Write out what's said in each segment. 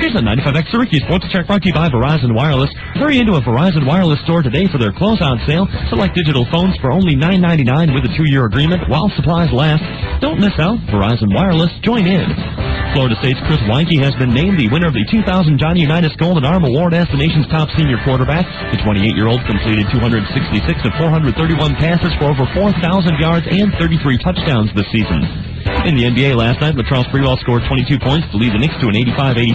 Here's a 95X Syracuse Sports Check brought to you by Verizon Wireless. Hurry into a Verizon Wireless store today for their closeout sale. Select digital phones for only $9.99 with a 2-year agreement while supplies last. Don't miss out. Verizon Wireless. Join in. Florida State's Chris Weinke has been named the winner of the 2000 Johnny Unitas Golden Arm Award as the nation's top senior quarterback. The 28-year-old completed 266 of 431 passes for over 4,000 yards and 33 touchdowns this season. In the NBA last night, Latrell Sprewell scored 22 points to lead the Knicks to an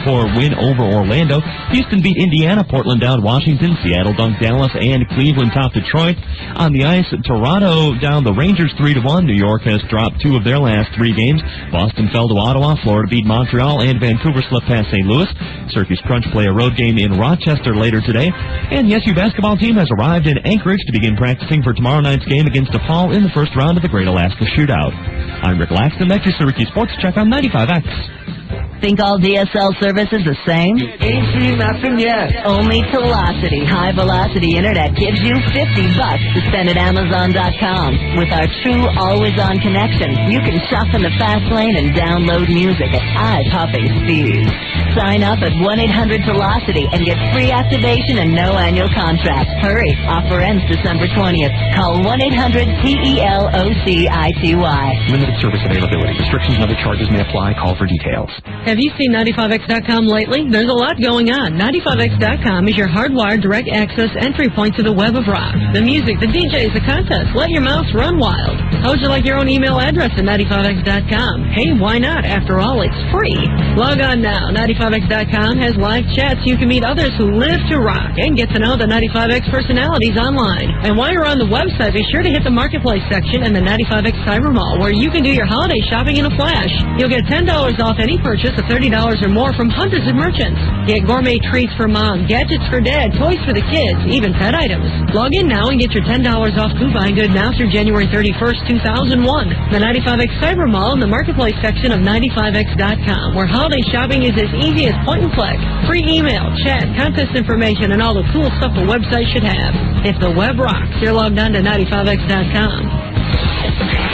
85-84 win over Orlando. Houston beat Indiana, Portland downed Washington, Seattle dunked Dallas, and Cleveland topped Detroit. On the ice, Toronto downed the Rangers 3-1. New York has dropped 2 of their last 3 games. Boston fell to Ottawa, Florida beat Montreal, and Vancouver slipped past St. Louis. Syracuse Crunch play a road game in Rochester later today. And the SU basketball team has arrived in Anchorage to begin practicing for tomorrow night's game against DePaul in the first round of the Great Alaska Shootout. I'm Rick Laxton. That's your Syracuse Sports Check on 95X. Think all DSL service is the same? Ain't seen nothing yet. Only Velocity. High-velocity internet gives you $50 to spend at Amazon.com. With our true always-on connection, you can shop in the fast lane and download music at eye-popping speeds. Sign up at 1-800-VELOCITY and get free activation and no annual contract. Hurry. Offer ends December 20th. Call 1-800-PELOCITY. Limited service availability. Restrictions and other charges may apply. Call for details. Have you seen 95X.com lately? There's a lot going on. 95X.com is your hardwired direct access entry point to the web of rock. The music, the DJs, the contests. Let your mouth run wild. How would you like your own email address at 95X.com? Hey, why not? After all, it's free. Log on now. 95X.com has live chats. You can meet others who live to rock and get to know the 95X personalities online. And while you're on the website, be sure to hit the marketplace section and the 95X Cyber Mall, where you can do your holiday shopping in a flash. You'll get $10 off any purchase of $30 or more from hundreds of merchants. Get gourmet treats for mom, gadgets for dad, toys for the kids, even pet items. Log in now and get your $10 off coupon good now through January 31st, 2001. The 95X Cyber Mall in the marketplace section of 95X.com, where holiday shopping is as easy as point and click. Free email, chat, contest information, and all the cool stuff a website should have. If the web rocks, you're logged on to 95X.com.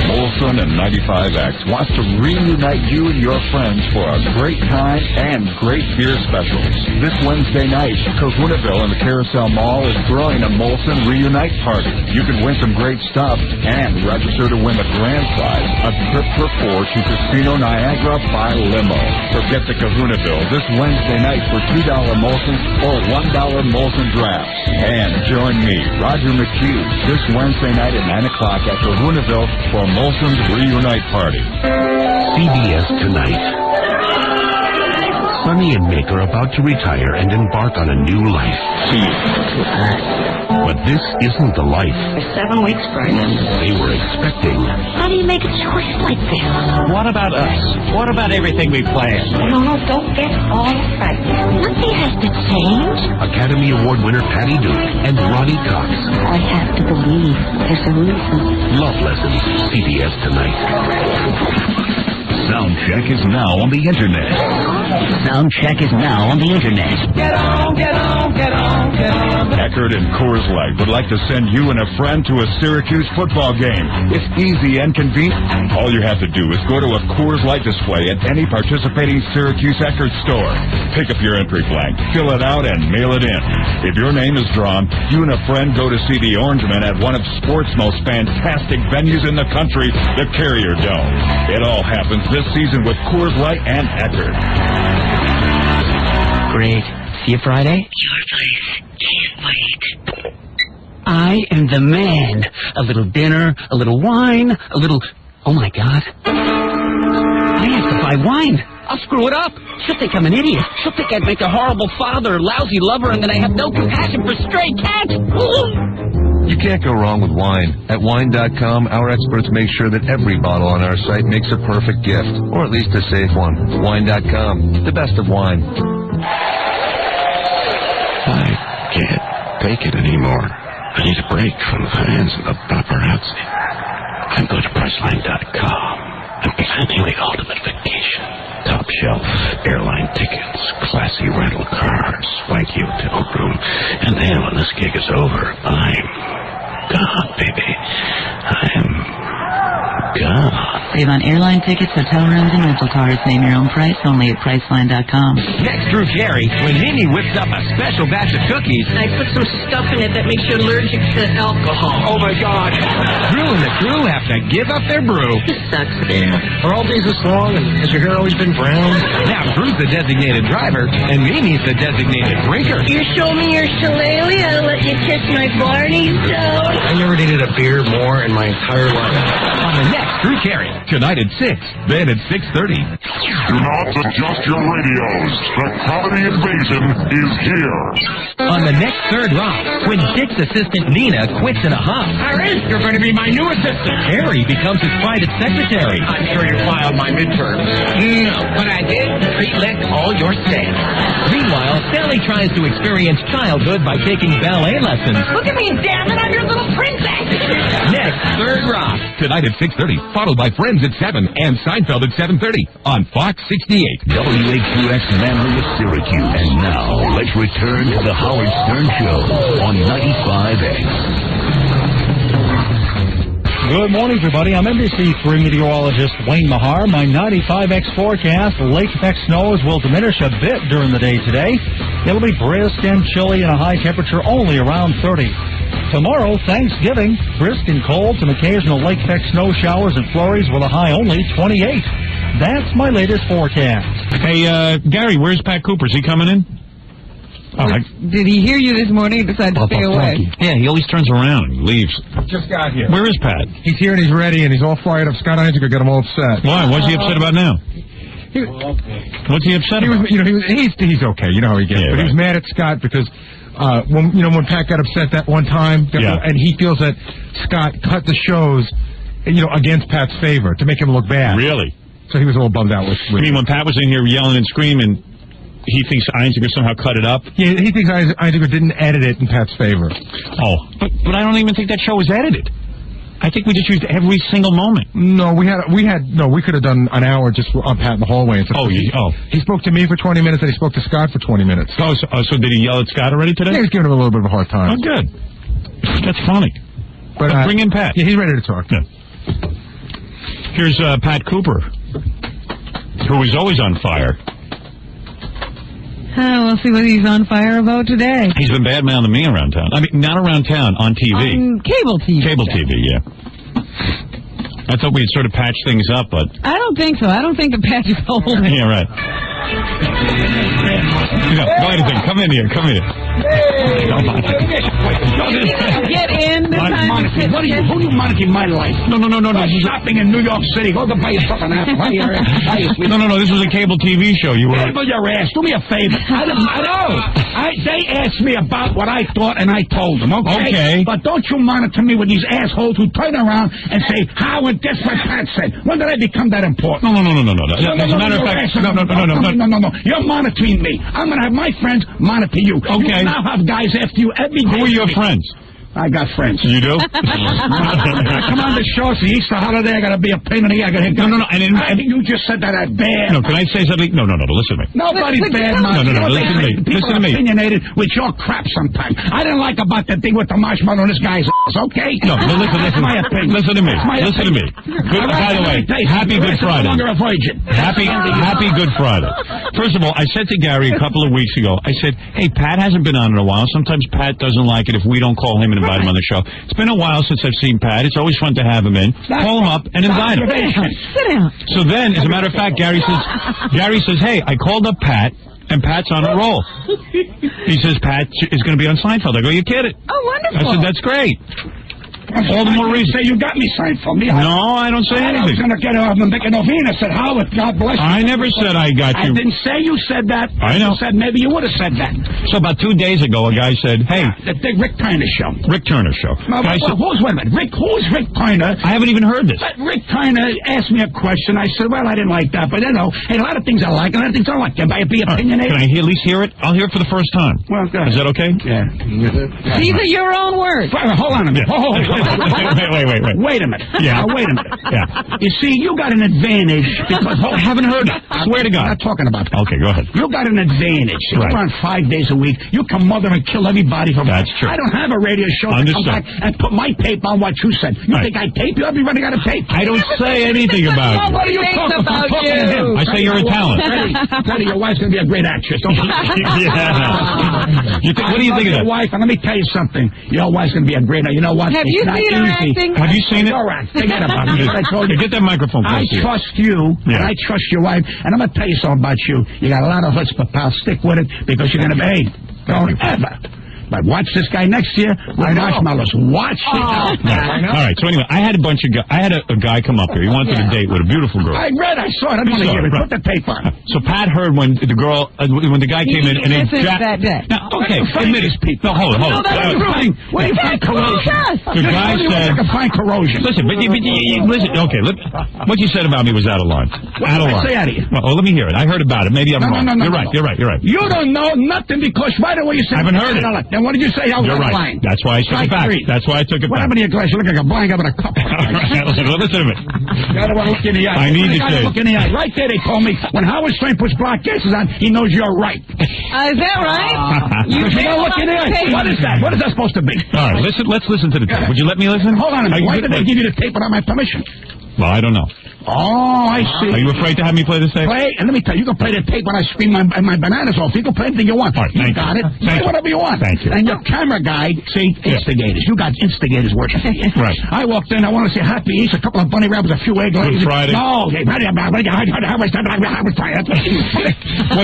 Molson and 95X wants to reunite you and your friends for a great time and great beer specials. This Wednesday night, Kahunaville in the Carousel Mall is throwing a Molson Reunite Party. You can win some great stuff and register to win the grand prize, a trip for 4 to Casino Niagara by limo. Forget the Kahunaville this Wednesday night for $2 Molsons or $1 Molson drafts. And join me, Roger McHugh, this Wednesday night at 9 o'clock at Kahunaville for Molson's Reunite Party. CBS Tonight. Sonny and Mick are about to retire and embark on a new life. But this isn't the life We're 7 weeks pregnant. they were expecting. How do you make a choice like this? What about us? What about everything we planned? No, don't get all excited. Nothing has to change. Academy Award winner Patty Duke and Ronnie Cox. I have to believe there's a reason. Love Lessons, CBS Tonight. Soundcheck is now on the Internet. Soundcheck is now on the Internet. Get on, get on, get on, get on. Eckerd and Coors Light would like to send you and a friend to a Syracuse football game. It's easy and convenient. All you have to do is go to a Coors Light display at any participating Syracuse Eckerd store. Pick up your entry blank, fill it out, and mail it in. If your name is drawn, you and a friend go to see the Orangemen at one of sports' most fantastic venues in the country, the Carrier Dome. It all happens this season with Coors Light and Eckerd. Great. See you Friday? Your place. Can't wait. I am the man. A little dinner, a little wine, a little... Oh, my God. I have to buy wine. I'll screw it up. She'll think I'm an idiot. She'll think I'd make a horrible father, lousy lover, and that I have no compassion for stray cats. You can't go wrong with wine. At wine.com, our experts make sure that every bottle on our site makes a perfect gift, or at least a safe one. Wine.com, the best of wine. I can't take it anymore. I need a break from the fans and the paparazzi. I'm going to Priceline.com. I'm planning the ultimate vacation. Top shelf airline tickets, classy rental cars, swanky hotel room. And then when this gig is over, I'm gone, baby. I'm God. Save on airline tickets, hotel rooms, and rental cars. Name your own price only at Priceline.com. Next, Drew Carey, when Mimi whips up a special batch of cookies. I put some stuff in it that makes you allergic to alcohol. Oh, my God. Drew and the crew have to give up their brew. This sucks. Yeah. Are all days this long, and has your hair always been brown? Now, Drew's the designated driver, and Mimi's the designated drinker. You show me your shillelagh, I'll let you kiss my Barney's toe. I never needed a beer more in my entire life. On the next Drew Carey. Tonight at 6, then at 6:30. Do not adjust your radios. The comedy invasion is here. On the next Third Rock, when Dick's assistant Nina quits in a huff. Harry, you're going to be my new assistant. Harry becomes his private secretary. I'm sure you filed my midterms. No, but I did pre-let all your staff. Meanwhile, Sally tries to experience childhood by taking ballet lessons. Look at me, damn it, I'm your little princess. Next, Third Rock. Tonight at 6:30, followed by Friends at 7 and Seinfeld at 7:30 on Fox 68. WAQX Manly of Syracuse. And now, let's return to the Howard Stern Show on 95X. Good morning, everybody. I'm NBC3 meteorologist Wayne Mahar. My 95X forecast, lake effect snows will diminish a bit during the day today. It'll be brisk and chilly and a high temperature only around 30. Tomorrow, Thanksgiving, brisk and cold, some occasional lake effect snow showers and flurries with a high only 28. That's my latest forecast. Hey, Gary, where's Pat Cooper? Is he coming in? Did he hear you this morning and decide to stay away? Yeah, he always turns around and leaves. Just got here. Where is Pat? He's here and he's ready and he's all fired up. Scott Einziger got him all upset. Why? What's he upset about now? What's he upset about? He's okay. You know how he gets. Yeah, but he was mad at Scott because when Pat got upset that one time, and he feels that Scott cut the shows, against Pat's favor to make him look bad. Really? So he was a little bummed out with. You mean when Pat was in here yelling and screaming, he thinks Einziger somehow cut it up? Yeah, he thinks Einziger didn't edit it in Pat's favor. Oh, but I don't even think that show was edited. I think we just used every single moment. No, we could have done an hour just on Pat in the hallway. He spoke to me for 20 minutes and he spoke to Scott for 20 minutes. So did he yell at Scott already today? Yeah, he's giving him a little bit of a hard time. Oh, good. That's funny. But bring in Pat. Yeah, he's ready to talk. Yeah. Here's Pat Cooper, who is always on fire. We'll see what he's on fire about today. He's been bad-mouthing me around town. I mean, not around town, on TV. On cable TV. Cable TV, yeah. I thought we'd sort of patch things up, but... I don't think so. I don't think the patch is holding. Yeah, right. Go ahead, come in here. Get in. Who do you monitor my life? No. Shopping in New York City. Go to buy your fucking apple. No. This was a cable TV show. You were... Handle your ass. Do me a favor. They asked me about what I thought, and I told them, okay? But don't you monitor me with these assholes who turn around and say, Howard, guess what Pat said. When did I become that important? No. As a matter of fact, no. You're monitoring me. I'm going to have my friends monitor you. Okay. You now have guys after you every day. Who are your friends? I got friends. You do? I come on the show, it's the Easter holiday, I gotta be a pain in the ass. No. And you just said that I'm bad. No, can I say something? No, listen to me. Nobody's bad, man. No, listen to me. People are opinionated with your crap sometimes. I didn't like about the thing with the marshmallow on this guy's ass, okay? No, listen. That's my opinion. Listen to me. By the way, happy Good Friday. I'm no longer a virgin. Happy Good Friday. First of all, I said to Gary a couple of weeks ago, I said, hey, Pat hasn't been on in a while. Sometimes Pat doesn't like it if we don't call him and invite him on the show. It's been a while since I've seen Pat. It's always fun to have him in. Call him up and invite him. Sit down. So then, as a matter of fact, Gary says, hey, I called up Pat, and Pat's on a roll. He says Pat is going to be on Seinfeld. I go, you kidding? Oh, wonderful. I said, that's great. All the more reason. Say you got me signed for me. No, I don't say anything. I was going to get off and make a novena. I said, Howard, God bless you. I never said I got you. I didn't say you said that. I know. You said maybe you would have said that. So about 2 days ago, a guy said, hey. The Rick Turner show. Wait a minute. Who's Rick Turner? I haven't even heard this. Rick Turner asked me a question. I said, well, I didn't like that. But, hey, a lot of things I like, and a lot of things I don't like. Can I be opinionated? Can I at least hear it? I'll hear it for the first time. Well, go ahead. Is that okay? Yeah. These are your own words. Hold on a minute. Wait. Wait a minute. Yeah. Wait a minute. Yeah. You see, you got an advantage because I haven't heard it. Swear to God. I'm not talking about that. Okay, go ahead. You got an advantage. Right. You're on 5 days a week. You can mother and kill everybody from That's true. I don't have a radio show to come back and put my tape on what you said. You think I tape you? Everybody got a tape. I don't say anything about you. What are you talking about? I say you're a talent. Freddie, your wife's going to be a great actress. Don't you? What do you think of that? Your wife, and let me tell you something. Your wife's going to be a great. You know what? Have you seen her acting? Have you seen it? All right, forget about it. I told you. Get that microphone close I to you. trust you, and I trust your wife, and I'm going to tell you something about you. You got a lot of chutzpah, pal. Stick with it, because you're going to be, don't ever. But watch this guy next year with marshmallows. Watch it out. All right, so anyway, I had a bunch of I had a guy come up here. He wanted a date with a beautiful girl. I saw it. I don't want to hear it. Put the tape on. So Pat heard when the girl, when the guy came in and they that day. Now, okay, admit it. No, hold on. What do you find corrosion? The guy said, find corrosion. Listen, listen, okay, what you said about me was out of line. Out of line. Say out of here. Well, let me hear it. I heard about it. Maybe I'm wrong. You're right. You don't know nothing because right away you said, I haven't heard it. Then what did you say? You're right. That's why I took it back. That's why I took it back. What happened to your glass? You look like a blind guy with a cup. Listen to me. You gotta want to look in the eye. I need to say. Look in the eye. Right there, they told me when Howard Stern puts black glasses on, he knows you're right. Is that right? You don't look in the eye. What is that? What is that supposed to be? All right, let's listen to the tape. Would you let me listen? Hold on a minute. Why did they give you the tape without my permission? Well, I don't know. Oh, I see. Are you afraid to have me play this tape? Play, and let me tell you, you can play the tape when I scream my bananas off. You can play anything you want. All right, you got it. Say whatever you want. Thank you. And your camera guy, see, instigators. You got instigators working for you. Right. I walked in, I want to say Happy Easter, a couple of bunny rabbits, a few egg ladies. Good Friday. No. What,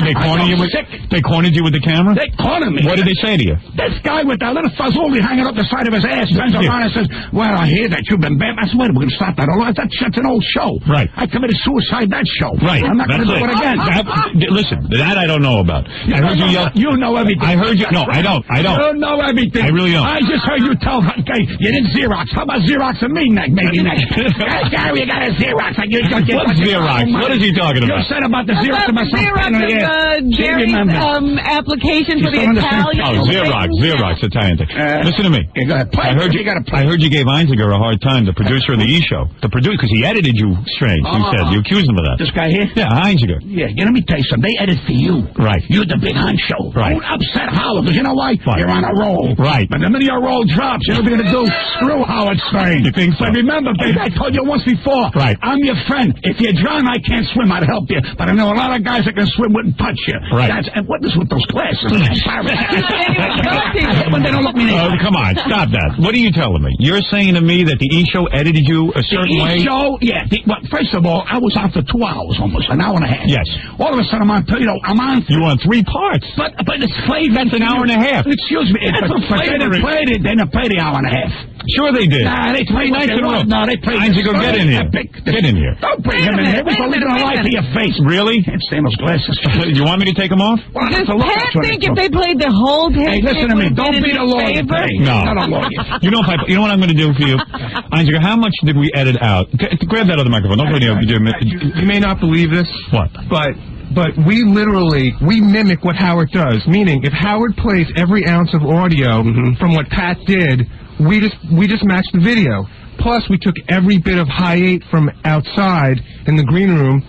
they cornered you with? They cornered you with the camera? They cornered me. What did they say to you? This guy with that little fazoli hanging up the side of his ass turns around and says, well, I hear that you've been bad. I said, wait, we're going to stop that. That's an old show. Right. I committed suicide that show. Right. I'm not going to do it again. Listen, that I don't know about. I heard you yell. You know everything. I heard you. No, I don't. You don't know everything. I really don't. I just heard you tell. Okay, you did Xerox. How about Xerox and me next? Maybe next. Gary, you got a Xerox. What's Xerox? What is he talking about? You said about the Xerox of myself. Jerry's application for the Italian. Oh, Xerox, Italian thing. Listen to me. I heard you gave Einziger a hard time, the producer of the E! Show. The producer, because he edited you strange. You said you accused him of that. This guy here? Yeah, Einziger. Yeah, let me tell you something. They edit for you. Right. You're the big honcho. Right. Don't upset Howard, because you know why? You're on a roll. Right. But the minute your roll drops, you know what you're going to do? Screw Howard Stern. You think so? But remember, baby, I told you once before. Right. I'm your friend. If you drown, I can't swim. I'd help you. But I know a lot of guys that can swim wouldn't touch you. Right. And what is with those glasses? When they don't look me in the eye. Come on, stop that. What are you telling me? You're saying to me that the E! Show edited you a certain way? The E! Show, yeah. Well, first of all, I was on for 2 hours almost, an hour and a half. Yes. All of a sudden, I'm on. You were on 3 parts. But it's played. That's an hour and a half. Excuse me. But they didn't play it. They didn't play the hour and a half. Sure they did. Nah, they played nights in a row. No, they played. Einziger, get in here. Get in here. Don't bring him in here. We're going to lie to your face. Really? Can't stand those glasses. You want me to take them off? Well, does Pat think if they played the whole tape? Hey, listen to me. Don't be the lawyer. No. Not a lawyer. You know what I'm going to do for you? Einziger, how much did we edit out? Grab that other microphone. Don't go near You may not believe this. What? But we mimic what Howard does. Meaning, if Howard plays every ounce of audio from what Pat did, we just match the video. Plus, we took every bit of high 8 from outside in the green room.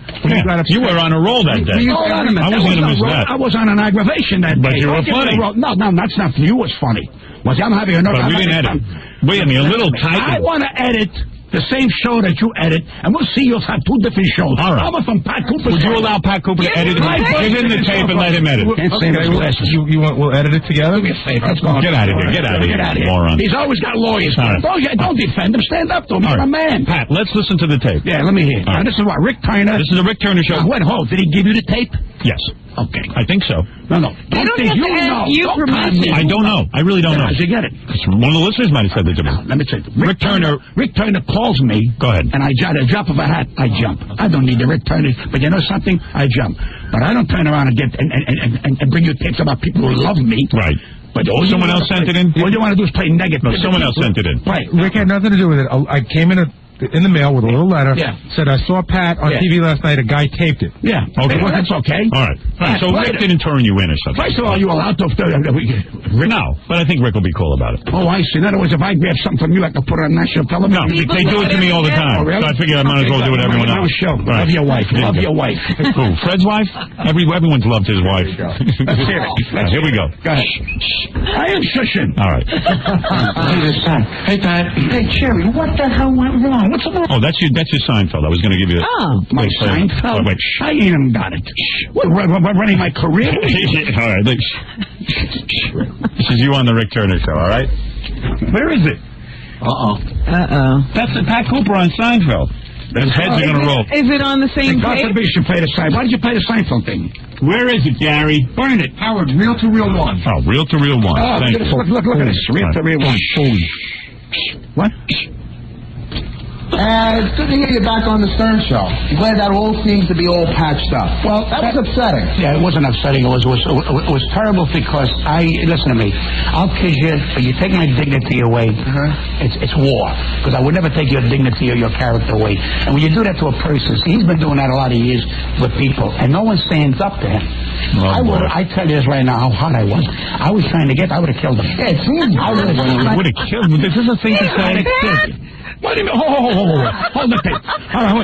You were on a roll that day. I wasn't going to miss that. I was on an aggravation that day. But you were funny. No, that's not for you. It's funny. I'm having another. But we didn't edit. Wait a minute, a little tight. I want to edit the same show that you edit, and we'll see you'll have 2 different shows. All right. I'm from Pat Cooper. Would you allow Pat Cooper to edit? Give him the tape and let him edit. We'll edit it together? Do me a favor. Get out of here. Get out of here, moron. He's always got lawyers. Right. Don't defend him. Stand up to him. You're a man. Pat, let's listen to the tape. Yeah, let me hear. Now, this is what? Rick Turner. This is a Rick Turner show. Wait, hold. Did he give you the tape? Yes. Okay. I think so. No. Don't think you know. I don't know. I really don't know. How'd you get it? One of the listeners might have said that to me. Let me say, Rick Turner calls me. Go ahead. And at a drop of a hat, I jump. I don't need the Rick Turner, but you know something? I jump. But I don't turn around and get and bring you tapes about people who love me. Right. But someone else sent it in? All you want to do is play negative. No, someone else sent it in. Right. Rick had nothing to do with it. I came in in the mail with a little letter. Yeah. Said, I saw Pat on TV last night. A guy taped it. Yeah. Okay. Well, that's okay. All right. So Rick didn't turn you in or something. First of all, you allowed to... No, but I think Rick will be cool about it. Oh, I see. In other words, if I grab something from you, I can put it on national television. No, they do it to me all the time. Oh, really? So I figure I might as well do what everyone else. Show. Love your wife. Love your wife. Who? Fred's wife? Everyone's loved his wife. Let's hear it. Here we go. Go ahead. I am shushing. All right. Hey, Pat. Hey, Cherry, what the hell went wrong? What's the matter? Oh, that's your Seinfeld. I was going to give you... My Seinfeld? Wait. I ain't even got it. What, running my career? All right. This is you on the Rick Turner Show, all right? Where is it? That's Pat Cooper on Seinfeld. Those heads are going to roll. Is it on the same God page? forbid you should play the Seinfeld. Why did you play the Seinfeld thing? Where is it, Gary? Burn it. Howard, reel to reel 1. Oh, reel to reel 1. Oh, Thank you. look at this. Reel to reel 1. What? It's good to hear you back on the Stern Show. I'm glad that all seems to be all patched up. Well, that was upsetting. Yeah, it wasn't upsetting. It was terrible because listen to me. I'll kiss you, but you take my dignity away. It's war. Because I would never take your dignity or your character away. And when you do that to a person, he's been doing that a lot of years with people, and no one stands up to him. I tell you this right now, how hot I was. I was trying to I would have killed him. Yeah, it seems I would have killed him. This is a thing to say. What do you mean? Hold the tape.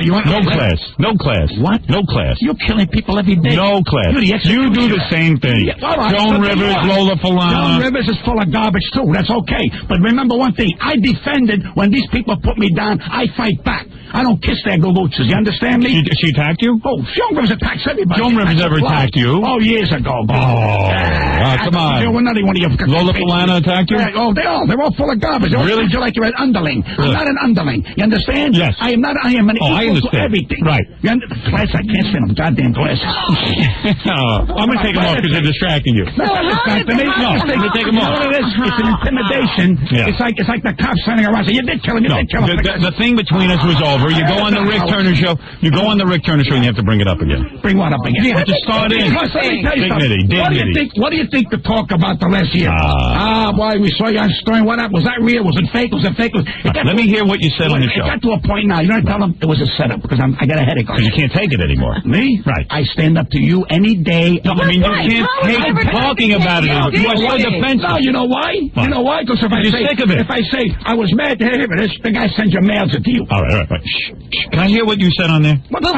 You want no class. No class. What? No class. You're killing people every day. No class. You do the same thing. Yeah, right, Joan Rivers, Lola Falana. Joan Rivers is full of garbage, too. That's okay. But remember one thing. I defended when these people put me down. I fight back. I don't kiss their galooches. You understand me? She attacked you? Oh, Joan Rivers attacks everybody. Joan Rivers ever attacked you? Oh, years ago. Come on. Another one of you. Lola Falana attacked you? They're all full of garbage. They all treat you like you're an underling. Really? I'm not an underling. You understand? Yes. I am an equal to everything. Right. Class, I can't stand them goddamn glasses. I'm going to take them off because they're distracting you. No, I'm distracting me. No, I'm going to take them off. You know what it is? It's an intimidation. Yeah. It's like the cops standing around saying, you did kill him, you did kill him. The thing between us was over. You go on the Rick Turner Show. You go on the Rick Turner Show and you have to bring it up again. Bring what up again? You have to start in. Dignity. What do you think to talk about the last year? Boy, we saw you on Stern. What up? Was that real? Was it fake? Was it fake? Let me hear what you said on the show. It got to a point now. You don't tell them it was a setup because I got a headache. Because you can't take it anymore. Me? Right. I stand up to you any day. No, I mean, you can't take talking about it. You are so defensive. No, you know why? You know why? Because if I say I was mad to hear this, the guy sends your mails it to you. All right. Shh. Can I hear what you said on there? When did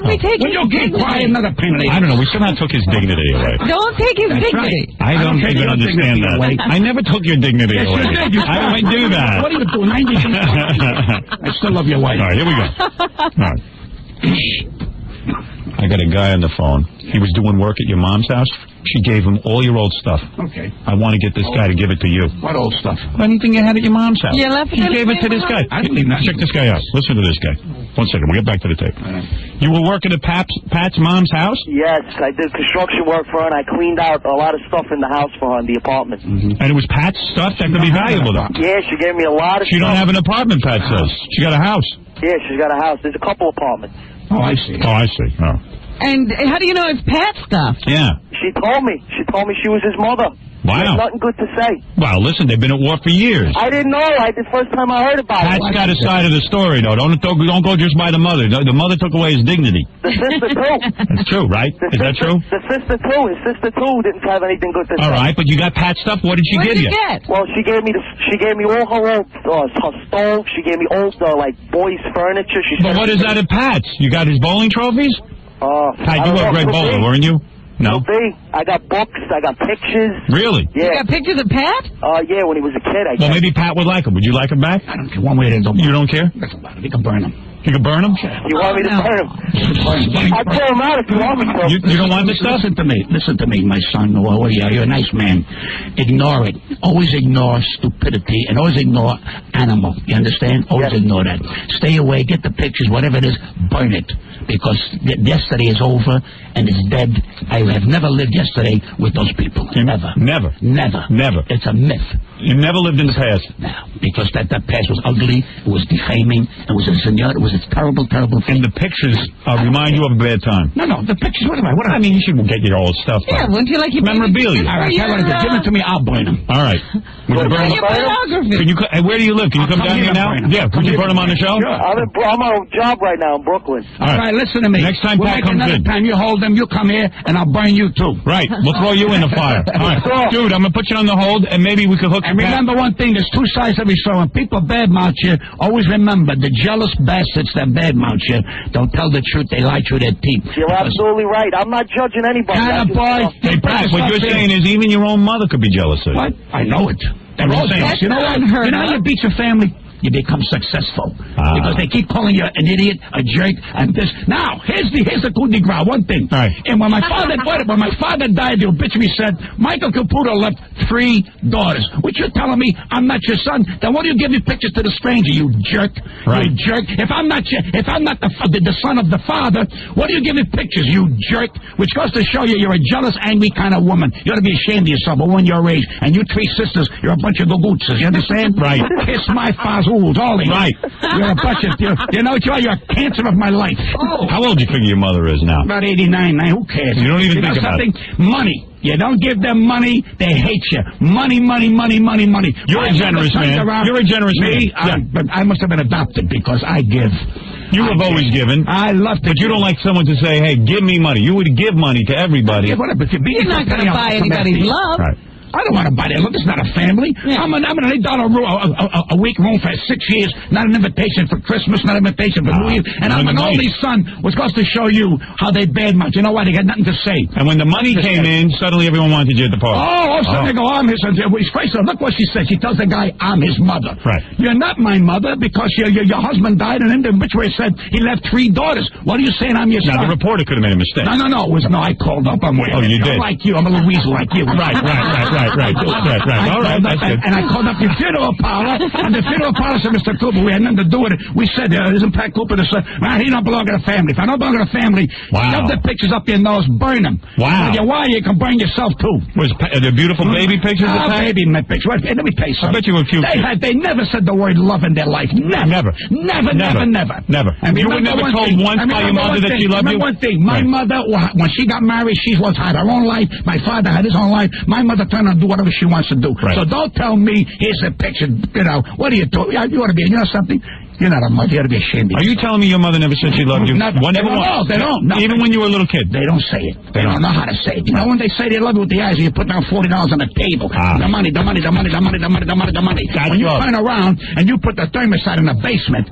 we take his dignity? Another penalty. I don't know. We still not took his dignity away. Don't take his dignity. I don't even understand that. I never took your dignity away. I don't do that. What are you doing? I still love your wife. All right, here we go. All right. I got a guy on the phone. He was doing work at your mom's house. She gave him all your old stuff. Okay. I want to get this guy to give it to you. What old stuff? Anything you had at your mom's house. You left it. She gave it to this guy. I didn't even know. Check this guy out. Listen to this guy. 1 second. We'll get back to the tape. You were working at Pat's mom's house? Yes, I did construction work for her, and I cleaned out a lot of stuff in the house for her in the apartment. And it was Pat's stuff? That could be valuable, though. Yeah, she gave me a lot of stuff. She don't have an apartment, Pat says. She got a house. Yeah, she's got a house. There's a couple apartments. Oh, I see. Oh. And how do you know it's Pat stuff? Yeah. She told me. She told me she was his mother. Wow. She had nothing good to say. Well, listen, they've been at war for years. I didn't know. The first time I heard about it. Pat's got a side of the story, though. Don't go just by the mother. The mother took away his dignity. The sister, too. That's true, right? Is that true? The sister, too. His sister, too, didn't have anything good to say. All right, but you got Pat's stuff. What did she give you? Well, she gave me all her old her stove. She gave me old boys' furniture. But what is that at Pat's? You got his bowling trophies? Pat, you were a great bowler, weren't you? No. I got books. I got pictures. Really? Yeah. You got pictures of Pat? Yeah, when he was a kid. I guess. Well, maybe Pat would like him. Would you like him back? I don't care. One way or the other. You don't care? You can burn him. You can burn him? You want me to burn him? I'll throw him out if you want me to. You don't want this stuff? Listen to me, my son. You're a nice man. Ignore it. Always ignore stupidity and always ignore animal. You understand? Always ignore that. Stay away. Get the pictures. Whatever it is, burn it. Because yesterday is over and it's dead. I have never lived yesterday with those people. Never. Never. It's a myth. You never lived in the past? No, because that past was ugly, it was defaming, it was a terrible thing. And the pictures remind you of a bad time? No, the pictures, what I mean, you should get your old stuff. Yeah, wouldn't you like your memorabilia? All right, give it to me, I'll burn them. All right. Would you burn them? Where do you live? Can you come down here now? Yeah, could you burn them on the show? Sure. I'm on a job right now in Brooklyn. All right, listen to me. Next time Pat comes in. Time you hold them, you come here, and I'll burn you too. Right, we'll throw you in the fire. All right, dude, I'm going to put you on the hold, and maybe we could hook And remember one thing, there's two sides of every story. When people badmouth you, always remember, the jealous bastards that badmouth you don't tell the truth, they lie through their teeth. You're absolutely right. I'm not judging anybody. Hey, Pat, what you're saying is even your own mother could be jealous of you. What? I know it. They're all jealous. You know what? You know how you beat your family? You become successful because they keep calling you an idiot, a jerk, and this. Now, here's the coup de grace. One thing. Right. And when my father died, the obituary said Michael Caputo left 3 daughters. Which you're telling me I'm not your son? Then what do you give me pictures to the stranger? You jerk. Right. You jerk. If I'm not the son of the father, what do you give me pictures? You jerk. Which goes to show you're a jealous, angry kind of woman. You ought to be ashamed of yourself. But when you're age, and you 3 sisters, you're a bunch of gogootzes. You understand? Right. Kiss my father's. Right. You're a bunch of... You know what you are? You're a cancer of my life. How old do you figure your mother is now? About 89. Who cares? You don't even think about it. Money. You don't give them money, they hate you. Money. You're a generous man. You're a generous man. But I must have been adopted because I give. You have always given. I love to. But you don't like someone to say, hey, give me money. You would give money to everybody. Yeah, whatever. You're not going to buy anybody's love. Right. I don't want to buy that. Look, it's not a family. Yeah. I'm an $8 a week room for 6 years. Not an invitation for Christmas, not an invitation for New Year. And I'm an only son. Was supposed to show you how they badmouth. You know what? They got nothing to say. And when the money came in, suddenly everyone wanted you at the party. All of a sudden they go, I'm his son. Look what she said. She tells the guy, I'm his mother. Right. You're not my mother because your husband died and in the obituary said he left 3 daughters. What are you saying? I'm your son? Now, the reporter could have made a mistake. No. I called up. I'm waiting. Oh, you did? I'm like you. I'm a little weasel like you. Right. Right. All right, that's good. And I called up the funeral parlor, and the funeral parlor said, Mr. Cooper, we had nothing to do with it. We said, isn't Pat Cooper the son? Man, he don't belong to the family. If I don't belong to the family, shove the pictures up your nose, burn them. Wow. You can burn yourself, too. Was the beautiful baby pictures? Baby pictures. Let me tell you something. I bet you were cute. They never said the word love in their life. Never. And you were never told once by your mother that she loved you? One thing. My mother, when she got married, she had her own life. My father had his own life. My mother turned on to do whatever she wants to do. Right. So don't tell me, here's a picture, what are you doing? You ought to be, something? You're not a mother. You ought to be ashamed of yourself. Are you telling me your mother never said she loved you? They don't. Even when you were a little kid? They don't say it. They don't know how to say it. You know when they say they love you with the eyes, you put down $40 on the table. The money. When you turn around and you put the thermostat in the basement,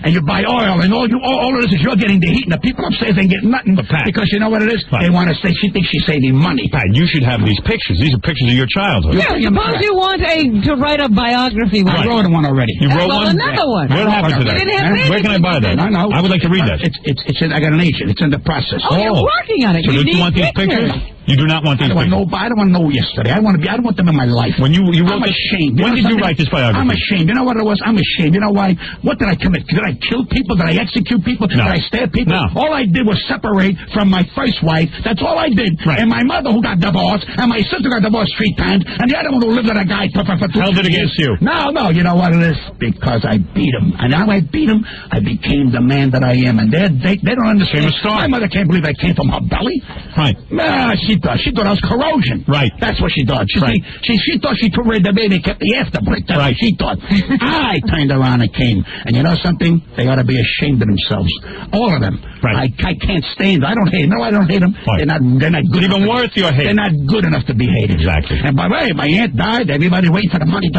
and you buy oil, and all it is you're getting the heat, and the people upstairs ain't getting nothing. Pat, because you know what it is? Pat, they want to say, she thinks she's saving money. Pat, you should have these pictures. These are pictures of your childhood. Yeah, suppose you want to write a biography. I wrote one already. You wrote one? Another one. What happened to that? Where can I buy that? I would like to read that. I got an agent. It's in the process. Oh, you're working on it. So do you want these pictures? You do not want these pictures? I don't want to know yesterday. I don't want them in my life. When you wrote I'm ashamed. When did you write this biography? I'm ashamed. You know what it was? I'm ashamed. You know why? What did I commit? Did I kill people? Did I execute people? No. Did I stab people? No. All I did was separate from my first wife. That's all I did. Right. And my mother who got divorced, and my sister got divorced 3 times, and the other one who lived with a guy for 2 held it against you. No. You know what it is? Because I beat him. And now I beat him, I became the man that I am. And they don't understand. My mother can't believe I came from her belly. Right. Nah, she thought I was corrosion. Right. That's what she thought. She thought she took away the baby and kept the afterbreak. That's what she thought. I turned around and came. And you know something? They ought to be ashamed of themselves. All of them. Right. I can't stand them. I don't hate them. No, I don't hate them. Right. They're not good. Even worth your hate. They're not good enough to be hated. Exactly. And by the way, my aunt died. Everybody waiting for the money.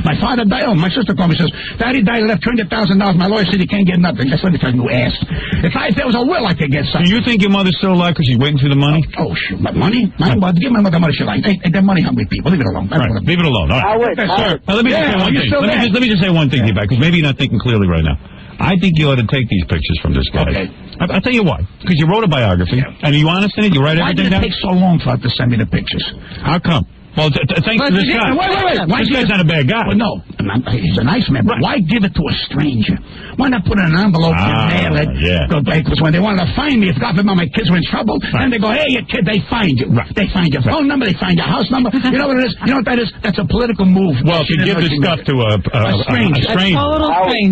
My father died. Oh, my sister called me and says, Daddy died, left $200,000. My lawyer said he can't get nothing. That's what he told you asked. If there was a will, I could get something. Do you think your mother's still alive because she's waiting for the money? Oh, shoot. Money? Give my mother money she likes. They're money hungry people. Leave it alone. Right. Leave it alone. All right. Sir, let me just say one thing. Let me just say one thing, because maybe you're not thinking clearly right now. I think you ought to take these pictures from this guy. Okay. I'll tell you why. Because you wrote a biography, and are you honest in it? You write everything down? Why did it take so long for her to send me the pictures? How come? Well, thanks to this guy. Wait. This guy's not a bad guy. Well, no, he's a nice man, but why give it to a stranger? Why not put it in an envelope and mail it? Yeah. Because when they wanted to find me, if God forbid my kids were in trouble, then they go, hey, you kid, they find you. Right. They find your phone number, they find your house number. You know what it is? You know what that is? That's a political move. Well, to give this stuff to a stranger.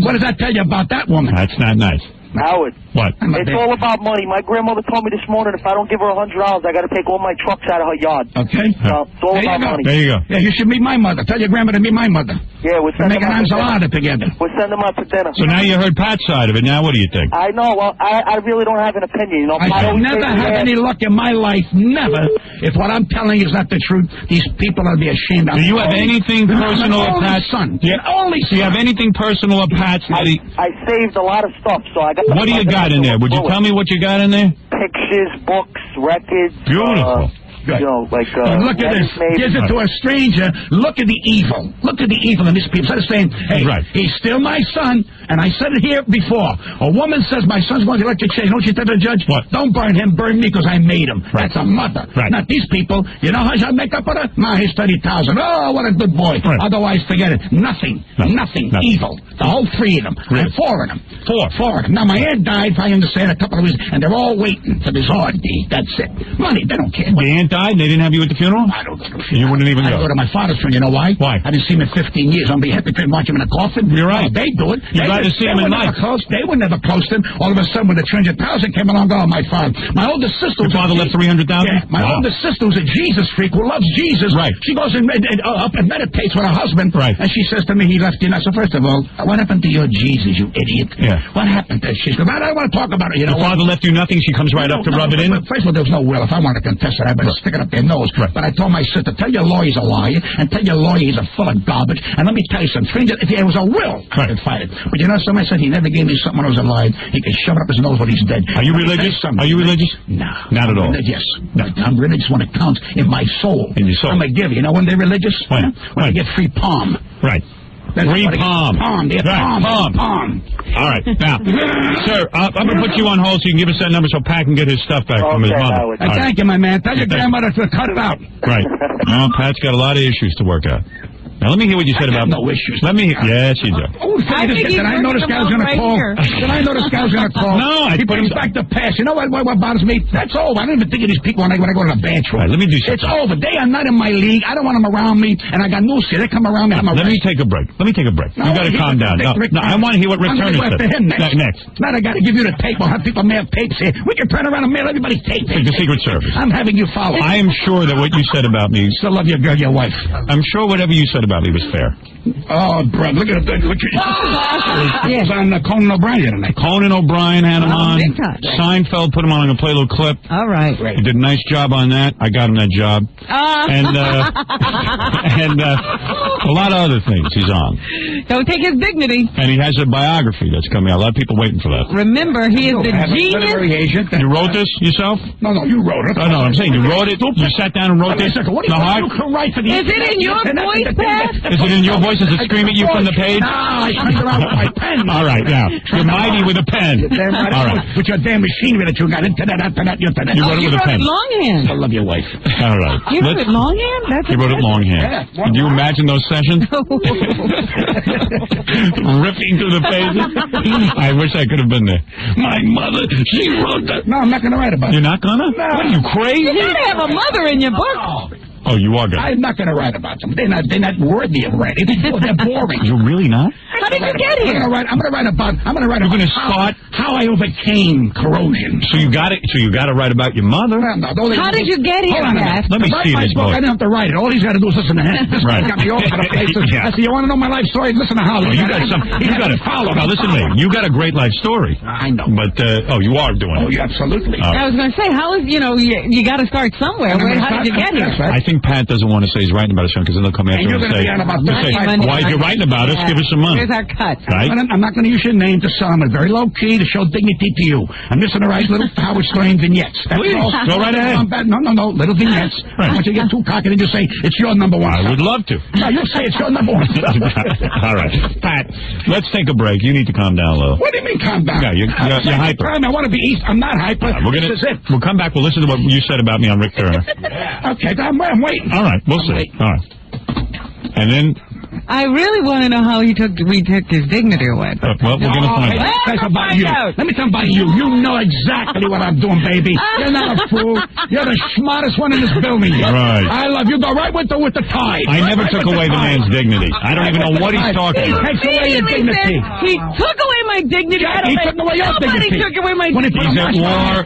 What does that tell you about that woman? That's not nice. Howard. What? It's all about money. My grandmother told me this morning if I don't give her $100, I got to take all my trucks out of her yard. Okay. So it's all about money. There you go. Yeah, you should meet my mother. Tell your grandmother to meet my mother. Yeah, we're sending them an out to enchilada together. We're sending them out to dinner. So now you heard Pat's side of it. Now what do you think? I know. Well, I really don't have an opinion. You know, I never have any luck in my life. Never. If what I'm telling you is not the truth, these people ought to be ashamed. Do you have anything personal of Pat's? Son. Do you have anything personal of Pat's? I saved a lot of stuff, so I got. What do you got in there? Would you tell me what you got in there? Pictures, books, records. Beautiful. Good. You know, like, look at this. Gives it to a stranger. Look at the evil. Look at the evil in these people. Instead of saying, hey, he's still my son, and I said it here before. A woman says, my son's going to electric chair. You know what she said to the judge? What? Don't burn him, burn me, because I made him. Right. That's a mother. Right. Not these people. You know how I make up with her? Nah, he's 30,000. Oh, what a good boy. Right. Otherwise, forget it. Nothing. Nothing. Evil. The whole three of them. Really? And four of them. Four of them. Now, my aunt died, if I understand, a couple of weeks, and they're all waiting for this R.D. That's it. Money, they don't care. The aunt died? They didn't have you at the funeral? I don't go to the funeral. You wouldn't even go? I go to my father's funeral. You know why? Why? I didn't see him in 15 years. I'm be happy to watch him in a coffin. You're right. No, they do it. You'd rather see him in life. They were never close to him. All of a sudden, when the 300,000 came along, oh, my father. My older sister. Your father left 300,000? Yeah. My older sister was a Jesus freak who loves Jesus. Right. She goes up and meditates with her husband. Right. And she says to me, he left you. Now, so first of all, what happened to your Jesus, you idiot? Yeah. What happened to she? I don't want to talk about it. You know, your father left you nothing. She comes right up to rub it in. First of all, there was no will. If I wanted to confess it, I better stick it up their nose. Right. But I told my sister, tell your lawyer he's a liar, and tell your lawyer he's a full of garbage. And let me tell you something. If it was a will, I could fight it. But you know, somebody said he never gave me something when I was alive. He could shove it up his nose when he's dead. Are you religious? Are you religious? No. Not at all. Yes. No, I'm religious when it counts in my soul. In your soul. I'm a giver. You know when they're religious? When? When I get free palm. Right. Free palm. Palm. All right. Now, sir, I'm going to put you on hold so you can give us that number so Pat can get his stuff back from his mother. Thank you, my man. Tell your grandmother to cut it out. Right. Well, Pat's got a lot of issues to work out. Now, let me hear what you said about... no issues. Yes, you do. I know this guy was going to call? Did I know this guy was going to call? No, he brings back the past. You know what bothers me? That's over. I don't even think of these people when I go to the bathroom. Right, let me do something. It's over. They are not in my league. I don't want them around me, and I got news here. They come around me. Let me take a break. You got to calm down. No, I want to hear what Rick Turner said. Next. Now I got to give you the tape. We'll have people mail tapes here. We can turn around and mail everybody tapes. Like the Secret Service. I'm having you follow. I am sure that what you said about me... Still love your girl, your wife. I'm sure whatever you said about me was fair. Oh, bro, look at it. Yes. On Conan O'Brien tonight. Conan O'Brien had him on. Seinfeld put him on. I'm going to play a little clip. All right. He did a nice job on that. I got him that job. And a lot of other things he's on. Don't take his dignity. And he has a biography that's coming out. A lot of people waiting for that. Remember, he is the genius. You wrote this yourself? No, you wrote it. Oh, no, I'm saying you wrote it. You sat down and wrote this. What do you can write for the... Is it in your voice, Pat? Is it in your voice? Does it scream at you from the page? No, I turned around with my pen. All right, now. You're mighty with a pen. All right. With your damn machinery that you got. You wrote it with a pen. Longhand. I love your wife. All right. You wrote it longhand? You wrote it longhand. Can you imagine those sessions? Ripping through the pages. I wish I could have been there. My mother, she wrote that. No, I'm not going to write about it. You're not going to? No. What are you, crazy? You gotta have a mother in your book. Oh, you are going to. I'm not going to write about them. They're not worthy of writing. They're boring. You're really not? How did you get here? I'm going to write about how I overcame corrosion. So you got it. So you got to write about your mother. How did you get here, Pat? Let me see this book. I didn't have to write it. All he's got to do is listen to him. This guy got me all over the place. I said, you want to know my life story? Listen to Howard. You got some. You got to follow. Now listen to me. You got a great life story. I know. But you are doing it. Oh, yeah, absolutely. I was going to say, how is you got to start somewhere. How did you get here? I think Pat doesn't want to say he's writing about us because then they'll come after him and say, why are you writing about us? Give us some money. Here's our cut. Right? I'm not going to use your name to sell them. It's very low key to show dignity to you. I'm just going to write little Howard Stern vignettes. Please, go right ahead. No, little vignettes. I want you to get too cocky and just say, it's your number one. I would love to. No, you say it's your number one. All right. Pat, let's take a break. You need to calm down a little. What do you mean calm down? Yeah, you're hyper. I want to be East. I'm not hyper. We'll come back. We'll listen to what you said about me on Rick Turner. Okay, I'm waiting. waiting. All right, we'll see. All right. And then... I really want to know how we took his dignity away. Well, we're going to find out. Let me tell about you. You know exactly what I'm doing, baby. You're not a fool. You're the smartest one in this building. Right. I love you. Go right with the tide. I never took away the man's dignity. I don't even know what he's talking about. He takes away your dignity. He took away my dignity. He took away your dignity. Nobody took away my He's dignity. at war.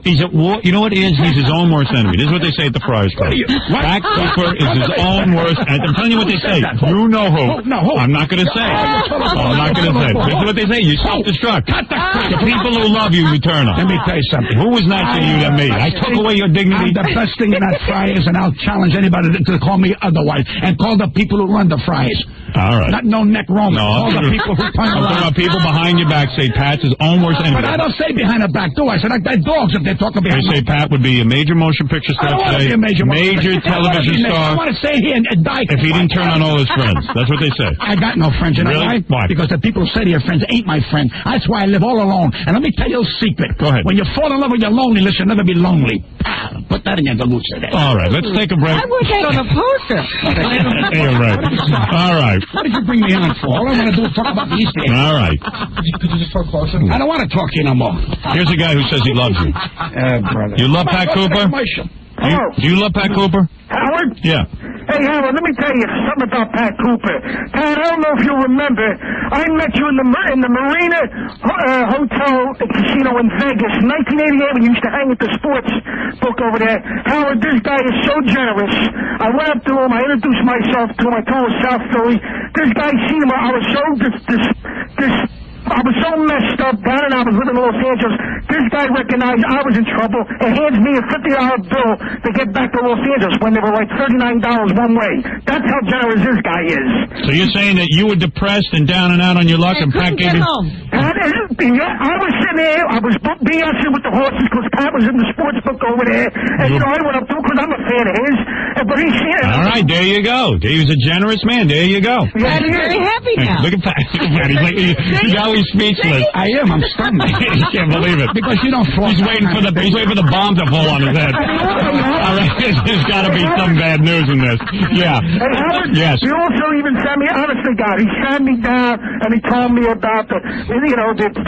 He's at war. You know what it is? He's his own worst enemy. This is what they say at the Friars Club. Pat Cooper is his own worst. I'm telling you what they say. You know who. I'm not going to say. I'm not going to say. This is what they say. You self-destruct. The people who love you, you turn on. Let me tell you something. Who was nicer to you than me? I took away your dignity. I'm the best thing in that Friars, and I'll challenge anybody to call me otherwise. And call the people who run the Friars. All right. Not no neck Roman. No, All the people who turn I'm talking about people behind your back say Pat's his own worst enemy. But I don't say behind the back door. I said like that dogs if they're talking behind. They say Pat would be a major motion picture star today. Major television star. I want to stay here and die. If he didn't turn on all his friends. That's what they say. I got no friends. You know Really? why? Because the people who say they're friends ain't my friend. That's why I live all alone. And let me tell you a secret. Go ahead. When you fall in love with your loneliness, you'll never be lonely. Put that in your galucha there. All right, let's take a break. I wish I on a poster. You're right. All right. What did you bring me on for? All I want to do is talk about the Easter egg. All right. Could you just talk closer? I don't want to talk to you no more. Here's a guy who says he loves you. Brother. You love Pat Cooper? Do you love Pat Cooper? Howard? Yeah. Hey, Howard, let me tell you something about Pat Cooper. Pat, I don't know if you remember, I met you in the Marina Hotel Casino in Vegas, 1988, when you used to hang at the sports book over there. Howard, this guy is so generous. I went up to him, I introduced myself to him, I told him South Philly. This guy seen him, I was so I was so messed up down and I was living in Los Angeles. This guy recognized I was in trouble and hands me a $50 bill to get back to Los Angeles when they were like $39 one way. That's how generous this guy is. So you're saying that you were depressed and down and out on your luck and Pat gave you... I was sitting there, I was BSing with the horses because Pat was in the sports book over there. And, I went up to him because I'm a fan of his. But he's here. All right, there you go. He was a generous man. There you go. I'm very happy now. Look at Pat. He's always speechless. I am. I'm stunned. He can't believe it. Because you don't fall. He's waiting for the bomb to fall on his head. All right, there's got to be some bad news in this. Yeah. Hey, Howard, yes. He also even sat me, honestly, God, he sat me down and he told me about the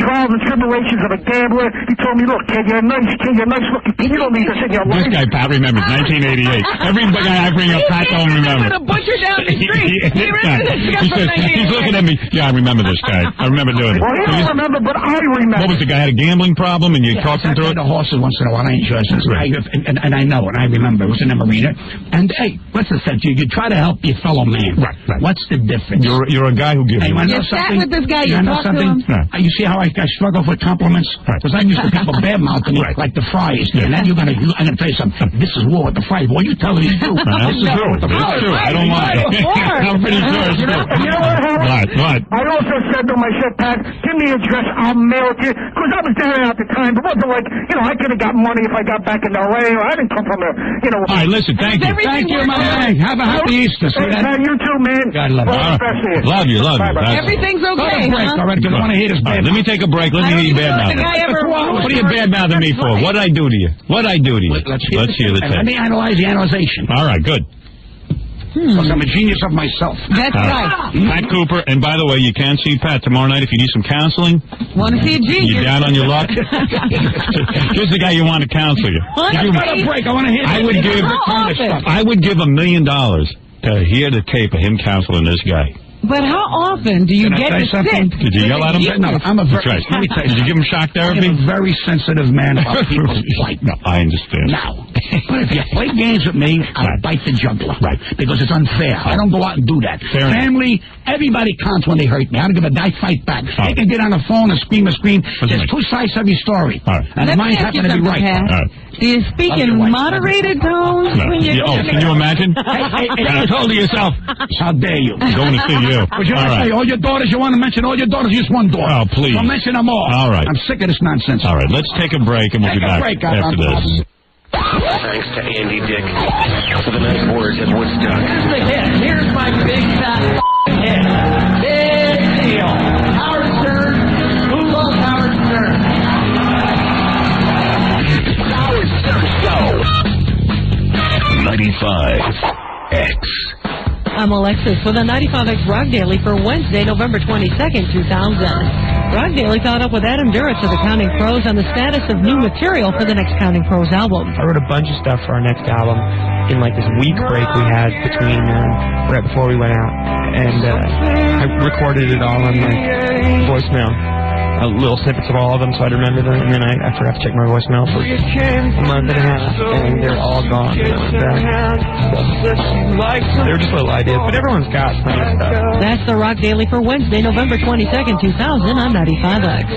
trials and tribulations of a gambler. He told me, look, kid, you're a nice kid, you're a nice looking kid. You don't need this in your life. This guy, Pat, remembers 1988. Every guy I bring up, Pat don't remember. A butcher down the street. He's looking at me. Yeah, I remember this guy. I remember doing it. Well, he don't remember, but I remember. What was the guy had a gambling problem and you talked him through it? The horses once in a while. I enjoy it. Right. And I know, and I remember. It was in the Marina. And, hey, what's the sense? You try to help your fellow man. Right. What's the difference? You're a guy who gives. Hey, you sat with this guy, you talked to him. You see how I struggle for compliments? Because I used to people badmouth me like the Friars. And then I'm going to tell you something. This is war with the Friars. Boy, you tell me it's true. This is true. It's true. I don't lie. I'm pretty sure it's true. You know what, Howard? What? I also said to him, I said, Pat, give me your address, I'll mail it to you. Because I was down there at the time. It wasn't like, I could have got money if I got back in L.A. or I didn't come from All right, listen, thank you. Thank you, my man. Have a happy Easter. Hey, you too, man. God love you. Love you. Everything's okay, break, all right, because I want to hear this bad. Let me take a break. Let me hear you badmouthing. What are you badmouthing me for? What did I do to you? Let's hear the tape. Let me analyze the analyzation. All right, good. Because I'm a genius of myself. That's right. Pat Cooper, and by the way, you can see Pat tomorrow night if you need some counseling. Want to see a genius? You're down on your luck. Here's the guy you want to counsel you. I got a break. I want to hear I would give $1 million to hear the tape of him counseling this guy. But how often do you get to sit? Did you yell at him? No, I'm a very... Let me tell you, did you give him shock therapy? I'm a very sensitive man about people's plight. No, I understand. Now, but if you play games with me, I'll bite the jugular. Right. Because it's unfair. I don't go out and do that. Family, everybody counts when they hurt me. I don't give a die fight back. They can get on the phone and scream. There's two sides of your story. And mine happen to be right. Do you speak in moderated tones? When you're can you imagine? I told yourself. How dare you? I'm going to see you. All your daughters, you want to mention all your daughters, just one daughter. Oh, please. Don't mention them all. All right. I'm sick of this nonsense. All right, let's take a break and we'll be back after this. Thanks to Andy Dick for the nice words at Woodstock. Here's the hit. Here's my big fat hit. Big deal. Howard Stern. Who loves Howard Stern? Howard Stern Show. 95. X. I'm Alexis with a 95X Rock Daily for Wednesday, November 22nd, 2000. Rock Daily caught up with Adam Duritz of the Counting Crows on the status of new material for the next Counting Crows album. I wrote a bunch of stuff for our next album in like this week break we had between right before we went out, and I recorded it all on my voicemail. Little snippets of all of them so I'd remember them, and then I forgot to check my voicemail for a month and a half, and they're all gone. They're just little ideas, but everyone's got plenty of stuff. That's the Rock Daily for Wednesday, November 22nd, 2000 on 95X.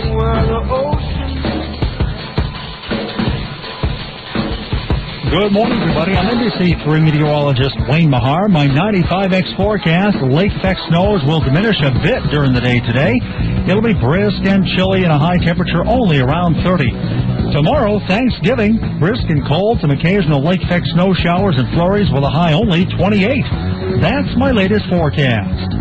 Good morning, everybody. I'm NBC3 meteorologist Wayne Mahar. My 95X forecast, lake effect snows will diminish a bit during the day today. It'll be brisk and chilly and a high temperature only around 30. Tomorrow, Thanksgiving, brisk and cold, some occasional lake effect snow showers and flurries with a high only 28. That's my latest forecast.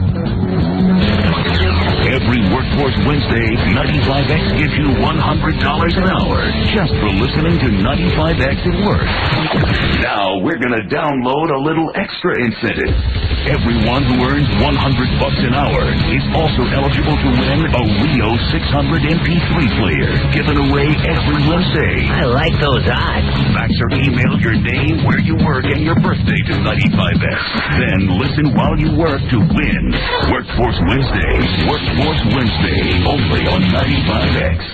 Every Workforce Wednesday, 95X gives you $100 an hour just for listening to 95X at work. Now we're going to download a little extra incentive. Everyone who earns $100 an hour is also eligible to win a Rio 600 MP3 player given away every Wednesday. I like those odds. Fax or email your name, where you work, and your birthday to 95X. Then listen while you work to win. Workforce Wednesday. Workforce Wednesday, only on 95X.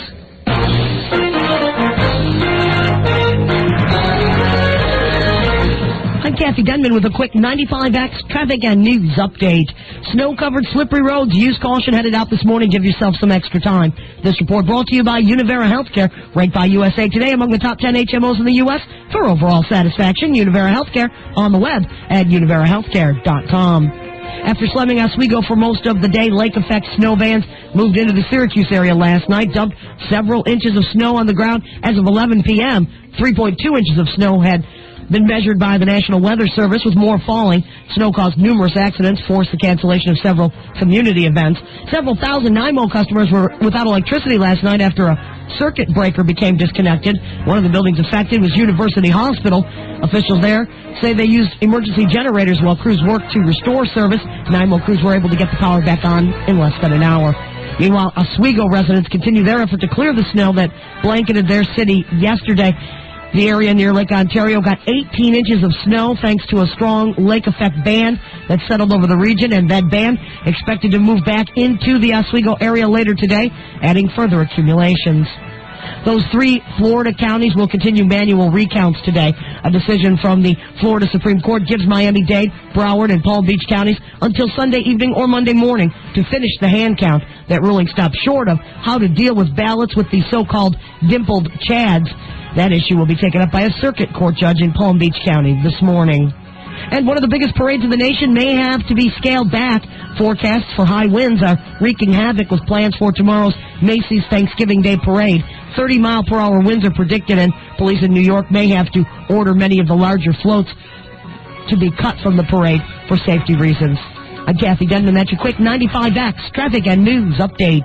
I'm Kathy Denman with a quick 95X traffic and news update. Snow-covered, slippery roads. Use caution headed out this morning. Give yourself some extra time. This report brought to you by Univera Healthcare, ranked by USA Today among the top 10 HMOs in the U.S. for overall satisfaction. Univera Healthcare on the web at univerahealthcare.com. After slumming Oswego for most of the day, lake-effect snow bands moved into the Syracuse area last night, dumped several inches of snow on the ground as of 11 p.m. 3.2 inches of snow had been measured by the National Weather Service, with more falling. Snow caused numerous accidents, forced the cancellation of several community events. Several thousand NIMO customers were without electricity last night after a circuit breaker became disconnected. One of the buildings affected was University Hospital. Officials there say they used emergency generators while crews worked to restore service. NIMO crews were able to get the power back on in less than an hour. Meanwhile, Oswego residents continue their effort to clear the snow that blanketed their city yesterday. The area near Lake Ontario got 18 inches of snow thanks to a strong lake effect band that settled over the region, and that band expected to move back into the Oswego area later today, adding further accumulations. Those three Florida counties will continue manual recounts today. A decision from the Florida Supreme Court gives Miami-Dade, Broward, and Palm Beach counties until Sunday evening or Monday morning to finish the hand count. That ruling stops short of how to deal with ballots with the so-called dimpled chads. That issue will be taken up by a circuit court judge in Palm Beach County this morning. And one of the biggest parades in the nation may have to be scaled back. Forecasts for high winds are wreaking havoc with plans for tomorrow's Macy's Thanksgiving Day Parade. 30-mile-per-hour winds are predicted, and police in New York may have to order many of the larger floats to be cut from the parade for safety reasons. I'm Kathy Denman. That's your quick 95X traffic and news update.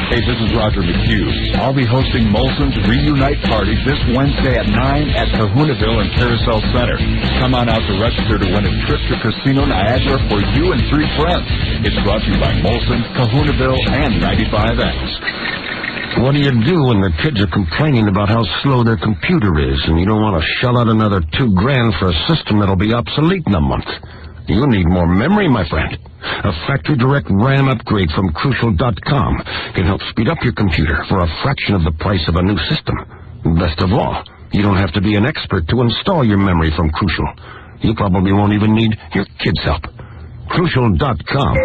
Hey, this is Roger McHugh. I'll be hosting Molson's Reunite Party this Wednesday at 9 at Kahunaville and Carousel Center. Come on out to register to win a trip to Casino Niagara for you and 3 friends. It's brought to you by Molson's, Kahunaville, and 95X. What do you do when the kids are complaining about how slow their computer is and you don't want to shell out another $2,000 for a system that'll be obsolete in a month? You need more memory, my friend. A factory direct RAM upgrade from Crucial.com can help speed up your computer for a fraction of the price of a new system. Best of all, you don't have to be an expert to install your memory from Crucial. You probably won't even need your kids' help. Crucial.com.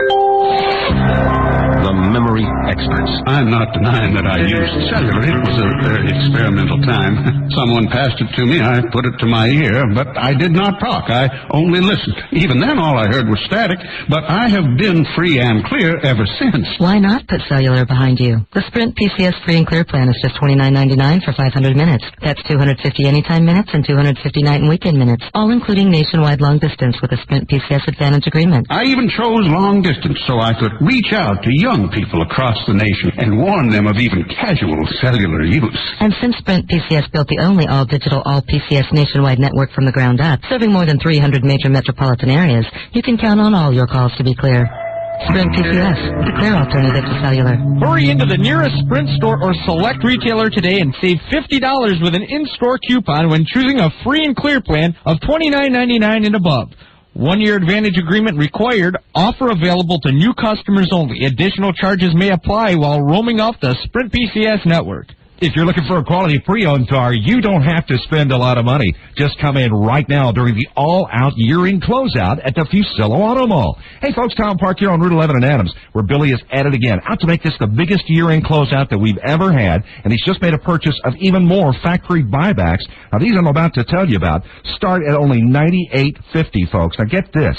The memory experts. I'm not denying that I used cellular. It was a very experimental time. Someone passed it to me. I put it to my ear, but I did not talk. I only listened. Even then, all I heard was static, but I have been free and clear ever since. Why not put cellular behind you? The Sprint PCS Free and Clear plan is just $29.99 for 500 minutes. That's 250 anytime minutes and 250 night and weekend minutes, all including nationwide long distance with a Sprint PCS Advantage agreement. I even chose long distance so I could reach out to young people across the nation and warn them of even casual cellular use. And since Sprint PCS built the only all-digital, all-PCS nationwide network from the ground up, serving more than 300 major metropolitan areas, you can count on all your calls to be clear. Sprint PCS, the clear alternative to cellular. Hurry into the nearest Sprint store or select retailer today and save $50 with an in-store coupon when choosing a free and clear plan of $29.99 and above. 1-year Advantage agreement required. Offer available to new customers only. Additional charges may apply while roaming off the Sprint PCS network. If you're looking for a quality pre-owned car, you don't have to spend a lot of money. Just come in right now during the all-out year-end closeout at the Fusillo Auto Mall. Hey, folks, Tom Park here on Route 11 in Adams, where Billy is at it again, out to make this the biggest year-end closeout that we've ever had, and he's just made a purchase of even more factory buybacks. Now, these I'm about to tell you about start at only $98.50, folks. Now, get this.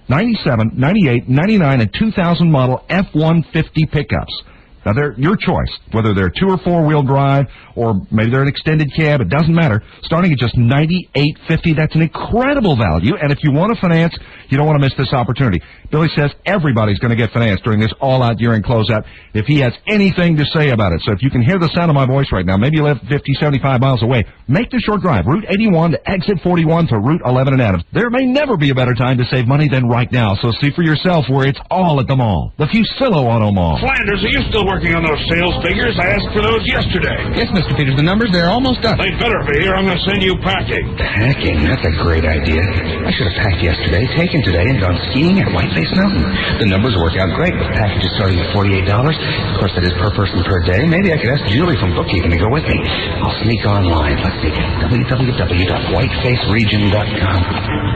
97, 98, 99, and 2000 model F-150 pickups. Now, they're your choice, whether they're 2- or 4-wheel drive, or maybe they're an extended cab. It doesn't matter. Starting at just $98.50, that's an incredible value. And if you want to finance, you don't want to miss this opportunity. Billy says everybody's going to get financed during this all-out year-end closeout if he has anything to say about it. So if you can hear the sound of my voice right now, maybe you live 50, 75 miles away, make the short drive, Route 81 to exit 41 to Route 11 in Adams. There may never be a better time to save money than right now. So see for yourself where it's all at the mall. The Fusillo Auto Mall. Flanders, are you still working on those sales figures? I asked for those yesterday. Yes, Mr. Peters, the numbers, they're almost done. They better be here. I'm going to send you packing. Packing? That's a great idea. I should have packed yesterday, taken today, and gone skiing at Whiteface Mountain. The numbers work out great, with packages starting at $48. Of course, that is per person per day. Maybe I could ask Julie from bookkeeping to go with me. I'll sneak online. Let's see, www.whitefaceregion.com.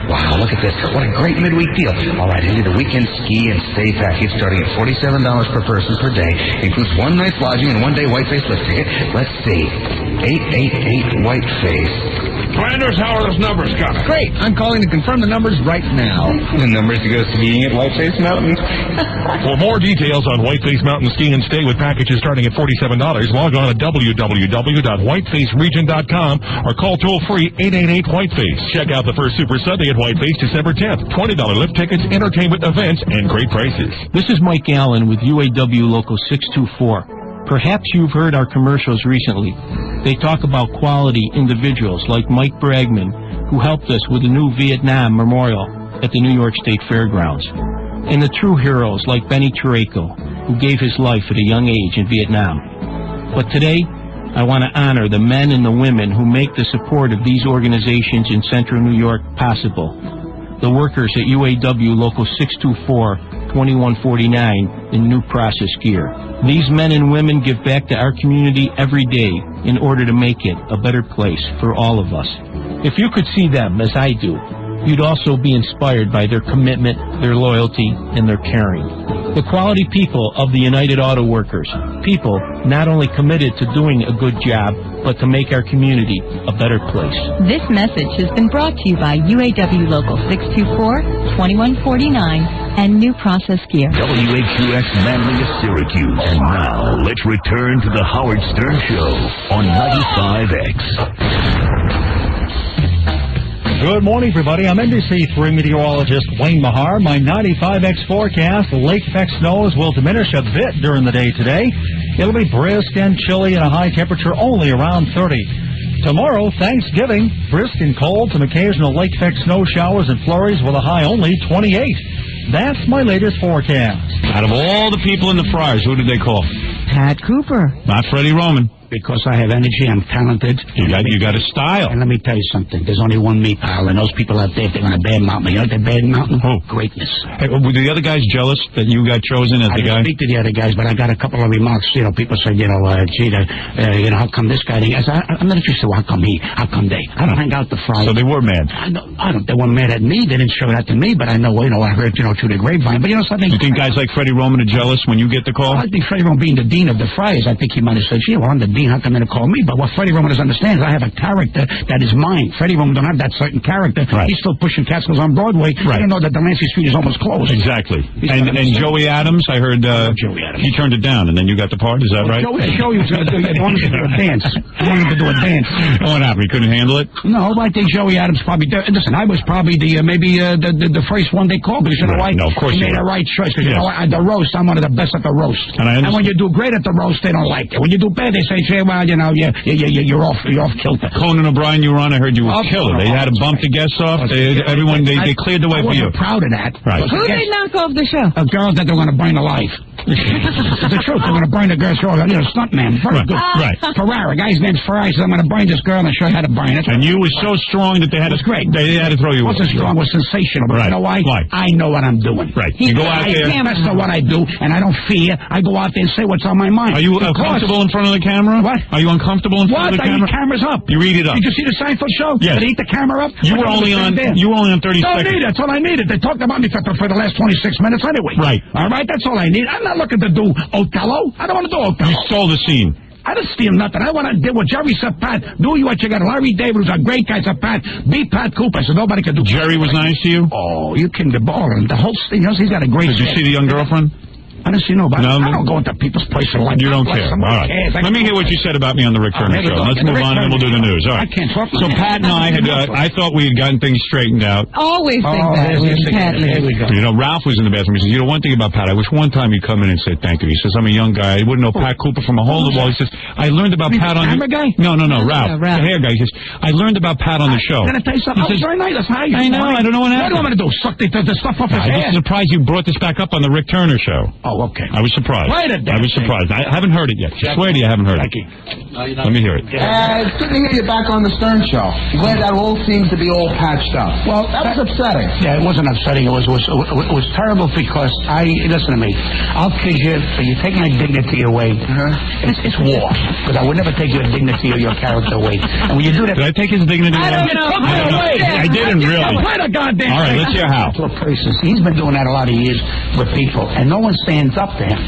Wow, look at this. What a great midweek deal. All right, into the weekend ski and stay package starting at $47 per person per day. Includes 1 night's lodging and 1 day Whiteface lift ticket. Let's see. 888 Whiteface. Flanders, how are those numbers coming? Great. I'm calling to confirm the numbers right now. The numbers to go skiing at Whiteface Mountain. For more details on Whiteface Mountain Ski and Stay with packages starting at $47, log on to www.whitefaceregion.com or call toll-free 888-WHITEFACE. Check out the first Super Sunday at Whiteface December 10th. $20 lift tickets, entertainment events, and great prices. This is Mike Allen with UAW Local 624. Perhaps you've heard our commercials recently. They talk about quality individuals like Mike Bragman, who helped us with the new Vietnam Memorial at the New York State Fairgrounds, and the true heroes like Benny Turaco, who gave his life at a young age in Vietnam. But today, I want to honor the men and the women who make the support of these organizations in Central New York possible. The workers at UAW Local 624, 2149 in New Process Gear. These men and women give back to our community every day in order to make it a better place for all of us. If you could see them as I do, you'd also be inspired by their commitment, their loyalty, and their caring. The quality people of the United Auto Workers, people not only committed to doing a good job, but to make our community a better place. This message has been brought to you by UAW Local 624, 2149, and New Process Gear. WHUX Manly of Syracuse. And now, let's return to the Howard Stern Show on 95X. Good morning, everybody. I'm NBC3 meteorologist Wayne Mahar. My 95X forecast, lake effect snows will diminish a bit during the day today. It'll be brisk and chilly and a high temperature only around 30. Tomorrow, Thanksgiving, brisk and cold, some occasional lake effect snow showers and flurries with a high only 28. That's my latest forecast. Out of all the people in the Friars, who did they call? Pat Cooper. Not Freddie Roman. Because I have energy, I'm talented. You got a style. And let me tell you something. There's only one me, pal, and those people out there, they're going to badmouth me. You know what they badmouth me? Who? Greatness. Hey, were the other guys jealous that you got chosen as the guy? I didn't speak to the other guys, but I got a couple of remarks. You know, people said, gee, how come this guy didn't? I said, I'm not interested. How come he? How come they? I don't hang out the Friday. So they were mad. They weren't mad at me. They didn't show that to me, but I know, I heard, through the grapevine. But you know something? You think guys like Freddie Roman are jealous when you get the call? I think Freddie Roman being the dean of the Friars, I think he might have said, gee, well, I'm the Dean, how come they call me? But what Freddie Roman doesn't understand is I have a character that is mine. Freddie Roman don't have that certain character. Right. He's still pushing Catskills on Broadway. Right. I don't know that Delancey Street is almost closed. Exactly. And Joey Adams, I heard Joey Adams. he turned it down, and then you got the part. Is that right? Joey was going to do a dance. I wanted to do a dance. What happened? He couldn't handle it? No, I think Joey Adams probably. Listen, I was probably the first one they called because you know why? No, of course he made the right choice. Because you know what? At the roast, I'm one of the best at the roast. And when you do great at the roast, they don't like it. When you do bad, they say, well, you know, you're off kilter. Conan O'Brien, you were on. I heard you were killer. They had to bump the guests off. They cleared the way for you. I wasn't proud of that. Right. Who did they knock off the show? Girls that they're going to burn alive. It's the truth. They're going to burn the girl's show. You know, stuntman. Very good. Right. Ferrara. Guy's name's Ferrara. He said, I'm going to burn this girl and show you how to burn it. And you were so strong that they had to. Great. They had to throw you. Wasn't strong. Was sensational. But you know why? I know what I'm doing. Right. You go out there. I best know what I do, and I don't fear. I go out there and say what's on my mind. Are you uncomfortable in front of the camera? What? Are you uncomfortable in front of the camera? What? Camera's up. You read it up. Did you see the Seinfeld show? Yes. Did they eat the camera up? You were only on 30 seconds. That's all I needed. They talked about me for the last 26 minutes anyway. Right. All right. That's all I need. I'm not looking to do Othello. I don't want to do Othello. You stole the scene. I didn't steal nothing. I want to do what Jerry said, Pat. Do what you got. Larry David was a great guy. Said, Pat, beat Pat Cooper. So nobody could do. Jerry was nice to you? Oh, you can the ball. And the whole thing, you know, he's got a great. Did you see the young girlfriend? I don't see nobody. I don't go into people's personal life. You don't care. All right. Let me hear what you said about me on the Rick Turner show. Let's move on and we'll do the news. All right. I can't talk. So Pat and I had, I thought we had gotten things straightened out. Always think that with Pat Lee. You know, Ralph was in the bathroom. He says, you know, one thing about Pat, I wish one time he'd come in and say thank you. He says, I'm a young guy. I wouldn't know Pat Cooper from a hole in the wall. He says, I learned about Pat on the guy? No, Ralph. The hair guy. He says, I learned about Pat on the show. I'm going to tell you something. He says, very nice. I know. I don't know what happened. What do you want me to do? Suck the stuff off his hair? I'm surprised you brought this back up on the Rick Turner show. Oh, okay. I was surprised. Wait a minute. I was surprised. I haven't heard it yet. I swear to you, I haven't heard it. Let me hear it. It's good to hear you back on the Stern Show. I'm glad that all seems to be all patched up. Well, that was upsetting. Yeah, it wasn't upsetting. It was terrible because listen to me. I'll kid you, but you take my dignity away. It's war. Because I would never take your dignity or your character away. And when you do that, did I take his dignity away? I don't know. I didn't really. Wait a goddamn. All right, let's hear how. He's been doing that a lot of years with people, and no one stands up to him.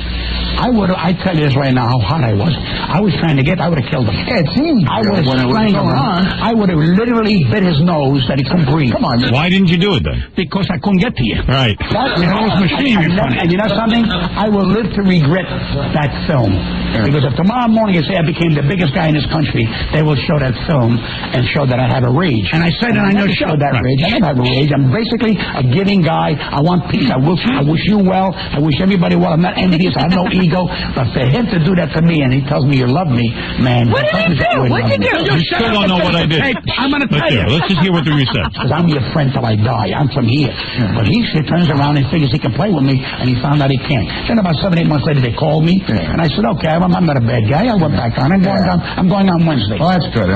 I tell you this right now, how hot I was. I was trying to I would have killed him. Yeah, it seemed I would have strangled him. I would have literally bit his nose that he couldn't breathe. Come on. Why didn't you do it then? Because I couldn't get to you. Right. That's machine. And you know something? I will live to regret that film. Because if tomorrow morning you say I became the biggest guy in this country, they will show that film and show that I have a rage. And I said, and I never showed that rage. I never have a rage. I'm basically a giving guy. I want peace. I wish you well. I wish everybody well. I'm not envious. I have no ego. But for him to do that to me, and he tells me you love me, man. What did he do? What did you do? You still don't know what I did. I'm going to tell you. Let's just hear what you said. Because I'm your friend till I die. I'm from here. But he turns around and figures he can play with me, and he found out he can't. Then about 7-8 months later, they called me, and I said, okay, I'm not a bad guy. I went back on. I'm going on Wednesday. Well, that's good.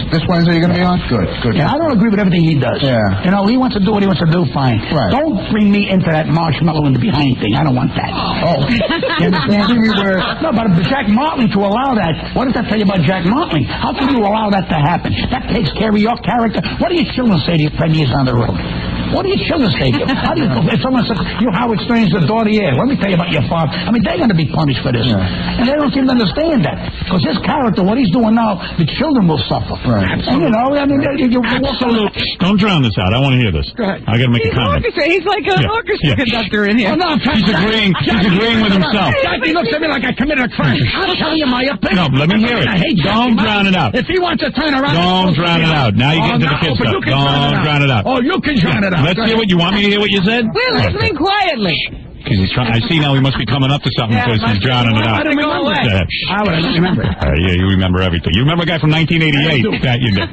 This Wednesday you're going to be on? Good. Yeah, I don't agree with everything he does. Yeah. You know, he wants to do what he wants to do, fine. Right. Don't bring me into that marshmallow in the behind thing. I don't want that. Oh. You understand? No, but Jack Martley to allow that. What does that tell you about Jack Martley? How can you allow that to happen? That takes care of your character. What do your children say to you 10 years down the road? What do your children say to you? How do you, if someone says, you Howard Stern's the daughter, yeah, let me tell you about your father. I mean, they're going to be punished for this. Yeah. And they don't seem to understand that. Because his character, what he's doing now, the children will suffer. Right. And, you know, I mean, absolutely. Don't drown this out. I want to hear this. Go ahead. I got to make a comment. He's like an orchestra conductor in here. Oh, no, he's agreeing with himself. He looks at me like I committed a crime. I'll tell you my opinion. No, let me hear it. Don't drown it out. If he wants to turn around... Don't drown it out. Now you get into the kid stuff. Don't drown it out. Oh, you can drown it out. Let's hear what you want me to hear what you said. We're listening quietly. Because he's trying. I see now he must be coming up to something because he's drowning it out. I don't remember that. I would remember. Yeah, you remember everything. You remember a guy from 1988. That you did.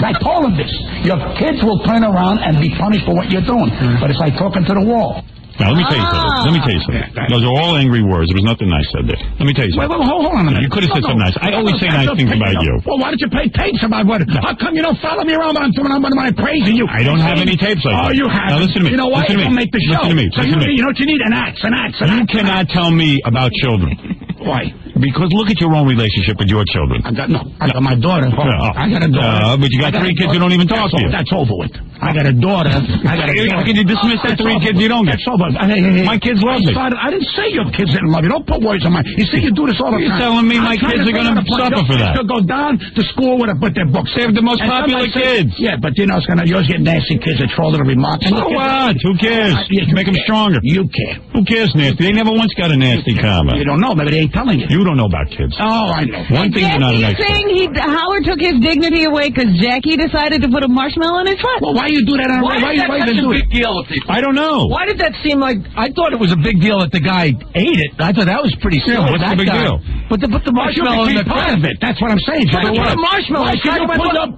I told him this. Your kids will turn around and be punished for what you're doing. But it's like talking to the wall. Now, let me tell you something. Those are all angry words. There was nothing nice said there. Let me tell you something. Wait, hold on a minute. You could have said something nice. I always say nice things about you. Well, why don't you play tapes about what? How come you don't follow me around when I'm praising you? I don't have any tapes like that. Oh, you have. Now, listen to me. You know why? Listen to me. Don't make the show. Listen to me. So you know what you need? An axe. You cannot tell me about children. Why? Because look at your own relationship with your children. I got my daughter. I got a daughter. But you got 3 kids who don't even talk to you. That's over with. I got a daughter. How can you dismiss the 3 kids you don't get? That's over. Hey. My kids love me. I didn't say your kids didn't love you. Don't put words on my... You see, you do this all the time. You're telling me my kids are going to suffer for that. They'll go down to school with their books. They're the most popular kids. Yeah, but you know, yours get nasty kids that throw little remarks. So what? Who cares? Make them stronger. You care. Who cares, nasty? They never once got a nasty comment. You don't know. Maybe they ain't telling you. You don't know about kids. Oh, I know. One thing you're not an expert. Saying Howard took his dignity away because Jackie decided to put a marshmallow in his foot. Well, why you do that? Why is that such a big deal? I don't know. Why did that seem like... I thought it was a big deal that the guy ate it. I thought that was pretty silly. What's the big deal? But to put the marshmallow in the part of it. That's what I'm saying. Put the marshmallow. Why should you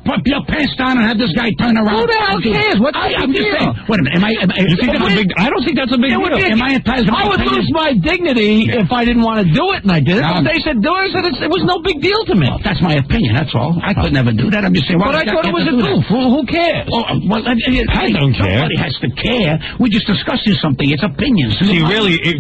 put your pants down and have this guy turn around? Who the hell cares? What's the big deal? Wait a minute. You think that's a big... I don't think that's a big deal. I would lose my dignity if I didn't want to do it, and I did it. But they said do it. I said it was no big deal to me. Well, that's my opinion. That's all. I could never do that. I'm just saying. But I thought it was a goof. Who cares? I don't care. Nobody has to care. We're just discussing something. It's opinions. See,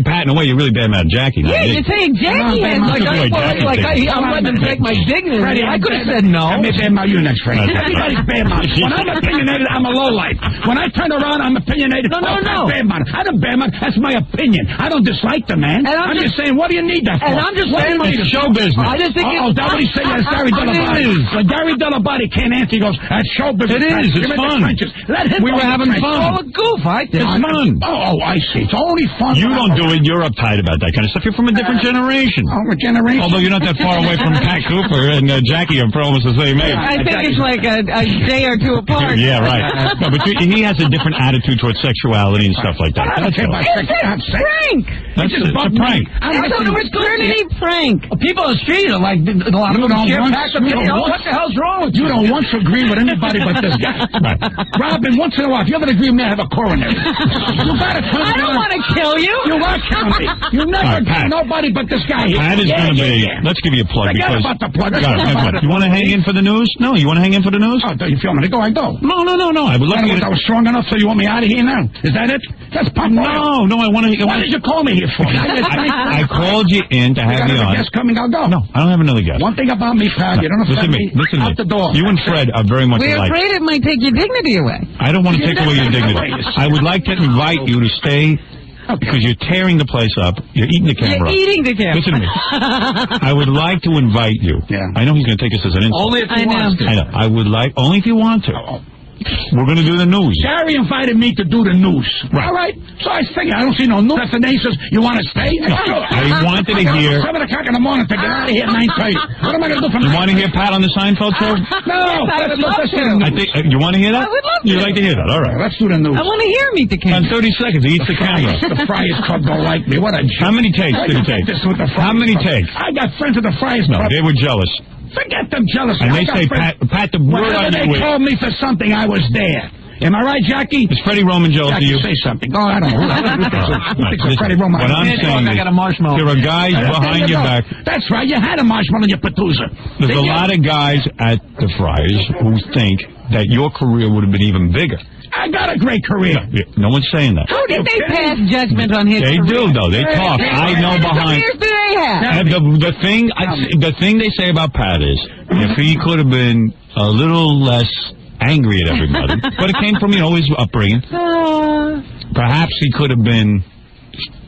Pat, in a way, you're really bad mad Jackie. Yeah, you're saying Jackie has... I'm letting him take my dignity. Freddie, I could have said no. I may badmouth you next, Freddie. Everybody's badmouth. When I'm opinionated, I'm a lowlife. When I turn around, I'm opinionated. No. Badmouth. I don't badmouth. That's my opinion. I don't dislike the man. And I'm just saying, what do you need that for? And I'm just saying, it's show business. I just think that what he said is Gary Dell'Abate. When Gary Dell'Abate can't answer, he goes, that's show business. It is. It's fun. Let him we were having fun. Oh, a goof. It's fun. Oh, I see. It's only fun. You don't do it. You're uptight about that kind of stuff. You're from a different generation. Oh, a generation. Although you're not that far away from Pat Cooper and Jackie are almost the same age. I think it's like a day or two apart. Yeah, right. No, but he has a different attitude towards sexuality and stuff like that. That's It's a prank. It's a prank. It's a maternity prank. People on the street are like, a lot of them don't what the hell's wrong with you? You don't once agree with anybody but this guy. Right. Robin, once in a while, if you're going to agree with me, I have a coronary. You got to turn I don't want to kill you. You are killing me. You never agree with nobody but this guy here. Pat is going to be... Let's give you a plug. Forget about the plug. You want to hang in for the news? No, you want to hang in for the news? Oh, you feel me? Go, I go. No. I would love to... I was strong enough, so you want me out of here now? Is that it? That's pump. No, I want to... What did you call me here for? I called you in to have you on. Guest coming, I'll go. No, I don't have another guest. One thing about me, Pat, you don't have to listen to me. Out the door. You and Fred are very much We're alike. afraid it might take your dignity away. I don't want to take away your dignity. I would like to invite you to stay because you're tearing the place up. You're eating the camera. You're eating the camera. Listen to me. I would like to invite you. Yeah. I know he's going to take us as an insult. Only if he wants to. I know. I would like, only if you want to. We're going to do the news. Gary invited me to do the news. Right. All right. So I figured, I don't see no news. That's the name says, you want to stay? I wanted to hear... 7 o'clock in the morning to get out of here at 9:30. What am I going to do from You want to hear Pat on the Seinfeld show? No. Let's do the news. I think, you want to hear that? I would love to. You'd like to hear that? All right. Let's do the news. I want to hear Meet the King. On 30 seconds, he eats the camera. The Friars Club don't like me. What a joke. How many takes did it take? How many takes? I got friends of the Friars Club. No, they were jealous. Forget them jealous. And they say, Pat, the word on they your called me for something, I was there. Am I right, Jackie? Is Freddie Roman jealous of you? Say something. Oh, I don't know. Freddie Roman. What I'm saying is, there are guys behind your back. That's right. You had a marshmallow in your producer. There's a lot of guys at the Friars who think that your career would have been even bigger. I got a great career. No one's saying that. How did they pass judgment on his They career? do, though. They talk. I know behind. What careers do they have? The thing they say about Pat is, if he could have been a little less angry at everybody, but it came from, his upbringing. Perhaps he could have been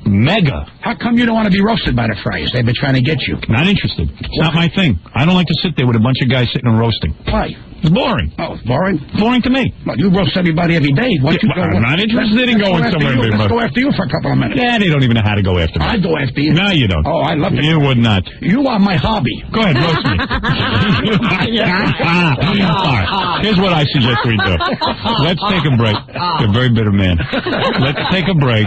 mega. How come you don't want to be roasted by the Friars? They've been trying to get you. Not interested. It's not my thing. I don't like to sit there with a bunch of guys sitting and roasting. Why? It's boring. Oh, it's boring? Boring to me. Well, you roast everybody every day. I'm not interested in going somewhere big. Let's go after you for a couple of minutes. Yeah, they don't even know how to go after me. I go after you. No, you don't. Oh, I love it. You would not. You are my hobby. Go ahead, roast me. All right. Here's what I suggest we do. Let's take a break. You're a very bitter man. Let's take a break.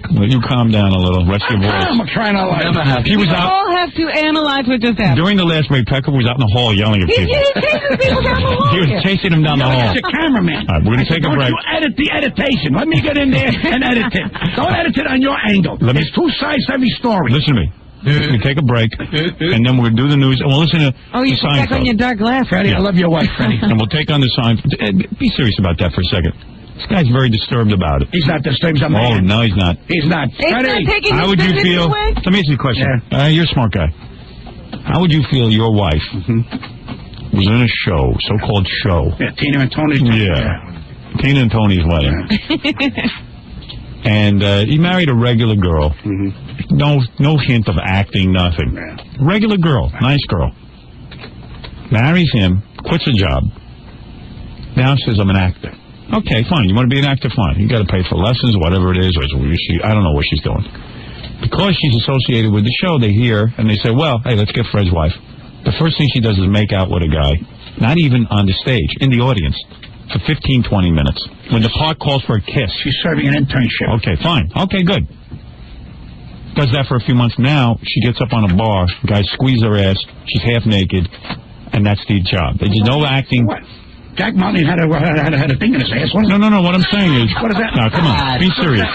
You calm down a little. Rest your voice. I'm trying to like. He was We out. all have to analyze what just happened. During the last break, Pecker was out in the hall yelling at people. He chases people down the hall. He was chasing them down the hall. He's a cameraman. All right, we're going to take a break. Don't you edit the editation. Let me get in there and edit it. Don't edit it on your angle. There's two sides to every story. Listen to me. We take a break, and then we're going to do the news, and we'll listen to you put back on your dark glass. Freddie, I love your wife, Freddie. And we'll take on the Seinfeld. Be serious about that for a second. This guy's very disturbed about it. He's not disturbed. Oh, no, he's not. He's not. It's not taking How would you feel? away? Let me ask you a question. Yeah. You're a smart guy. How would you feel your wife was in a show, so-called show? Yeah, Tina and Tony's. Yeah. Tina and Tony's wedding. And he married a regular girl. No hint of acting, nothing. Regular girl, nice girl. Marries him, quits a job. Now says, I'm an actor. Okay, fine. You want to be an actor? Fine. You got to pay for lessons, whatever it is. Or I don't know what she's doing. Because she's associated with the show, they hear, and they say, well, hey, let's get Fred's wife. The first thing she does is make out with a guy, not even on the stage, in the audience, for 15, 20 minutes. When the part calls for a kiss. She's serving an internship. Okay, fine. Okay, good. Does that for a few months. Now, she gets up on a bar, guys squeeze her ass, she's half naked, and that's the job. There's no acting. What? Jack Martin had a thing in his ass. No. What I'm saying is, what is that? No, come on, be serious.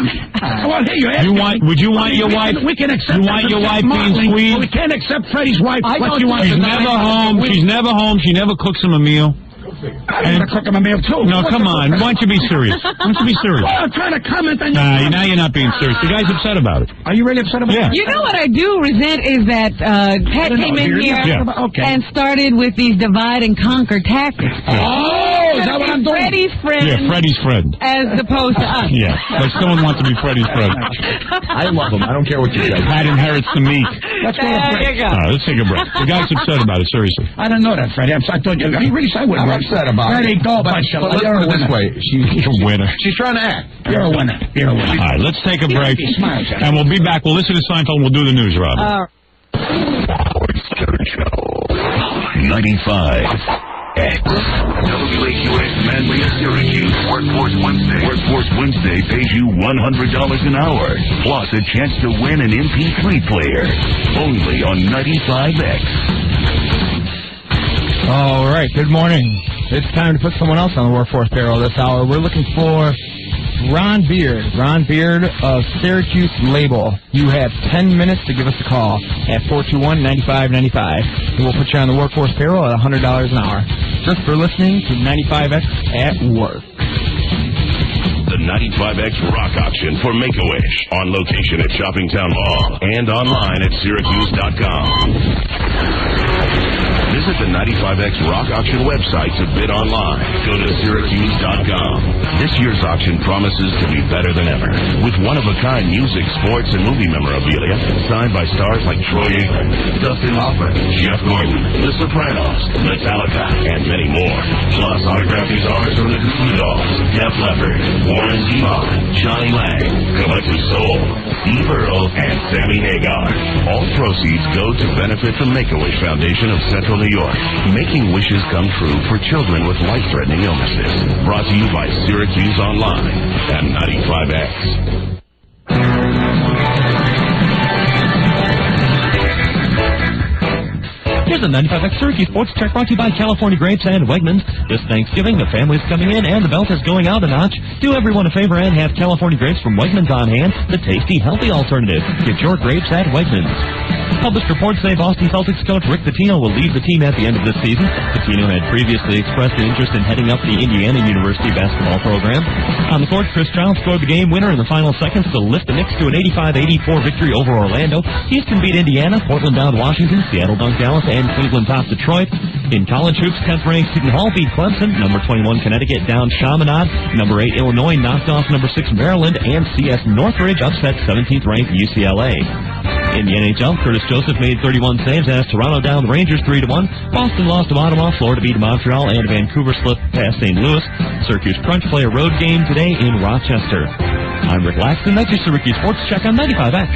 Well, here you Would you want your wife? We can accept. You want your wife being squeezed? We can't accept Freddie's wife. She's never home. She's never home. She never cooks him a meal. I'm going to cook him a meal, too. No, come on. Why don't you be serious? Why don't you be serious? Well, I'm trying to comment on now you're not being serious. The guy's upset about it. Are you really upset about it? You know what I do resent is that Pat came in here and started with these divide and conquer tactics. Oh, is that what I'm doing? Freddie's friend. Yeah, Freddie's friend. As opposed to us. Yeah, like someone wants to be Freddie's friend. I love him. I don't care what you say. Pat inherits the meat. Let's go to break. All right, let's take a break. The guy's upset about it, seriously. I don't know that, Freddie. I thought you. He really said what? I'm upset about Freddie, it. go, but let's put it this way. She's a winner. She's trying to act. You're a winner. You're a winner. All right, let's take a break. And we'll be back. We'll listen to Seinfeld and we'll do the news, Rob. Stern Show. 95X. WAQX Manly and Syracuse. Workforce Wednesday. Workforce Wednesday pays you $100 an hour. Plus a chance to win an MP3 player. Only on 95X. All right, good morning. It's time to put someone else on the workforce payroll this hour. We're looking for Ron Beard. Ron Beard of Syracuse Label. You have 10 minutes to give us a call at 421-9595. And we'll put you on the workforce payroll at $100 an hour. Just for listening to 95X at work. The 95X Rock Auction for Make-A-Wish. On location at Shoppingtown Mall and online at Syracuse.com. Visit the 95X Rock Auction website to bid online. Go to Syracuse.com. This year's auction promises to be better than ever. With one-of-a-kind music, sports, and movie memorabilia signed by stars like Troy Aikman, Dustin Hoffman, Jeff Gordon, The Sopranos, Metallica, and many more. Plus autographed guitars from the Goo Goo Dolls, Def Leppard, Warren Zevon, Johnny Lang, Collective Soul, Steve Earle, and Sammy Hagar. All proceeds go to benefit the Make-A-Wish Foundation of Central New York, making wishes come true for children with life-threatening illnesses. Brought to you by Syracuse Online and 95X. Here's a 95X Syracuse Sports Check brought to you by California Grapes and Wegmans. This Thanksgiving, the family's coming in and the belt is going out a notch. Do everyone a favor and have California Grapes from Wegmans on hand, the tasty, healthy alternative. Get your grapes at Wegmans. Published reports say Boston Celtics coach Rick Pitino will leave the team at the end of this season. Pitino had previously expressed an interest in heading up the Indiana University basketball program. On the court, Chris Childs scored the game winner in the final seconds to lift the Knicks to an 85-84 victory over Orlando. Houston beat Indiana, Portland downed Washington, Seattle dunked Dallas, and Cleveland topped Detroit. In college hoops, 10th-ranked Seton Hall beat Clemson. Number 21 Connecticut downed Chaminade. Number 8 Illinois knocked off number 6 Maryland, and CS Northridge upset 17th-ranked UCLA. In the NHL, Curtis Joseph made 31 saves as Toronto downed the Rangers 3-1. Boston lost to Ottawa, Florida beat Montreal, and Vancouver slipped past St. Louis. Syracuse Crunch play a road game today in Rochester. I'm Rick Laxton. That's your Syracuse Sports Check on 95X.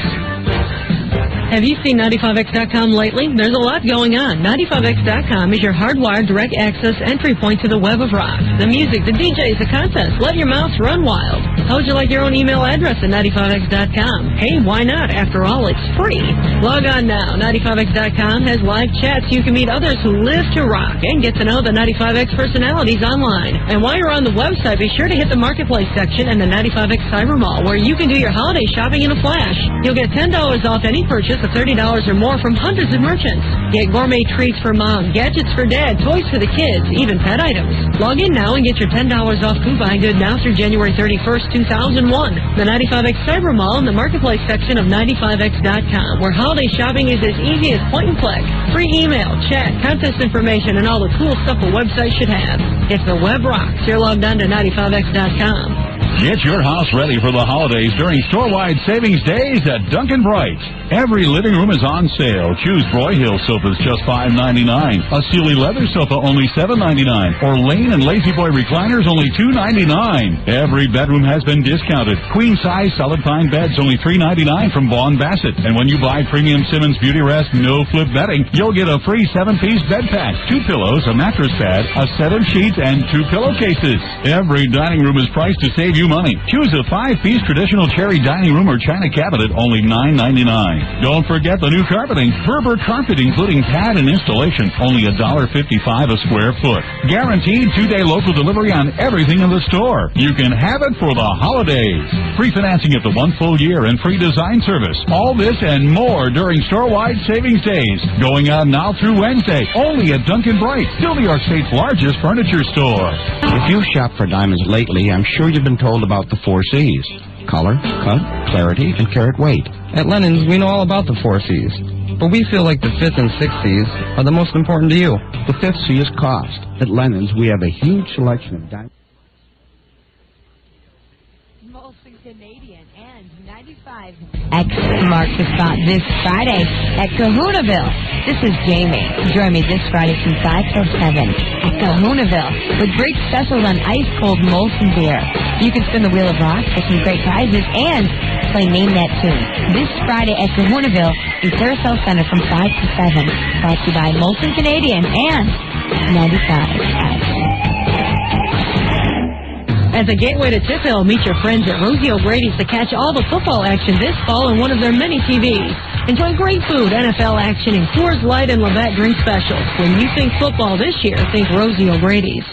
Have you seen 95X.com lately? There's a lot going on. 95X.com is your hardwired direct access entry point to the web of rock. The music, the DJs, the contests. Let your mouth run wild. How would you like your own email address at 95X.com? Hey, why not? After all, it's free. Log on now. 95X.com has live chats. You can meet others who live to rock and get to know the 95X personalities online. And while you're on the website, be sure to hit the marketplace section and the 95X Cyber Mall, where you can do your holiday shopping in a flash. You'll get $10 off any purchase to $30 or more from hundreds of merchants. Get gourmet treats for mom, gadgets for dad, toys for the kids, even pet items. Log in now and get your $10 off coupon good now through January 31st, 2001. The 95X Cyber Mall in the Marketplace section of 95X.com, where holiday shopping is as easy as point and click. Free email, chat, contest information, and all the cool stuff a website should have. If the web rocks, you're logged on to 95X.com. Get your house ready for the holidays during store-wide savings days at Duncan Bright. Every living room is on sale. Choose Broyhill sofas just $5.99. A Sealy leather sofa only $7.99. Or Lane and Lazy Boy recliners only $2.99. Every bedroom has been discounted. Queen-size solid pine beds only $3.99 from Vaughan Bassett. And when you buy premium Simmons Beauty Rest no flip bedding, you'll get a free 7-piece bed pack, 2 pillows, a mattress pad, a set of sheets, and 2 pillowcases. Every dining room is priced to save you money. Choose a 5-piece traditional cherry dining room or china cabinet, only $9.99. Don't forget the new carpeting. Berber carpet, including pad and installation, only $1.55 a square foot. Guaranteed 2-day local delivery on everything in the store. You can have it for the holidays. Free financing up to 1 full year and free design service. All this and more during store-wide savings days. Going on now through Wednesday, only at Duncan Bright, still New York State's largest furniture store. If you've shopped for diamonds lately, I'm sure you've been told about the 4 C's. Color, cut, clarity, and carat weight. At Lennon's, we know all about the 4 C's. But we feel like the 5th and 6th C's are the most important to you. The 5th C is cost. At Lennon's, we have a huge selection of diamonds. Molson Canadian and 95X marks the spot this Friday at Kahunaville. This is Jamie. Join me this Friday from 5 till 7 at Kahunaville with great specials on ice-cold Molson beer. You can spin the Wheel of Rock for some great prizes and play Name That Tune. This Friday at Kahunaville in Carousel Center from 5 to 7. Brought to you by Molson Canadian and 95X. At the Gateway to Tiffhill, meet your friends at Rosie O'Grady's to catch all the football action this fall on one of their many TVs. Enjoy great food, NFL action, and Coors Light and Labatt drink specials. When you think football this year, think Rosie O'Grady's.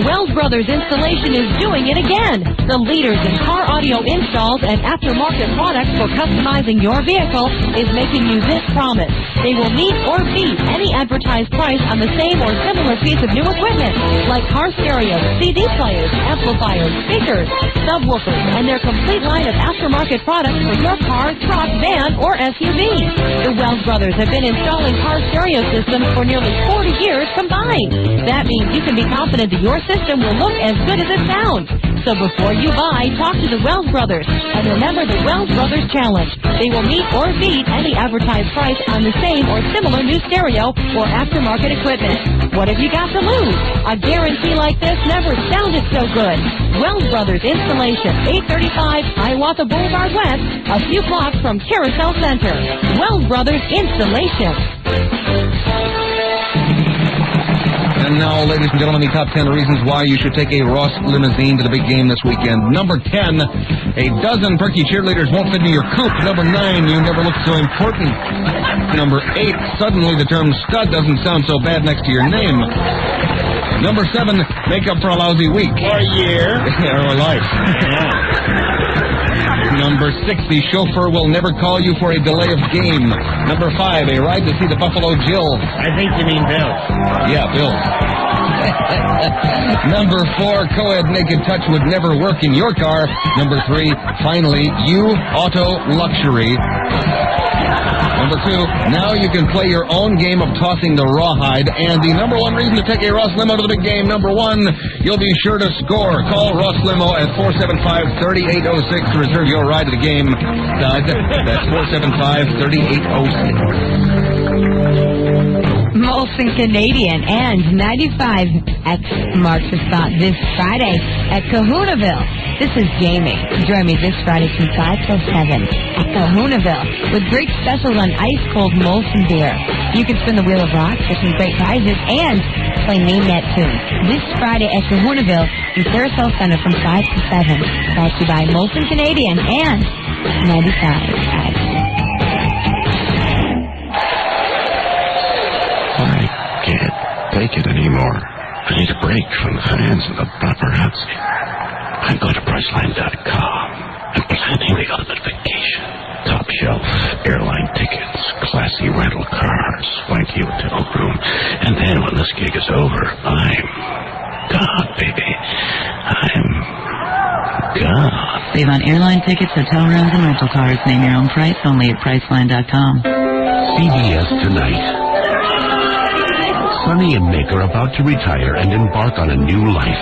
Wells Brothers Installation is doing it again. The leaders in car audio installs and aftermarket products for customizing your vehicle is making you this promise. They will meet or beat any advertised price on the same or similar piece of new equipment, like car stereos, CD players, amplifiers, speakers, subwoofers, and their complete line of aftermarket products for your car, truck, van, or SUV. The Wells Brothers have been installing car stereo systems for nearly 40 years combined. That means you can be confident that your system will look as good as it sounds. So before you buy, talk to the Wells Brothers. And remember the Wells Brothers Challenge. They will meet or beat any advertised price on the same or similar new stereo or aftermarket equipment. What have you got to lose? A guarantee like this never sounded so good. Wells Brothers Installation, 835 Hiawatha Boulevard West, a few blocks from Carousel Center. Wells Brothers Installation. And now, ladies and gentlemen, the top 10 reasons why you should take a Ross limousine to the big game this weekend. Number 10, a dozen perky cheerleaders won't fit in your coupe. Number 9, you never look so important. Number 8, suddenly the term stud doesn't sound so bad next to your name. Number 7, make up for a lousy week. Or a year. Or a life. Number 6, the chauffeur will never call you for a delay of game. Number 5, a ride to see the Buffalo Jill. I think you mean Bill. Yeah, Bill. Number 4, co-ed naked touch would never work in your car. Number 3, finally, you auto luxury. Number 2, now you can play your own game of tossing the rawhide. And the number 1 reason to take a Ross Limo to the big game, number 1, you'll be sure to score. Call Ross Limo at 475-3806 to reserve your ride to the game. Stud, that's 475-3806. Molson Canadian and 95X marks the spot this Friday at Kahunaville. This is Jamie. Join me this Friday from 5 till 7 at Kahunaville with great specials on ice-cold Molson beer. You can spin the Wheel of Rock for some great prizes and play Name That Tune. This Friday at Kahunaville in Carousel Center from 5 to 7. Brought to you by Molson Canadian and 95X. I can't take it anymore. I need a break from the fans and the paparazzi. I'm going to Priceline.com and planning the ultimate vacation. Top shelf top-shelf airline tickets, classy rental cars, swanky hotel room. And then when this gig is over, I'm gone, baby. I'm gone. Save on airline tickets, hotel rooms, and rental cars. Name your own price only at Priceline.com. CBS Tonight. Sonny and Mick are about to retire and embark on a new life.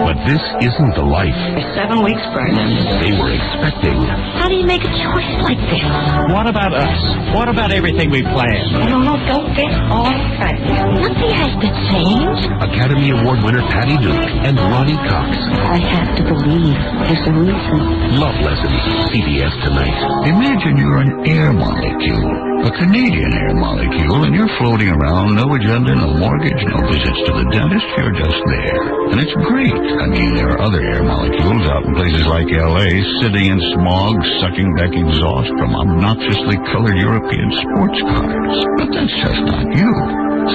But this isn't the life It's 7 weeks pregnant. they were expecting. How do you make a choice like this? What about us? What about everything we planned? No, don't get all excited. Nothing has to change. Academy Award winner Patty Duke and Ronnie Cox. I have to believe there's a reason. Love Lessons, CBS Tonight. Imagine you're an air molecule, a Canadian air molecule, and you're floating around, no agenda, no mortgage, no visits to the dentist, you're just there. And it's great. I mean, there are other air molecules out in places like L.A., sitting in smog, sucking back exhaust from obnoxiously colored European sports cars. But that's just not you.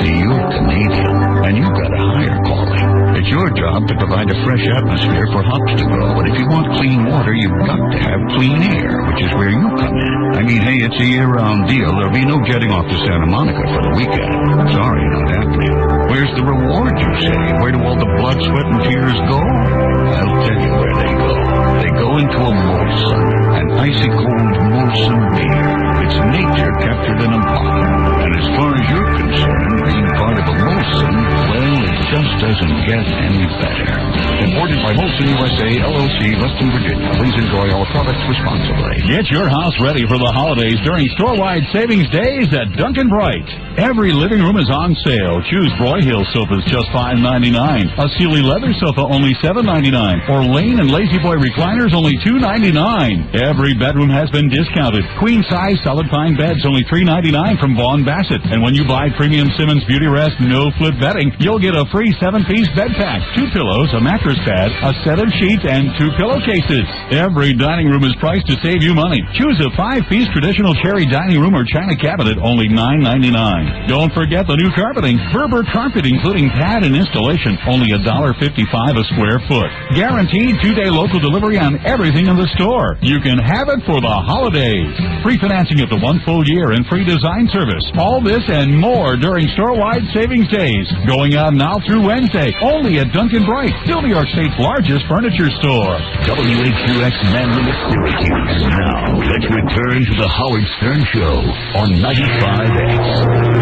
See, you're Canadian, and you've got a higher calling. It's your job to provide a fresh atmosphere for hops to grow. But if you want clean water, you've got to have clean air, which is where you come in. I mean, hey, it's a year-round deal. There'll be no jetting off to Santa Monica for the weekend. Sorry, not happening. Where's the reward, you say? Where do all the blood, sweat, and tears go? I'll tell you where they go. They go into a Molson, an icy-cold Molson beer. It's nature captured in a bottle. And as far as you're concerned, being part of a Molson, well, it just doesn't get any better. Imported by Molson USA, LLC, Western Virginia. Please enjoy all products responsibly. Get your house ready for the holidays during store-wide savings days at Duncan Bright. Every living room is on sale. Choose Broyhill sofas just $5.99. A Sealy leather sofa only $7.99. Or Lane and Lazy Boy recliners only $2.99. Every bedroom has been discounted. Queen-size solid pine beds only $3.99 from Vaughn Bassett. And when you buy premium Simmons Beauty Rest no flip bedding, you'll get a free 7-piece bed pack, 2 pillows, a mattress pad, a set of sheets, and 2 pillowcases. Every dining room is priced to save you money. Choose a 5-piece traditional cherry dining room or china cabinet, only $9.99. Don't forget the new carpeting. Berber carpet, including pad and installation, only $1.55 a square foot. Guaranteed 2-day local delivery on everything in the store. You can have it for the holidays. Free financing up to 1 full year and free design service. All this and more during store-wide savings days. Going on now through Wednesday, only at Duncan Bright, still New York State's largest furniture store. WHUX Manly at Syracuse. And now, let's return to the Howard Stern Show on 95X.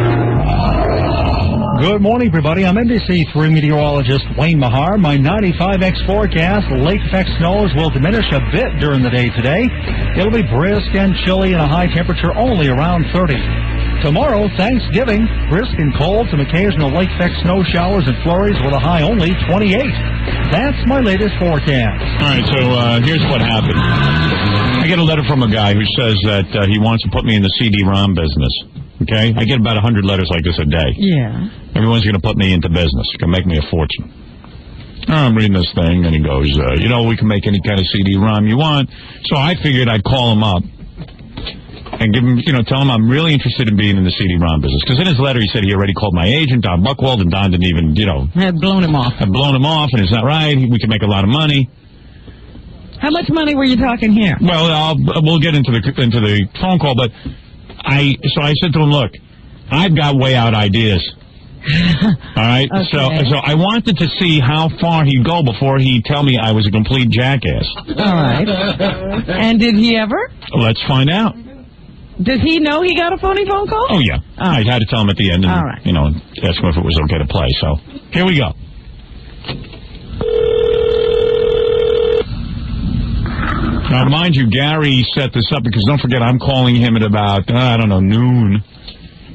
Good morning, everybody. I'm NBC3 meteorologist Wayne Mahar. My 95X forecast, lake effect snows will diminish a bit during the day today. It'll be brisk and chilly and a high temperature only around 30. Tomorrow, Thanksgiving, brisk and cold, some occasional lake effect snow showers and flurries with a high only 28. That's my latest forecast. All right, so here's what happened. I get a letter from a guy who says that he wants to put me in the CD-ROM business. Okay? I get about 100 letters like this a day. Yeah. Everyone's going to put me into business. Going to make me a fortune. I'm reading this thing, and he goes, we can make any kind of CD-ROM you want. So I figured I'd call him up and give him, tell him I'm really interested in being in the CD-ROM business. Because in his letter, he said he already called my agent, Don Buchwald, and Don didn't even, had blown him off. Had blown him off, and it's not right. We can make a lot of money. How much money were you talking here? Well, we'll get into the phone call, but I said to him, look, I've got way out ideas. All right? Okay. So I wanted to see how far he'd go before he'd tell me I was a complete jackass. All right. And did he ever? Let's find out. Does he know he got a phony phone call? Oh, yeah. I had to tell him at the end and, all right. ask him if it was okay to play. So here we go. Now, mind you, Gary set this up because don't forget I'm calling him at about, noon.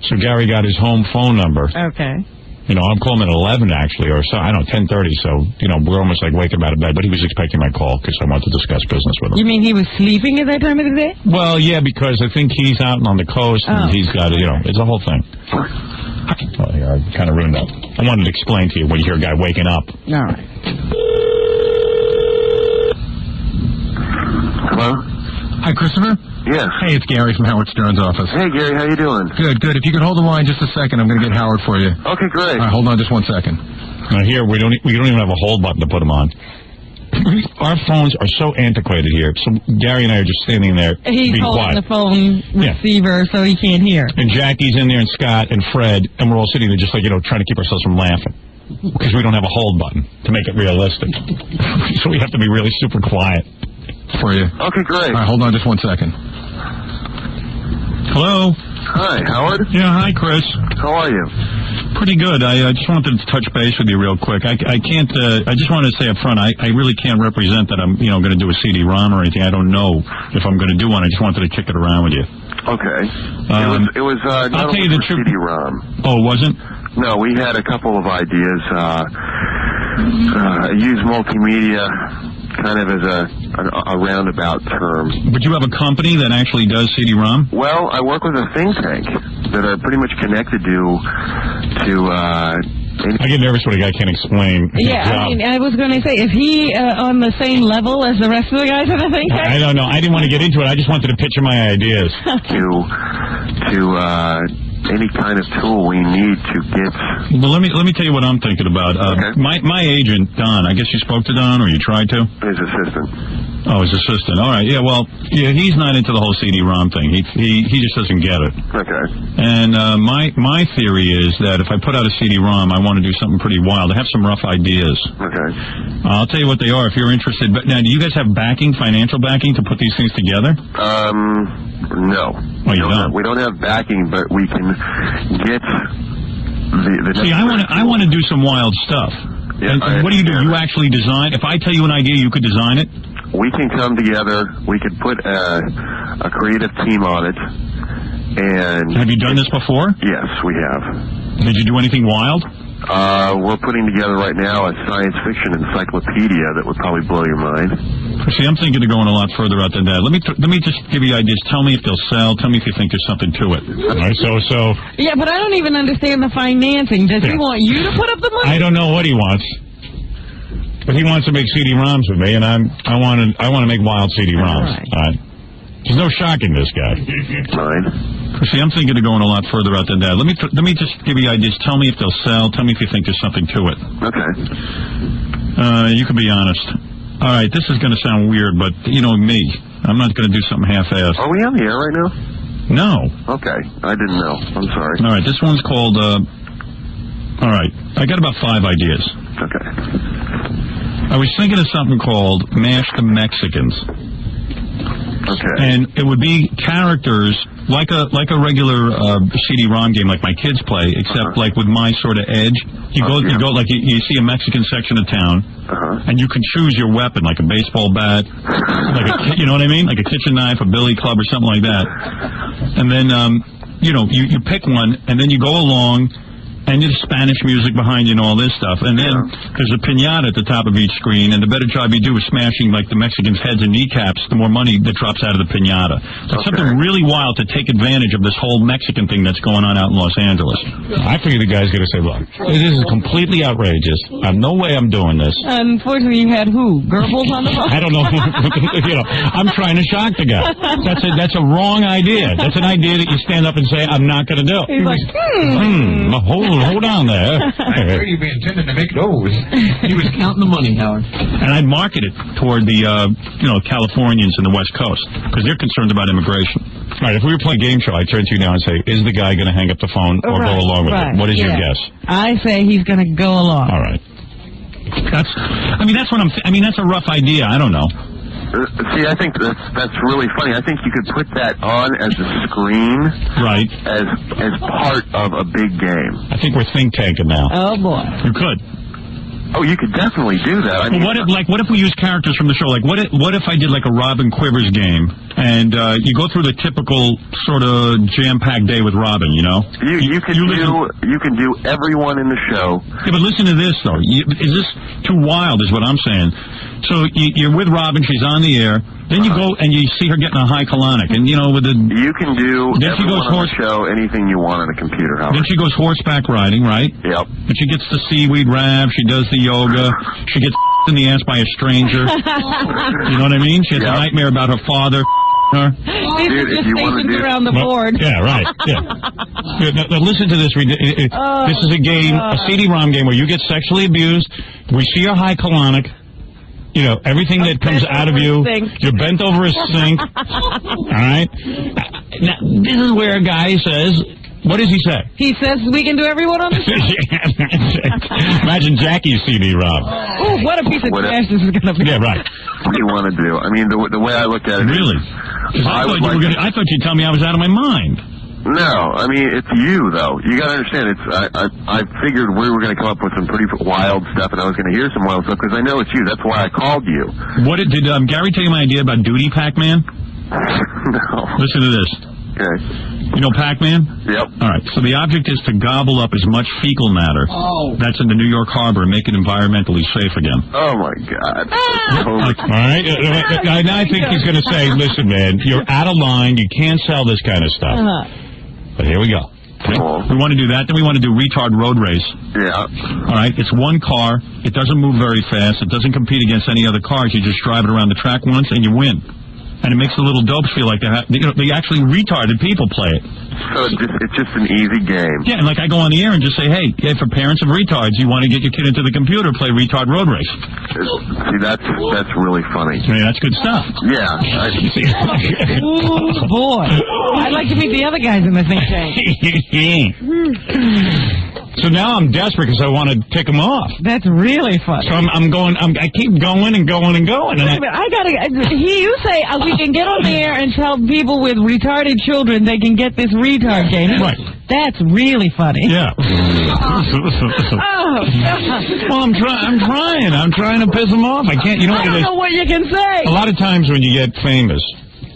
So Gary got his home phone number. Okay. I'm calling at 11 actually, or so, 10:30. So, we're almost like waking him out of bed. But he was expecting my call because I want to discuss business with him. You mean he was sleeping at that time of the day? Well, yeah, because I think he's out on the coast and he's got, it's a whole thing. Oh, yeah, I kind of ruined that. I wanted to explain to you when you hear a guy waking up. All right. Hello? Hi, Christopher? Yes. Hey, it's Gary from Howard Stern's office. Hey, Gary, how you doing? Good. If you could hold the line just a second, I'm going to get Howard for you. Okay, great. All right, hold on just 1 second. Now here, we don't even have a hold button to put him on. Our phones are so antiquated here. So Gary and I are just standing there He's being holding quiet. the phone receiver so he can't hear. And Jackie's in there, and Scott and Fred, and we're all sitting there just like, trying to keep ourselves from laughing. Because we don't have a hold button to make it realistic. So we have to be really super quiet. For you. Okay, great. All right, hold on just 1 second. Hello? Hi, Howard. Yeah, hi, Chris. How are you? Pretty good. I just wanted to touch base with you real quick. I can't, I just wanted to say up front, I really can't represent that I'm, going to do a CD-ROM or anything. I don't know if I'm going to do one. I just wanted to kick it around with you. Okay. It was not I'll tell you the truth. CD-ROM. Oh, it wasn't? No, we had a couple of ideas. Use multimedia kind of as a roundabout term. But you have a company that actually does CD-ROM? Well, I work with a think tank that are pretty much connected to I get nervous when a guy can't explain his job. I was going to say, is he on the same level as the rest of the guys in the think tank? I don't know. I didn't want to get into it. I just wanted to picture my ideas. to any kind of tool we need to get. Well, let me tell you what I'm thinking about. Okay. My agent, Don, I guess you spoke to Don, or you tried to? His assistant. Oh, his assistant. All right. Yeah, well, he's not into the whole CD-ROM thing. He just doesn't get it. Okay. And my theory is that if I put out a CD-ROM, I want to do something pretty wild. I have some rough ideas. Okay. I'll tell you what they are if you're interested. But now, do you guys have backing, financial backing, to put these things together? No. Oh, you don't? We don't have backing, but we can get the See, I want to do some wild stuff. Yeah, and what do? You actually design? If I tell you an idea, you could design it? We can come together. We could put a creative team on it. And have you done this before? Yes, we have. Did you do anything wild? We're putting together right now a science fiction encyclopedia that would probably blow your mind. See, I'm thinking of going a lot further out than that. Let me just give you ideas. Tell me if they'll sell. Tell me if you think there's something to it. All right, so. Yeah, but I don't even understand the financing. Does he want you to put up the money? I don't know what he wants. But he wants to make CD-ROMs with me, and I want to make wild CD-ROMs. All right. There's no shocking this guy. Fine. See, I'm thinking of going a lot further out than that. Let me just give you ideas. Tell me if they'll sell. Tell me if you think there's something to it. Okay. You can be honest. All right, this is going to sound weird, but you know me. I'm not going to do something half-assed. Are we on the air right now? No. Okay. I didn't know. I'm sorry. All right, this one's called, all right, I got about 5 ideas. Okay. I was thinking of something called Mash the Mexicans. Okay. And it would be characters like a regular CD-ROM game like my kids play, except like with my sort of edge. You go like you see a Mexican section of town, and you can choose your weapon, like a baseball bat, like you know what I mean, like a kitchen knife, a billy club, or something like that. And then you pick one, and then you go along. And there's Spanish music behind you and all this stuff. And then there's a piñata at the top of each screen, and the better job you do is smashing like the Mexicans' heads and kneecaps, the more money that drops out of the piñata. So something really wild to take advantage of this whole Mexican thing that's going on out in Los Angeles. I figure the guy's going to say, look, this is completely outrageous. I have no way I'm doing this. Unfortunately, you had who? Goebbels on the phone? I don't know. I'm trying to shock the guy. That's a wrong idea. That's an idea that you stand up and say, I'm not going to do. He's like, Hold on there. I'm sure you'd be intending to make those. He was counting the money, Howard. And I'd market it toward the, Californians in the West Coast, because they're concerned about immigration. All right, if we were playing a game show, I'd turn to you now and say, is the guy going to hang up the phone or go along with it? What is your guess? I say he's going to go along. All right. That's a rough idea. I don't know. See, I think that's really funny. I think you could put that on as a screen, right? As part of a big game. I think we're think tanking now. Oh boy, you could. Oh, you could definitely do that. I mean, what if we use characters from the show? Like, what if I did like a Robin Quivers game, and you go through the typical sort of jam-packed day with Robin, you know? You can do everyone in the show. Yeah, but listen to this though. Is this too wild? Is what I'm saying. So you're with Robin, she's on the air. Then you go and you see her getting a high colonic, and with the. You can do everyone on the show anything you want on a computer. Howard. Then she goes horseback riding, right? Yep. And she gets the seaweed wrap. She does the yoga. She gets in the ass by a stranger. You know what I mean? She has a nightmare about her father. Her. These are just stations around the board. Yeah, right. Yeah. Now listen to this. This is a game, a CD-ROM game where you get sexually abused. We see her high colonic. You know, everything that comes out of you, you're bent over a sink. All right? Now, this is where a guy says, what does he say? He says we can do everyone on the show. Imagine Jackie's CD-ROM. Oh, what a piece of trash this is going to be. Yeah, right. What do you want to do? I mean, the way I look at it really? is... I thought you'd tell me I was out of my mind. No, I mean, it's you, though. You got to understand, I figured we were going to come up with some pretty wild stuff, and I was going to hear some wild stuff, because I know it's you. That's why I called you. What did Gary tell you my idea about Duty Pac-Man? No. Listen to this. Okay. You know Pac-Man? Yep. All right, so the object is to gobble up as much fecal matter that's in the New York Harbor and make it environmentally safe again. Oh, my God. All right. Now I think he's going to say, listen, man, you're out of line. You can't sell this kind of stuff. But here we go. Okay? We want to do that. Then we want to do retard road race. Yeah. All right. It's one car. It doesn't move very fast. It doesn't compete against any other cars. You just drive it around the track once and you win. And it makes the little dopes feel like they actually retarded people play it. So it's just an easy game. Yeah, and like I go on the air and just say, hey, for parents of retards, you want to get your kid into the computer, play retard road race. See, that's really funny. Yeah, that's good stuff. Yeah. Ooh, boy. I'd like to meet the other guys in the think tank. So now I'm desperate because I want to tick them off. That's really fun. So I keep going and going and going. And you say we can get on the air and tell people with retarded children they can get this retard game. Right. That's really funny. Yeah. Well, I'm trying. I'm trying to piss them off. I can't. You know I don't know what you can say. A lot of times when you get famous,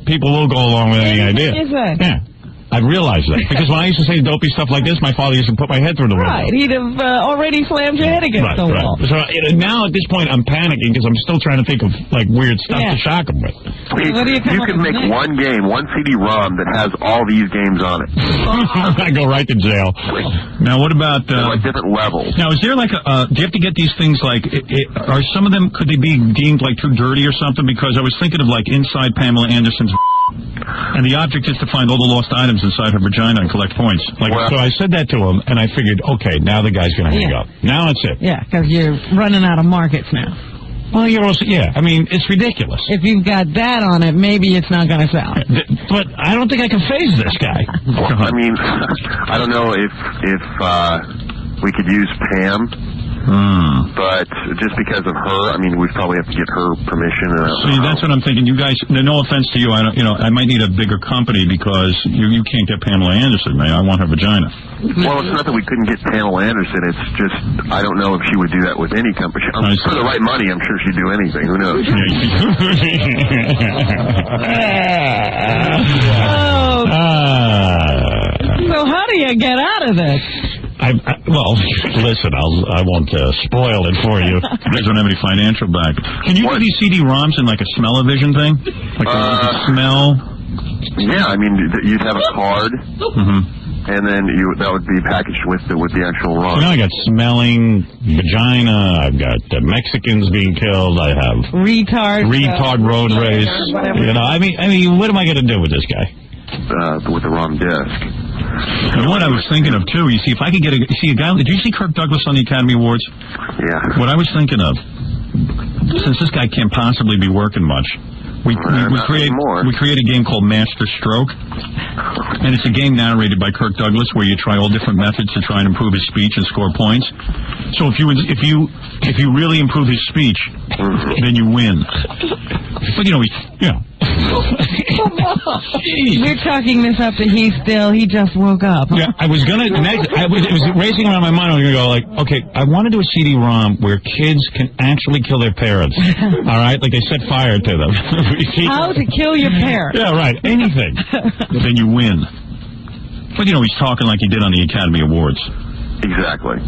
people will go along with any idea. Yeah. I realize that. Because when I used to say dopey stuff like this, my father used to put my head through the window. Right. He'd have already slammed your head against the wall. So now at this point, I'm panicking because I'm still trying to think of like weird stuff to shock him with. You can make one game, one CD-ROM that has all these games on it. I go right to jail. Now, what about... like different levels. Now, is there like do you have to get these things like... are some of them, could they be deemed like too dirty or something? Because I was thinking of like Inside Pamela Anderson's... And the object is to find all the lost items inside her vagina and collect points. So I said that to him, and I figured, okay, now the guy's going to hang up. Now it's it. Yeah, because you're running out of markets now. Well, you're also, I mean, it's ridiculous. If you've got that on it, maybe it's not going to sell. But I don't think I can phase this guy. I mean, I don't know if we could use Pam. But just because of her, I mean, we'd probably have to get her permission. See, that's what I'm thinking. You guys, no offense to you, I might need a bigger company because you can't get Pamela Anderson, man. I want her vagina. Well, it's not that we couldn't get Pamela Anderson. It's just I don't know if she would do that with any company. For the right money, I'm sure she'd do anything. Who knows? So how do you get out of this? Well, listen, I won't spoil it for you. You guys don't have any financial back. Can you do these CD-ROMs in like a smell-o-vision thing? Like a smell? Yeah, I mean, you'd have a card, and then that would be packaged with the actual ROM. So now I got smelling vagina. I've got Mexicans being killed. I have retard road race. You know, I mean, what am I going to do with this guy? With the ROM disc. And what I was thinking of, too, you see, if I could get a guy... Did you see Kirk Douglas on the Academy Awards? Yeah. What I was thinking of, since this guy can't possibly be working much, we create a game called Master Stroke, and it's a game narrated by Kirk Douglas where you try all different methods to try and improve his speech and score points. So if you really improve his speech, then you win. But You're talking this up to he just woke up. Yeah, I was gonna. It was racing around my mind. I was gonna go like, okay, I want to do a CD-ROM where kids can actually kill their parents. All right, like they set fire to them. How to kill your parents? Yeah, right. Anything. Then you win. But he's talking like he did on the Academy Awards. Exactly.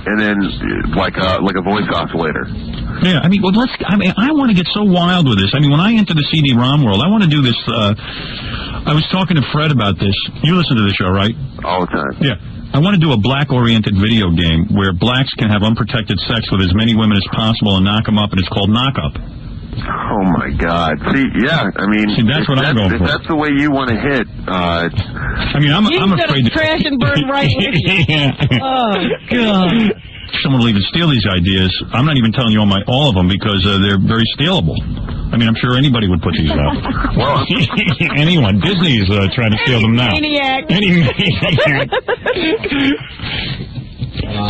And then like a voice oscillator. Yeah, I want to get so wild with this. I mean, when I enter the CD-ROM world, I want to do this. I was talking to Fred about this. You listen to the show, right? All the time. Yeah. I want to do a black-oriented video game where blacks can have unprotected sex with as many women as possible and knock them up, and it's called Knock-Up. Oh, my God. See, yeah, I mean... See, that's what I'm going for. If that's the way you want to hit, I mean, I'm afraid... He's going to crash and burn right with you. Yeah. Oh, God. someone will even steal these ideas, I'm not even telling you all of them because they're very stealable. I mean, I'm sure anybody would put these out. Well, anyone. Disney's trying to steal them now. Maniac. Any maniac.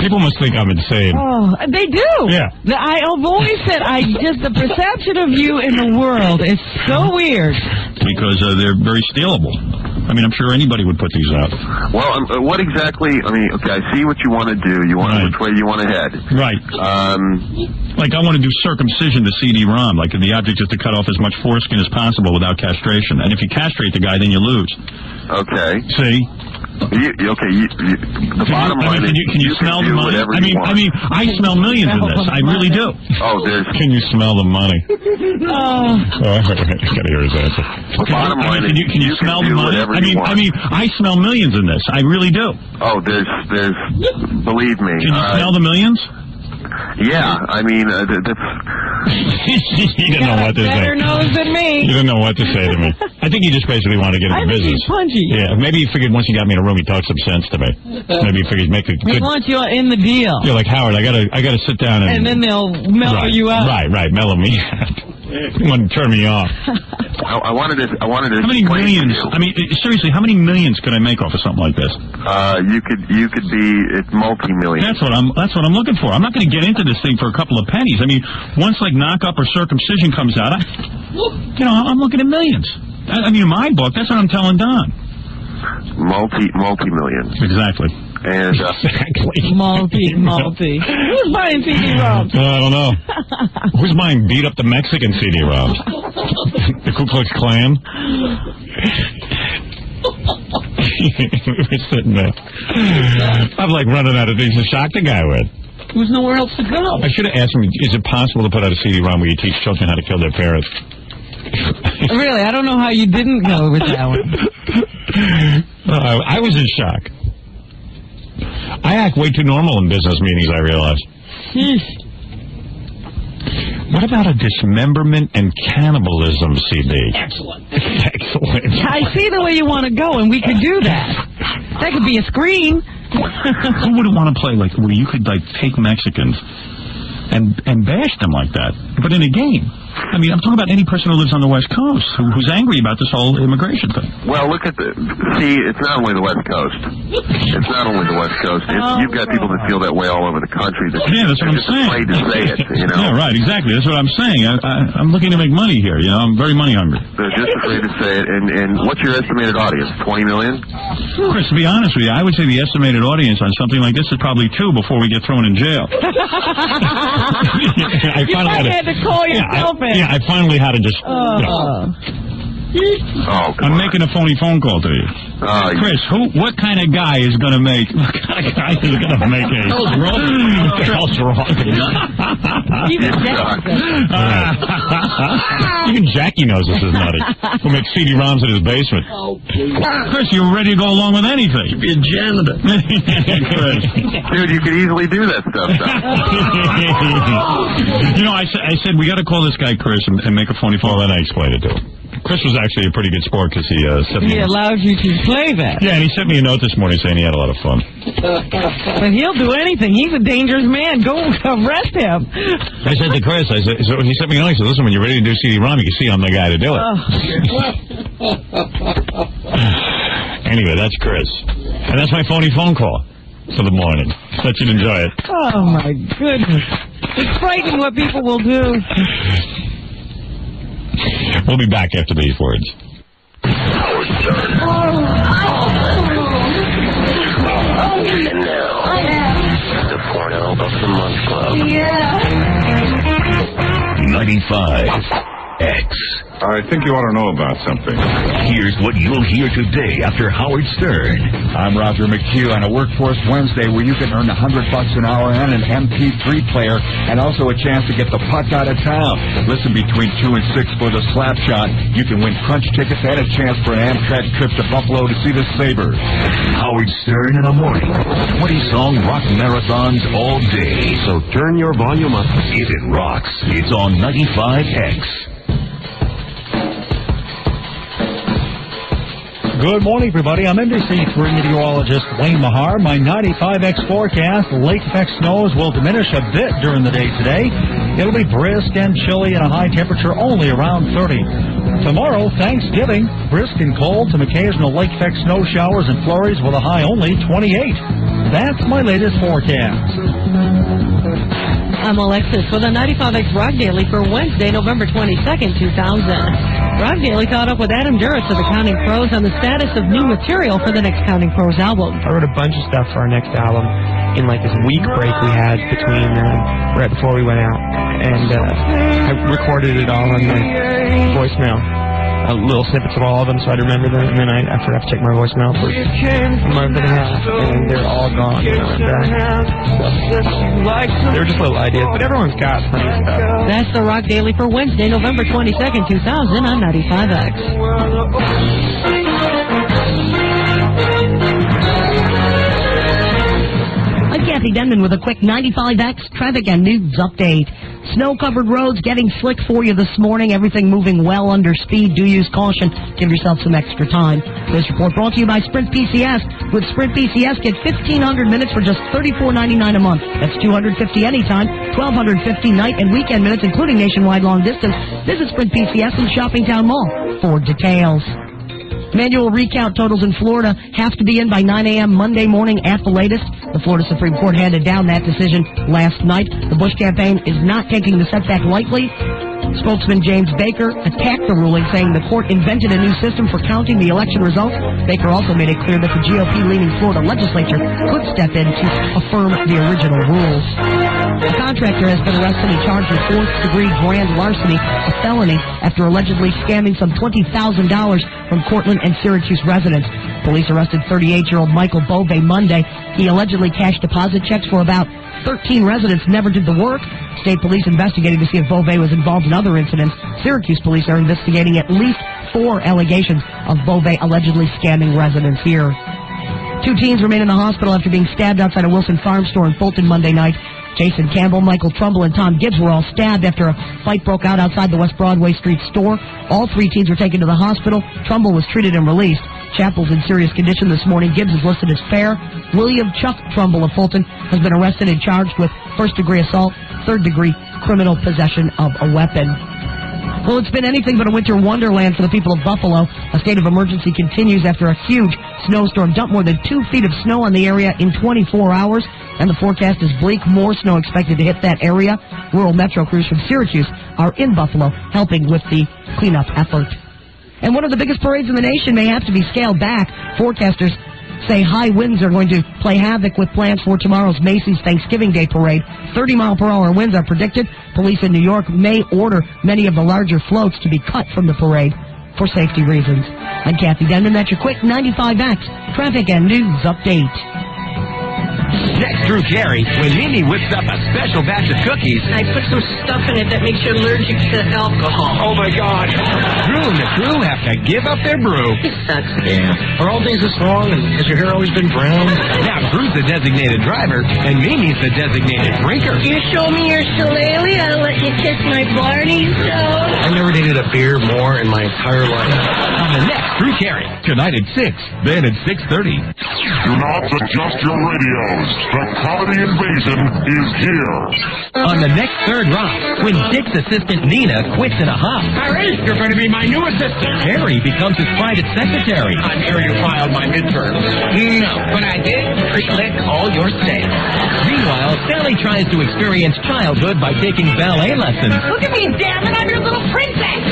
People must think I'm insane. Oh, they do. Yeah. I've always said, the perception of you in the world is so weird. Because they're very stealable. I mean, I'm sure anybody would put these out. Well, what exactly? I mean, okay, I see what you want to do. You want which way you want to head. Right. Like I want to do circumcision to CD-ROM. Like the object is to cut off as much foreskin as possible without castration. And if you castrate the guy, then you lose. Okay. See? The bottom line is can you smell the money? I mean, I smell millions in this. I really do. Oh, Can you smell the money? Oh. I gotta hear his answer. The bottom line is can you smell the money? I mean, I smell millions in this. I really do. Oh, there's. Believe me. Can you smell the millions? Yeah, I mean, he didn't know what to say. Better nose than me. He didn't know what to say to me. I think he just basically wanted to get into business. He's punchy. Yeah, maybe he figured once he got me in a room, he'd talk some sense to me. Maybe he figured he'd make a good... He wants you in the deal. You're like, Howard, I gotta sit down and then they'll mellow you out. Right, mellow me out. You want to turn me off. I wanted to. How many millions? I mean, seriously, how many millions could I make off of something like this? You could be multi-million. That's what I'm looking for. I'm not going to get into this thing for a couple of pennies. I mean, once like knock up or circumcision comes out, I'm looking at millions. I mean, in my book, that's what I'm telling Don. Multi-millions. Exactly. And exactly. Multi. Who's buying CD-ROMs? I don't know. Who's buying beat up the Mexican CD-ROMs? The Ku Klux Klan? We're sitting there. I'm like running out of things to shock the guy with. There's nowhere else to go. I should have asked him, is it possible to put out a CD-ROM where you teach children how to kill their parents? Really, I don't know how you didn't go with that one. I was in shock. I act way too normal in business meetings, I realize. What about a dismemberment and cannibalism CD? Excellent. I see the way you want to go, and we could do that. That could be a screen. Who wouldn't want to play like where you could like take Mexicans and bash them like that, but in a game? I mean, I'm talking about any person who lives on the West Coast who's angry about this whole immigration thing. Well, look at it's not only the West Coast. It's not only the West Coast. You've got people that feel that way all over the country. That's what I'm saying. Afraid to say it, Yeah, right, exactly. That's what I'm saying. I'm looking to make money here, I'm very money hungry. They're just afraid to say it. And what's your estimated audience? 20 million? Chris, to be honest with you, I would say the estimated audience on something like this is probably 2 before we get thrown in jail. I had to call yourself in. Yeah, I finally had to just... I'm making a phony phone call to you. Chris, what kind of guy is going to make... What kind of guy is going to make a... What the hell's wrong? Even Jackie knows this is nutty. We'll make CD-ROMs in his basement. Chris, you're ready to go along with anything. You'd be a janitor. Chris. Dude, you could easily do that stuff. I said, we got to call this guy Chris and make a phony phone, then I explained it to him. Chris was actually a pretty good sport because he sent me... He allowed you to play that. Yeah, and he sent me a note this morning saying he had a lot of fun. But he'll do anything. He's a dangerous man. Go arrest him. I said to Chris, so he sent me a note. He said, listen, when you're ready to do CD-ROM, you can see I'm the guy to do it. Anyway, that's Chris. And that's my phony phone call for the morning. Thought you'd enjoy it. Oh, my goodness. It's frightening what people will do. We'll be back after these words. Howard Stern. And now, the Porno of the Month Club. 95X. I think you ought to know about something. Here's what you'll hear today after Howard Stern. I'm Roger McHugh on a Workforce Wednesday where you can earn $100 an hour and an MP3 player and also a chance to get the puck out of town. Listen between 2 and 6 for the slap shot. You can win crunch tickets and a chance for an Amtrak trip to Buffalo to see the Sabres. Howard Stern in the morning. 20-song rock marathons all day. So turn your volume up. If it rocks, it's on 95X. Good morning, everybody. I'm NBC3 meteorologist Wayne Mahar. My 95X forecast, lake effect snows will diminish a bit during the day today. It'll be brisk and chilly and a high temperature only around 30. Tomorrow, Thanksgiving, brisk and cold, some occasional lake effect snow showers and flurries with a high only 28. That's my latest forecast. I'm Alexis with a 95X Rock Daily for Wednesday, November 22nd, 2000. Rock Daily caught up with Adam Duritz of the Counting Crows on the status of new material for the next Counting Crows album. I wrote a bunch of stuff for our next album in like this week break we had between right before we went out, and I recorded it all on my voicemail. Little snippets of all of them so I'd remember them, and then I forgot to check my voicemail for a month and a half, and they're all gone. So, they're just little ideas, but everyone's got plenty of stuff. That's the Rock Daily for Wednesday, November 22nd, 2000 on 95X. I'm Kathy Denman with a quick 95X traffic and news update. Snow-covered roads getting slick for you this morning. Everything moving well under speed. Do use caution. Give yourself some extra time. This report brought to you by Sprint PCS. With Sprint PCS, get 1,500 minutes for just $34.99 a month. That's $250 anytime, $1,250 night and weekend minutes, including nationwide long distance. Visit Sprint PCS in Shoppingtown Mall for details. Manual recount totals in Florida have to be in by 9 a.m. Monday morning at the latest. The Florida Supreme Court handed down that decision last night. The Bush campaign is not taking the setback lightly. Spokesman James Baker attacked the ruling, saying the court invented a new system for counting the election results. Baker also made it clear that the GOP-leaning Florida legislature could step in to affirm the original rules. A contractor has been arrested and charged with fourth-degree grand larceny, a felony, after allegedly scamming some $20,000 from Cortland and Syracuse residents. Police arrested 38-year-old Michael Bove Monday. He allegedly cashed deposit checks for about 13 residents, never did the work. State police investigating to see if Bove was involved in other incidents. Syracuse police are investigating at least 4 allegations of Bove allegedly scamming residents here. 2 teens remain in the hospital after being stabbed outside a Wilson Farm store in Fulton Monday night. Jason Campbell, Michael Trumbull, and Tom Gibbs were all stabbed after a fight broke out outside the West Broadway Street store. All 3 teens were taken to the hospital. Trumbull was treated and released. Chappell's in serious condition this morning. Gibbs is listed as fair. William Chuck Trumbull of Fulton has been arrested and charged with first-degree assault, third-degree criminal possession of a weapon. Well, it's been anything but a winter wonderland for the people of Buffalo. A state of emergency continues after a huge snowstorm dumped more than 2 feet of snow on the area in 24 hours. And the forecast is bleak. More snow expected to hit that area. Rural Metro crews from Syracuse are in Buffalo helping with the cleanup effort. And one of the biggest parades in the nation may have to be scaled back. Forecasters say high winds are going to play havoc with plans for tomorrow's Macy's Thanksgiving Day Parade. 30-mile-per-hour winds are predicted. Police in New York may order many of the larger floats to be cut from the parade for safety reasons. I'm Kathy Denman. That's your quick 95X traffic and news update. Next, Drew Carey, when Mimi whips up a special batch of cookies. I put some stuff in it that makes you allergic to alcohol. Oh, my God. Drew and the crew have to give up their brew. It sucks. Yeah. Are all days this long, and has your hair always been brown? Now, Drew's the designated driver, and Mimi's the designated drinker. You show me your shillelagh, I'll let you kiss my Barney, so... I never dated a beer more in my entire life. On the next, Drew Carey. Tonight at 6, then at 6:30. Do not adjust your radios. The comedy invasion is here. On the next Third Rock, when Dick's assistant Nina quits in a huff. Harry, you're going to be my new assistant. Harry becomes his private secretary. I'm sure you filed my midterms. No, but I did pre-click all your sales. Meanwhile, Sally tries to experience childhood by taking ballet lessons. Look at me, damn it, I'm your little princess.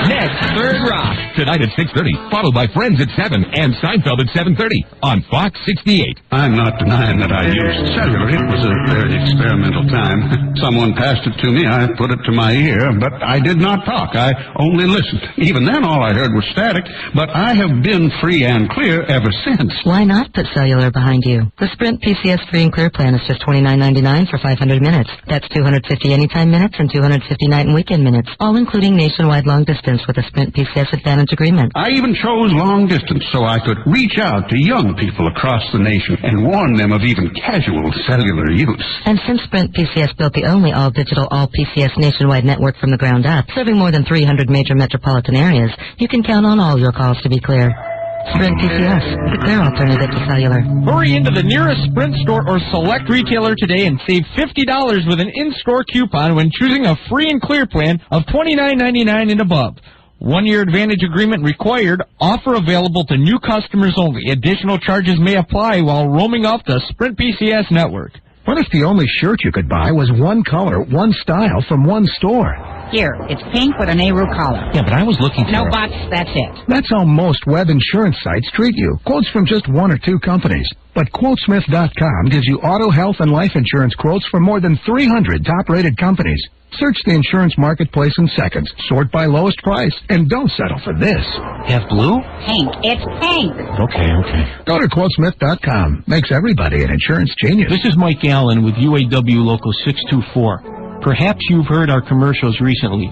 Next, Third Rock. Tonight at 6:30, followed by Friends at 7 and Seinfeld at 7:30 on Fox 68. I'm not denying that I used cellular. It was a very experimental time. Someone passed it to me. I put it to my ear, but I did not talk. I only listened. Even then, all I heard was static, but I have been free and clear ever since. Why not put cellular behind you? The Sprint PCS Free and Clear plan is just $29.99 for 500 minutes. That's $250 anytime minutes and $250 night and weekend minutes, all including nationwide long distance with a Sprint PCS Advantage agreement. I even chose long distance so I could reach out to young people across the nation and warn them of even casual cellular use. And since Sprint PCS built the only all-digital, all-PCS nationwide network from the ground up, serving more than 300 major metropolitan areas, you can count on all your calls to be clear. Sprint PCS, the clear alternative to cellular. Hurry into the nearest Sprint store or select retailer today and save $50 with an in-store coupon when choosing a free and clear plan of $29.99 and above. 1-year Advantage agreement required. Offer available to new customers only. Additional charges may apply while roaming off the Sprint PCS network. What if the only shirt you could buy was one color, one style from one store? Here, it's pink with an Aru collar. Yeah, but I was looking for... No buts, that's it. That's how most web insurance sites treat you. Quotes from just 1 or 2 companies. But Quotesmith.com gives you auto, health, and life insurance quotes from more than 300 top-rated companies. Search the insurance marketplace in seconds. Sort by lowest price. And don't settle for this. Have blue? Pink. It's pink. Okay. Go to Quotesmith.com. Makes everybody an insurance genius. This is Mike Allen with UAW Local 624. Perhaps you've heard our commercials recently.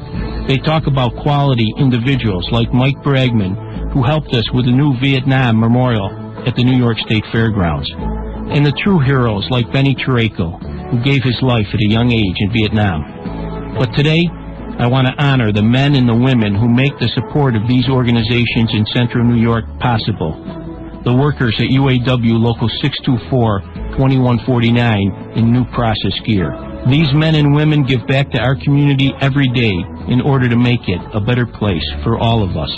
They talk about quality individuals like Mike Bragman, who helped us with the new Vietnam Memorial at the New York State Fairgrounds, and the true heroes like Benny Chirico, who gave his life at a young age in Vietnam. But today, I want to honor the men and the women who make the support of these organizations in Central New York possible. The workers at UAW Local 624, 2149 in New Process Gear. These men and women give back to our community every day in order to make it a better place for all of us.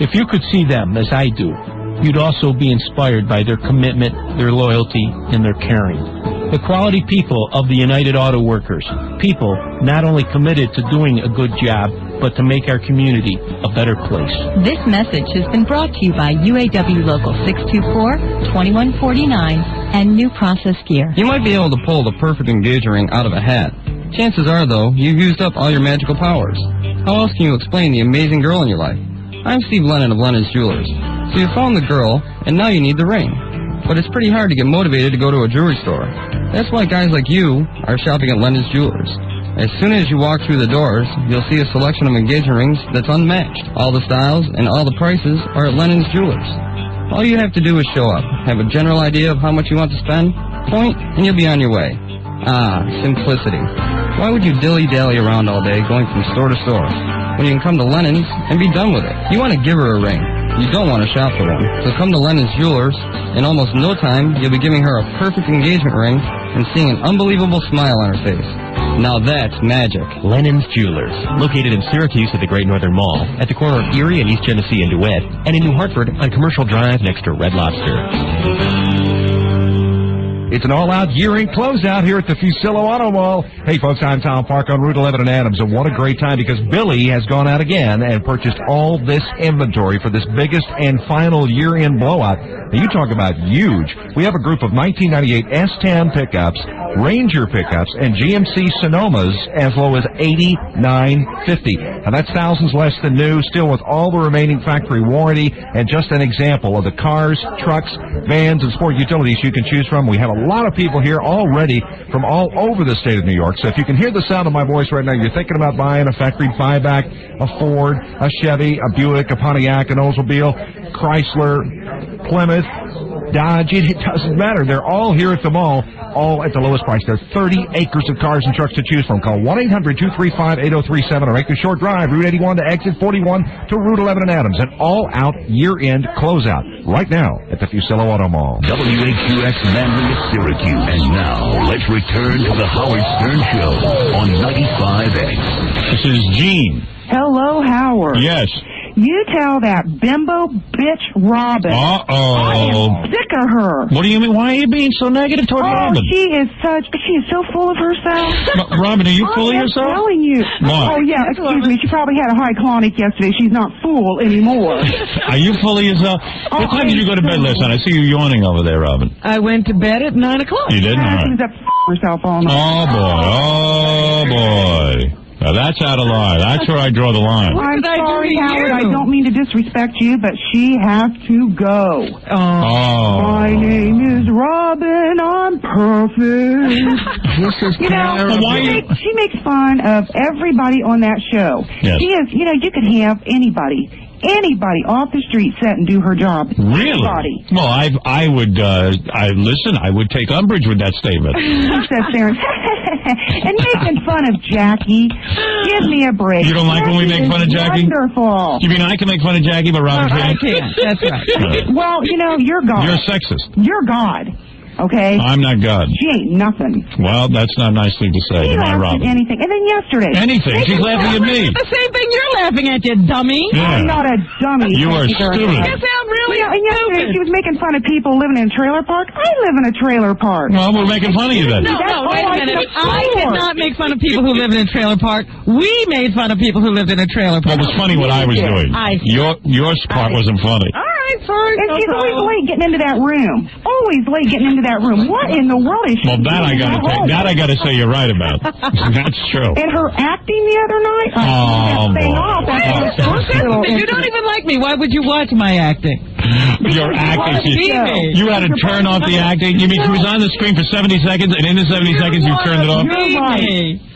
If you could see them as I do, you'd also be inspired by their commitment, their loyalty, and their caring. The quality people of the United Auto Workers. People not only committed to doing a good job, but to make our community a better place. This message has been brought to you by UAW Local 624, 2149, and New Process Gear. You might be able to pull the perfect engagement ring out of a hat. Chances are, though, you've used up all your magical powers. How else can you explain the amazing girl in your life? I'm Steve Lennon of Lennon's Jewelers. So you found the girl, and now you need the ring. But it's pretty hard to get motivated to go to a jewelry store. That's why guys like you are shopping at Lennon's Jewelers. As soon as you walk through the doors, you'll see a selection of engagement rings that's unmatched. All the styles and all the prices are at Lennon's Jewelers. All you have to do is show up, have a general idea of how much you want to spend, point, and you'll be on your way. Ah, simplicity. Why would you dilly-dally around all day going from store to store when you can come to Lennon's and be done with it? You want to give her a ring. You don't want to shop for one. So come to Lennon's Jewelers. In almost no time, you'll be giving her a perfect engagement ring and seeing an unbelievable smile on her face. Now that's magic. Lennon's Jewelers, located in Syracuse at the Great Northern Mall, at the corner of Erie and East Genesee and DeWitt, and in New Hartford on Commercial Drive next to Red Lobster. It's an all-out year-end closeout here at the Fusillo Auto Mall. Hey, folks, I'm Tom Park on Route 11 in Adams, and what a great time because Billy has gone out again and purchased all this inventory for this biggest and final year-end blowout. Now, you talk about huge. We have a group of 1998 S10 pickups, Ranger pickups, and GMC Sonomas as low as $89.50. Now, that's thousands less than new, still with all the remaining factory warranty, and just an example of the cars, trucks, vans, and sport utilities you can choose from. We have a lot of people here already from all over the state of New York. So if you can hear the sound of my voice right now, you're thinking about buying a factory buyback, a Ford, a Chevy, a Buick, a Pontiac, an Oldsmobile, Chrysler, Plymouth, Dodge. It doesn't matter. They're all here at the mall, all at the lowest price. There are 30 acres of cars and trucks to choose from. Call 1-800-235-8037 or make the short drive, Route 81 to exit 41 to Route 11 in Adams. An all-out year-end closeout right now at the Fusillo Auto Mall. WAQX Manly, Syracuse. And now, let's return to the Howard Stern Show on 95X. This is Gene. Hello, Howard. Yes. You tell that bimbo bitch Robin. I am sick of her. What do you mean? Why are you being so negative toward Robin? She is so full of herself. Robin, are you full of yourself? I'm telling you. What? Oh, yeah, excuse me. She probably had a high colonic yesterday. She's not full anymore. Are you full of yourself? What time did you go to bed last night? I see you yawning over there, Robin. I went to bed at 9 o'clock. You did? All right. She was up herself all night. Oh, boy. Now, that's out of line. That's where I draw the line. I'm sorry, Howard. I don't mean to disrespect you, but she has to go. My name is Robin. I'm perfect. This is she makes fun of everybody on that show. Yes. She is, you could have anybody anybody off the street sit and do her job. Really? Anybody. Well, I would take umbrage with that statement. He sits there and making fun of Jackie. Give me a break. You don't like when we make fun of Jackie? Wonderful. You mean I can make fun of Jackie, but Robin can't? I can't. That's right. Well, you're God. You're sexist. You're God. Okay? I'm not God. She ain't nothing. Well, that's not a nice thing to say. She You're my laughed Robin. at anything. And then yesterday. Anything. She's laughing at me. The same thing you're laughing at, you dummy. Yeah. I'm not a dummy. You are stupid. Yes, I'm really and yesterday she was making fun of people living in a trailer park. I live in a trailer park. Well, we're making fun of you then. No, wait a minute. I did not make fun of people who live in a trailer park. We made fun of people who lived in a trailer park. That was funny what I was doing. Your part wasn't funny. All right, sorry. And she's always late getting into that room. Always late getting into that room. What in the world is she Well, that I gotta say you're right about. That's true. And her acting the other night. You don't even like me. Why would you watch my acting? Your acting. You had to turn off the acting. You mean she was on the screen for 70 seconds, and in the 70 seconds you turned it off?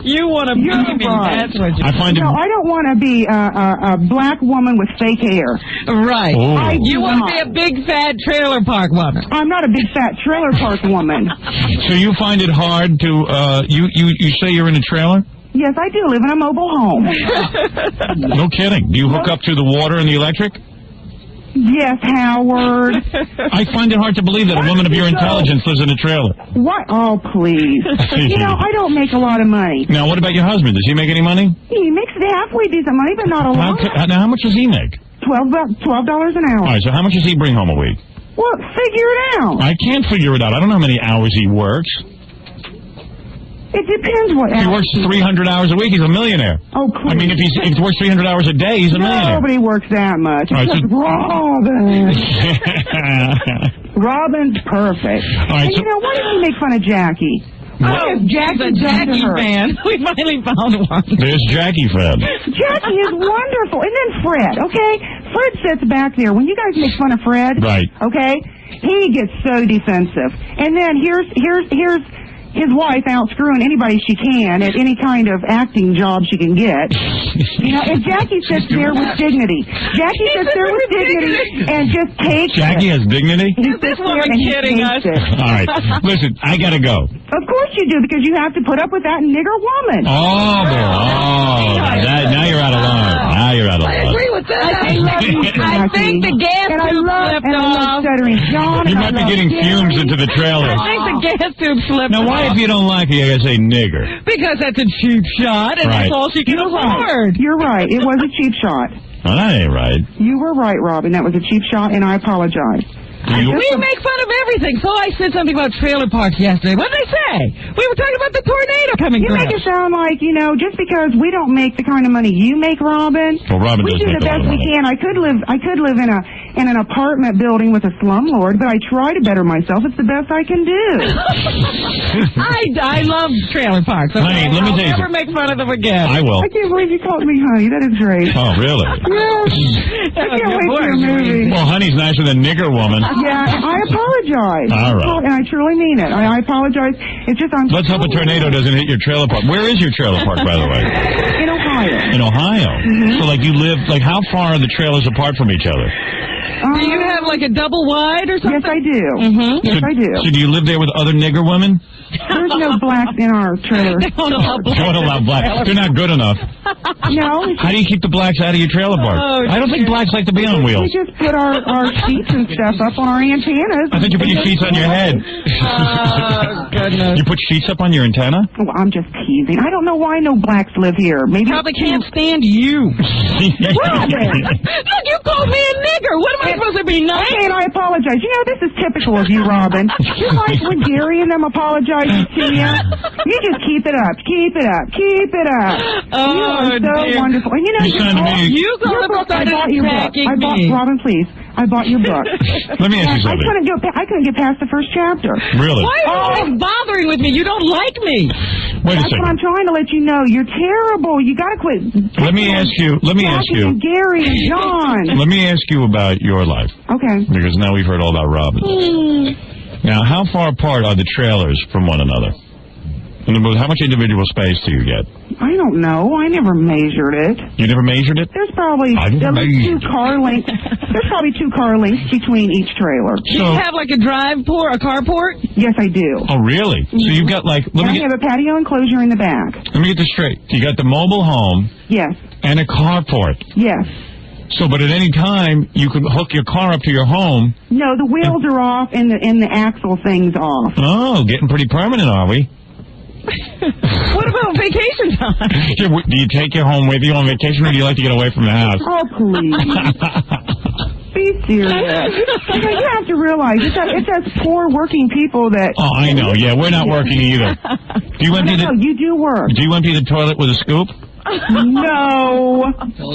You want to be me. That's what you I find it. No, I don't want to be a black woman with fake hair. Right. Oh. You want to be a big fat trailer park woman. I'm not a big fat trailer park woman. So you find it hard to you say you're in a trailer? Yes, I do live in a mobile home. No kidding. Do you hook up to the water and the electric? Yes, Howard. I find it hard to believe that a woman of your intelligence lives in a trailer. What? Oh, please. I don't make a lot of money. Now, what about your husband? Does he make any money? He makes halfway decent money, but not a lot. Now, how much does he make? $12 an hour. All right, so how much does he bring home a week? Well, figure it out. I can't figure it out. I don't know how many hours he works. It depends what If he works 300 hours a week, he's a millionaire. Oh, please. I mean, if he works 300 hours a day, he's a millionaire. Nobody works that much. All right, Except Robin. Robin's perfect. All right, and why did you make fun of Jackie? Jackie fan. We finally found one. There's Jackie fan. Jackie is wonderful. And then Fred, okay? Fred sits back there. When you guys make fun of Fred, right? Okay, he gets so defensive. And then here's his wife out screwing anybody she can at any kind of acting job she can get. And Jackie sits there with dignity. Jackie sits there with dignity and just takes Jackie has dignity? He sits there and he takes it. All right. Listen, I gotta go. Of course you do, because you have to put up with that nigger woman. Oh, now you're out of line. Now you're out of line. I agree with that. I love you, I think the gas tube slipped off. John, you might be getting fumes into the trailer. I think the gas tube slipped Now, why, off. if you don't like it, you gotta say nigger? Because that's a cheap shot, and Right. that's all she can afford. You're right. It was a cheap shot. Well, that ain't right. You were right, Robin. That was a cheap shot, and I apologize. We make fun of everything. So I said something about trailer parks yesterday. What did I say? We were talking about the tornado coming through. You make it sound like, just because we don't make the kind of money you make, Robin. Well, Robin we does do make the a lot best of we money. can. I could live in an apartment building with a slumlord, but I try to better myself. It's the best I can do. I love trailer parks. Okay? Honey, let me tell you I'll never make fun of them again. I will. I can't believe you called me honey. That is great. Oh, really? Yes. I can't wait for your movie. Well, honey's nicer than nigger woman. Yeah, I apologize. All right. And I truly mean it. I apologize. It's just I'm. Let's hope a tornado doesn't hit your trailer park. Where is your trailer park, by the way? In Ohio. In Ohio? So, you live, how far are the trailers apart from each other? Do you have like a double wide or something? Yes, I do. Yes, I do. So do you live there with other nigger women? There's no blacks in our trailer. Don't allow blacks. They're not good enough. No. How do you keep the blacks out of your trailer park? I don't think blacks like to be on wheels. We just put our sheets and stuff up on our antennas. I thought you put your sheets on your head. Oh, goodness. You put sheets up on your antenna? Oh, I'm just teasing. I don't know why no blacks live here. Maybe probably can't stand you. Look, you called me a nigger. What am I supposed to be nice? Okay, and I apologize. This is typical of you, Robin. You like when Gary and them apologize to you. You just keep it up. Keep it up. Keep it up. Oh, you are so wonderful. And you go I bought your book. Robin, please. I bought your book. Let me ask you something. I couldn't get past the first chapter. Really? Why are you always bothering with me? You don't like me. Wait a That's second. what I'm trying to let you know. You're terrible. You got to quit. Let me ask you. And Gary and John. Let me ask you about your life. Okay. Because now we've heard all about Robin. Now, how far apart are the trailers from one another? In the booth, how much individual space do you get? I don't know. I never measured it. You never measured it? There's probably at least 2 car lengths. There's probably 2 car lengths between each trailer. Do you have like a carport? Yes, I do. Oh, really? So you've got like... I have a patio enclosure in the back. Let me get this straight. You got the mobile home. Yes. And a carport. Yes. So, but at any time, you can hook your car up to your home. No, the wheels are off and the axle thing's off. Oh, getting pretty permanent, are we? What about vacation time? Do you take your home with you on vacation, or do you like to get away from the house? Oh, please. Be serious. You have to realize it's us poor working people that... Oh, I know. Yeah, we're not working either. Do you empty No, you do work. Do you empty the toilet with a scoop? No.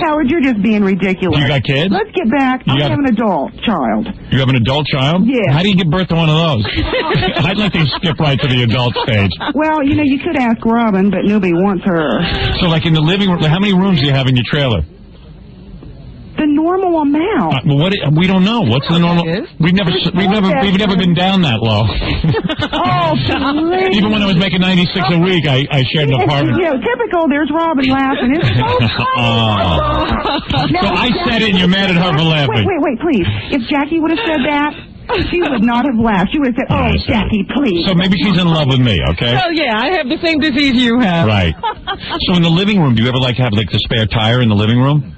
Howard, you're just being ridiculous. You got kids? Let's get back. I have an adult child. You have an adult child? Yeah. How do you give birth to one of those? I'd like to skip right to the adult stage. Well, you could ask Robin, but nobody wants her. So, like in the living room, how many rooms do you have in your trailer? The normal amount. We don't know. What's the normal? We've never been down that low. Oh, please. Even when I was making $96 a week, I shared an apartment. Typical. There's Robin laughing. It's so funny. So I said it, and you're mad at her for laughing. Wait, please. If Jackie would have said that, she would not have laughed. She would have said, "Oh, Jackie, please." So maybe she's in love with me. Okay. Oh yeah, I have the same disease you have. Right. So in the living room, do you ever have the spare tire in the living room?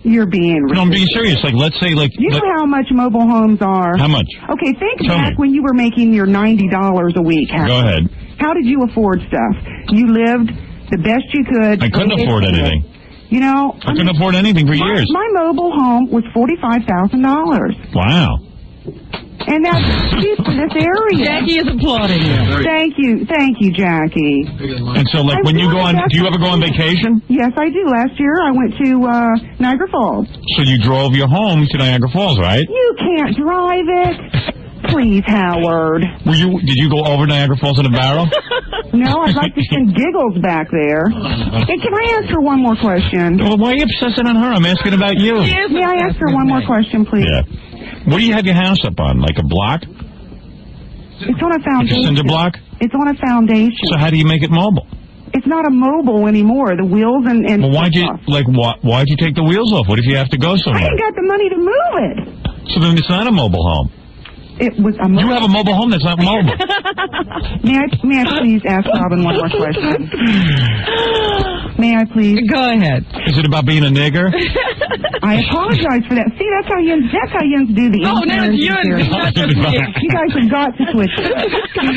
You're being ridiculous. No, I'm being serious. Let's say, You know how much mobile homes are? How much? Okay, think back when you were making your $90 a week. Go ahead. How did you afford stuff? You lived the best you could. I couldn't afford anything. I couldn't afford anything for years. My mobile home was $45,000. Wow. And that's cheap for this area. Jackie is applauding you. Thank you, Jackie. And so, when you go on, do you ever go on vacation? Yes, I do. Last year, I went to Niagara Falls. So you drove your home to Niagara Falls, right? You can't drive it. Please, Howard. Did you go over Niagara Falls in a barrel? No, I'd like to send Giggles back there. Hey, can I ask her one more question? Well, why are you obsessing on her? I'm asking about you. May I ask her one more question, please? Yeah. What do you have your house up on? Like a block? It's on a foundation. Like a cinder block? It's on a foundation. So how do you make it mobile? It's not a mobile anymore. The wheels and well, why'd you take the wheels off? What if you have to go somewhere? I ain't got the money to move it. So then it's not a mobile home. It was a mobile. You have a mobile home that's not mobile. May I please ask Robin one more question? May I please? Go ahead. Is it about being a nigger? I apologize for that. See, that's how you do the Oh, now it's you and not just me. You guys have got to switch.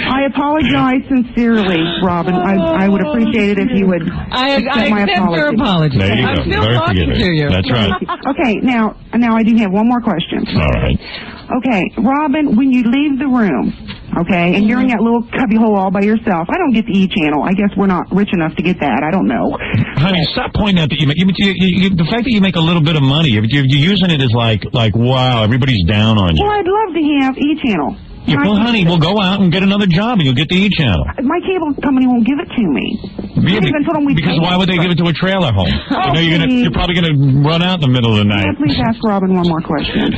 I apologize sincerely, Robin. I would appreciate it if you would accept my apology. Your apology. There you go. I'm still talking to you. That's right. Okay, now I do have one more question. All right. Okay, Robin, when you leave the room, okay, and you're in that little cubbyhole all by yourself, I don't get the E channel. I guess we're not rich enough to get that. I don't know. Honey, stop pointing out that the fact that you make a little bit of money, you're using it as like wow, everybody's down on you. Well, I'd love to have E channel. Yeah, well, honey, we'll go out and get another job, and you'll get the E channel. My cable company won't give it to me. Yeah, because why would they give it to a trailer home? You're probably going to run out in the middle of the night. Please ask Robin one more question.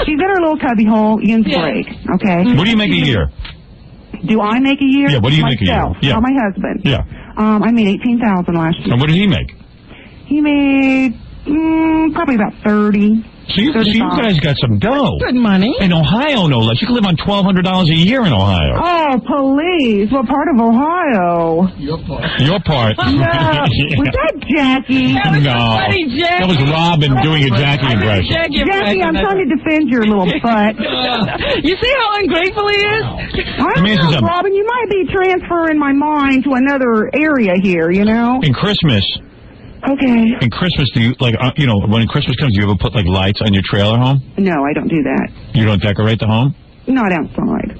She's in her little cubby hole, Ian's break, okay? What do you make a year? Do I make a year? Yeah, what do you make a year? Yeah. My husband. Yeah. I made $18,000 last year. And what did he make? He made probably about 30. So you guys got some dough. Good money. In Ohio, no less. You can live on $1,200 a year in Ohio. Oh, please. What part of Ohio? Your part. No. Was that Jackie? That was funny, Jackie. That was Robin doing a Jackie impression. Jackie, I'm trying to defend your little butt. You see how ungrateful he is? I don't know, Robin. You might be transferring my mind to another area here, In Christmas... Okay. In Christmas, do you, when Christmas comes, do you ever put, lights on your trailer home? No, I don't do that. You don't decorate the home? Not outside.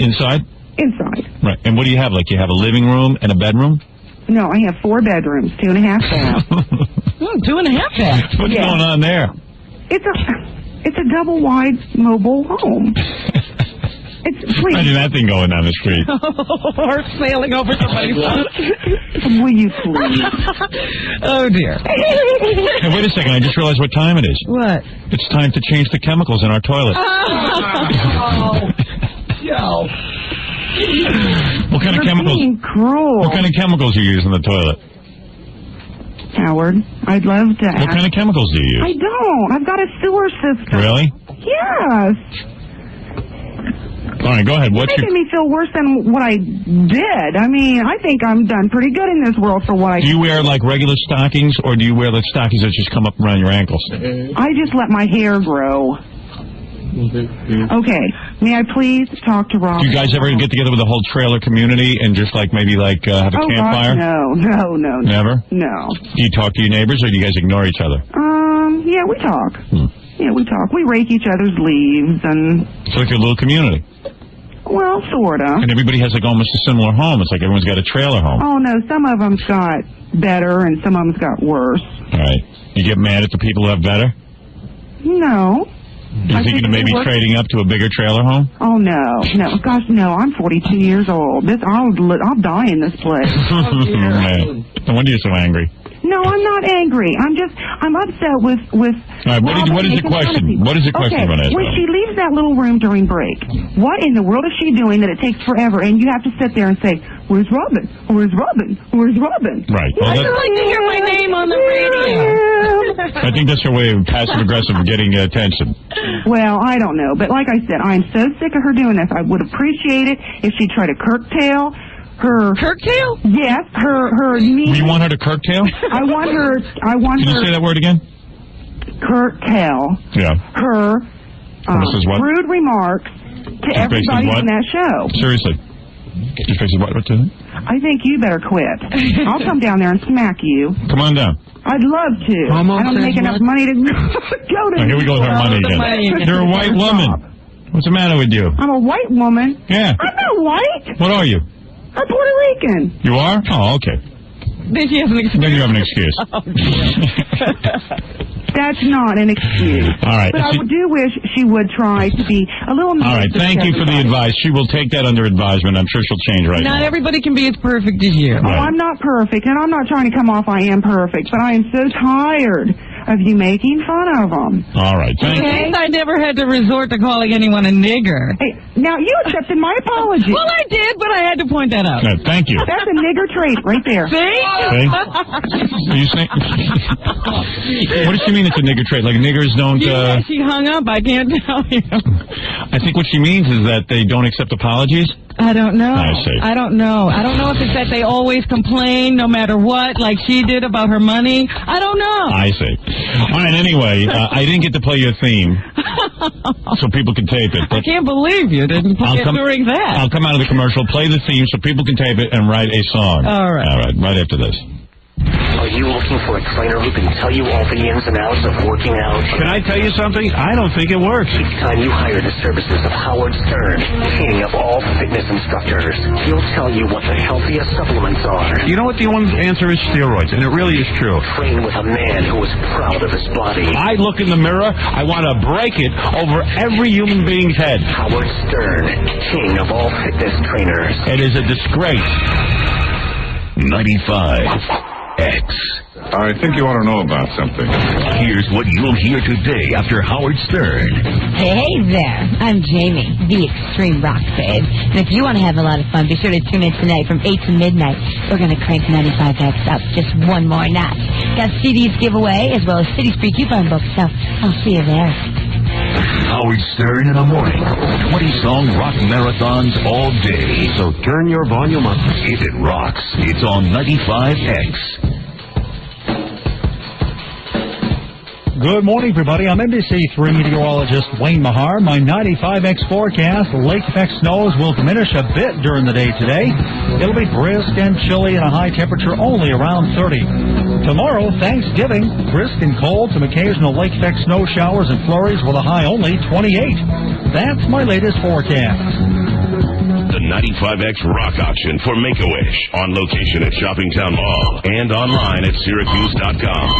Inside? Inside. Right. And what do you have? You have a living room and a bedroom? No, I have 4 bedrooms, 2.5 baths. 2.5 baths? What's going on there? It's a double-wide mobile home. Imagine that thing going down the street. Or sailing over somebody's boat. Will you please? Oh, dear. Hey, wait a second. I just realized what time it is. What? It's time to change the chemicals in our toilet. Oh. What kind of chemicals? Being cruel. What kind of chemicals you use in the toilet? Howard, I'd love to ask. What kind of chemicals do you use? I don't. I've got a sewer system. Really? Yes. All right, go ahead. What's It's making me feel worse than what I did. I mean, I think I'm done pretty good in this world for what I Do you wear like regular stockings, or do you wear the stockings that just come up around your ankles? I just let my hair grow. Okay, may I please talk to Rob? Do you guys ever get together with the whole trailer community and just like maybe like have a campfire? God, no. Never? No. Do you talk to your neighbors, or do you guys ignore each other? Yeah, we talk. Yeah, we talk. We rake each other's leaves and... It's like a little community. Well, sorta. And everybody has like almost a similar home. It's like everyone's got a trailer home. Oh, no, some of them's got better and some of them's got worse. All right. You get mad at the people who have better? No. You're thinking of maybe trading up to a bigger trailer home? Oh, no. Gosh, no, I'm 42 years old. I'll die in this place. Man. No wonder you're so angry. No, I'm not angry. I'm upset with All right, what is the question? What is the question okay, you want to ask? when she leaves that little room during break, what in the world is she doing that it takes forever and you have to sit there and say, where's Robin? Where's Robin? Where's Robin? Right. Well, I'd like to hear my name on the radio. I think that's her way of passive-aggressive getting attention. Well, I don't know. But like I said, I'm so sick of her doing this. I would appreciate it if she'd try to curtail her... Curtail? Yes, her need. You want her to curtail? I want her... Can you say that word again? Curtail. Yeah. Her rude remarks to everybody on that show. Seriously. Your face is what to it? I think you better quit. I'll come down there and smack you. Come on down. I'd love to. I don't make enough money to go to... Here we go with her money again. You're a white woman. What's the matter with you? I'm a white woman. Yeah. I'm not white. What are you? I'm Puerto Rican. You are? Oh, okay. Then she has an excuse. Then you have an excuse. That's not an excuse. All right. But I do wish she would try to be a little more... All right. Thank you for the advice. She will take that under advisement. I'm sure she'll change right now. Not everybody can be as perfect as you. Oh, I'm not perfect, and I'm not trying to come off I am perfect, but I am so tired of you making fun of them. All right. Thank you. At least I never had to resort to calling anyone a nigger. Hey, now, you accepted my apology. Well, I did, but I had to point that out. Thank you. That's a nigger trait right there. See? Are you saying... What does she mean it's a nigger trait? Like niggers don't... Yeah, she hung up. I can't tell you. I think what she means is that they don't accept apologies. I don't know. I see. I don't know. I don't know if it's that they always complain no matter what, like she did about her money. I don't know. I see. All right, anyway, I didn't get to play your theme, so people can tape it. I can't believe you didn't play it during that. I'll come out of the commercial, play the theme so people can tape it and write a song. All right. All right, right after this. Are you looking for a trainer who can tell you all the ins and outs of working out? Can I tell you something? I don't think it works. It's time you hire the services of Howard Stern, king of all fitness instructors. He'll tell you what the healthiest supplements are. You know what the one answer is? Steroids, and it really is true. Train with a man who is proud of his body. I look in the mirror, I want to break it over every human being's head. Howard Stern, king of all fitness trainers. It is a disgrace. 95X. I think you ought to know about something. Here's what you'll hear today after Howard Stern. Hey there, I'm Jamie, the Extreme Rock Babe. And if you want to have a lot of fun, be sure to tune in tonight from 8 to midnight. We're going to crank 95X up just one more notch. Got CDs giveaway as well as City Spree coupon books, so I'll see you there. Howard Stern in the morning. 20-song rock marathons all day. So turn your volume up. If it rocks, it's on 95X. Good morning, everybody. I'm NBC3 meteorologist Wayne Mahar. My 95X forecast, lake effect snows will diminish a bit during the day today. It'll be brisk and chilly and a high temperature only around 30. Tomorrow, Thanksgiving, brisk and cold, some occasional lake effect snow showers and flurries with a high only 28. That's my latest forecast. The 95X Rock Auction for Make-A-Wish. On location at Shoppingtown Mall and online at Syracuse.com.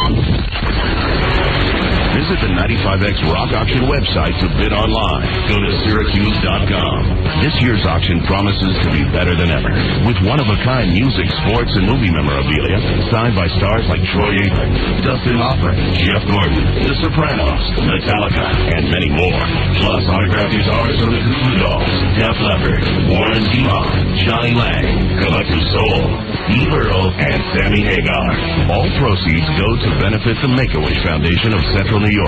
Visit Visit the 95X Rock Auction website to bid online. Go to Syracuse.com. This year's auction promises to be better than ever, with one-of-a-kind music, sports, and movie memorabilia signed by stars like Troy Aikman, Dustin Hoffman, Jeff Gordon, The Sopranos, Metallica, and many more. Plus, autographed guitars from the Goo Goo Dolls, Def Leppard, Warren Zevon, Johnny Lang, Collective Soul, Steve Earle, and Sammy Hagar. All proceeds go to benefit the Make-A-Wish Foundation of Central New York,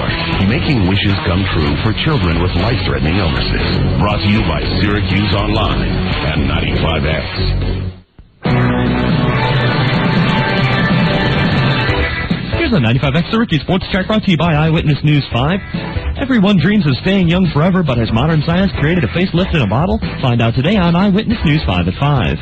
making wishes come true for children with life-threatening illnesses. Brought to you by Syracuse Online and 95X. Here's a 95X Syracuse Sports Track brought to you by Eyewitness News 5. Everyone dreams of staying young forever, but has modern science created a facelift in a bottle? Find out today on Eyewitness News 5 at 5.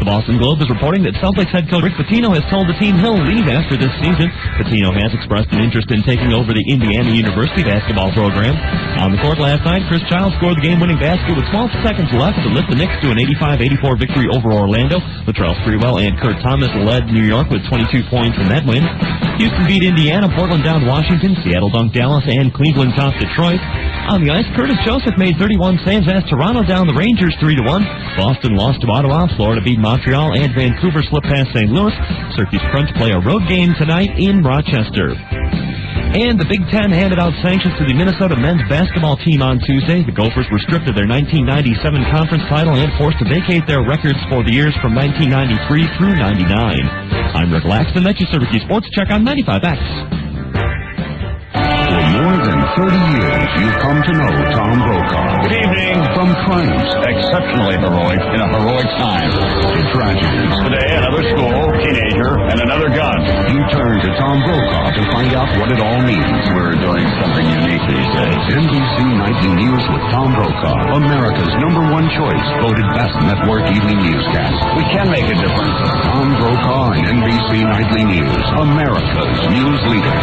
The Boston Globe is reporting that Celtics head coach Rick Pitino has told the team he'll leave after this season. Pitino has expressed an interest in taking over the Indiana University basketball program. On the court last night, Chris Childs scored the game-winning basket with 12 seconds left to lift the Knicks to an 85-84 victory over Orlando. Latrell Sprewell and Kurt Thomas led New York with 22 points in that win. Houston beat Indiana, Portland downed Washington, Seattle dunked Dallas, and Cleveland topped Detroit. On the ice, Curtis Joseph made 31 saves as Toronto down the Rangers 3-1. Boston lost to Ottawa. Florida beat Montreal, and Vancouver slipped past St. Louis. Syracuse Crunch play a road game tonight in Rochester. And the Big Ten handed out sanctions to the Minnesota men's basketball team on Tuesday. The Gophers were stripped of their 1997 conference title and forced to vacate their records for the years from 1993 through 99. I'm Rick Laxton. That's your Syracuse Sports Check on 95X. For more than 30 years, you've come to know Tom Brokaw. Good evening. From triumphs, exceptionally heroic in a heroic time, to tragedies. Today, another school, teenager, and another gun. You turn to Tom Brokaw to find out what it all means. We're doing something unique these days. NBC Nightly News with Tom Brokaw, America's #1 choice, voted best network evening newscast. We can make a difference. Tom Brokaw and NBC Nightly News, America's news leader.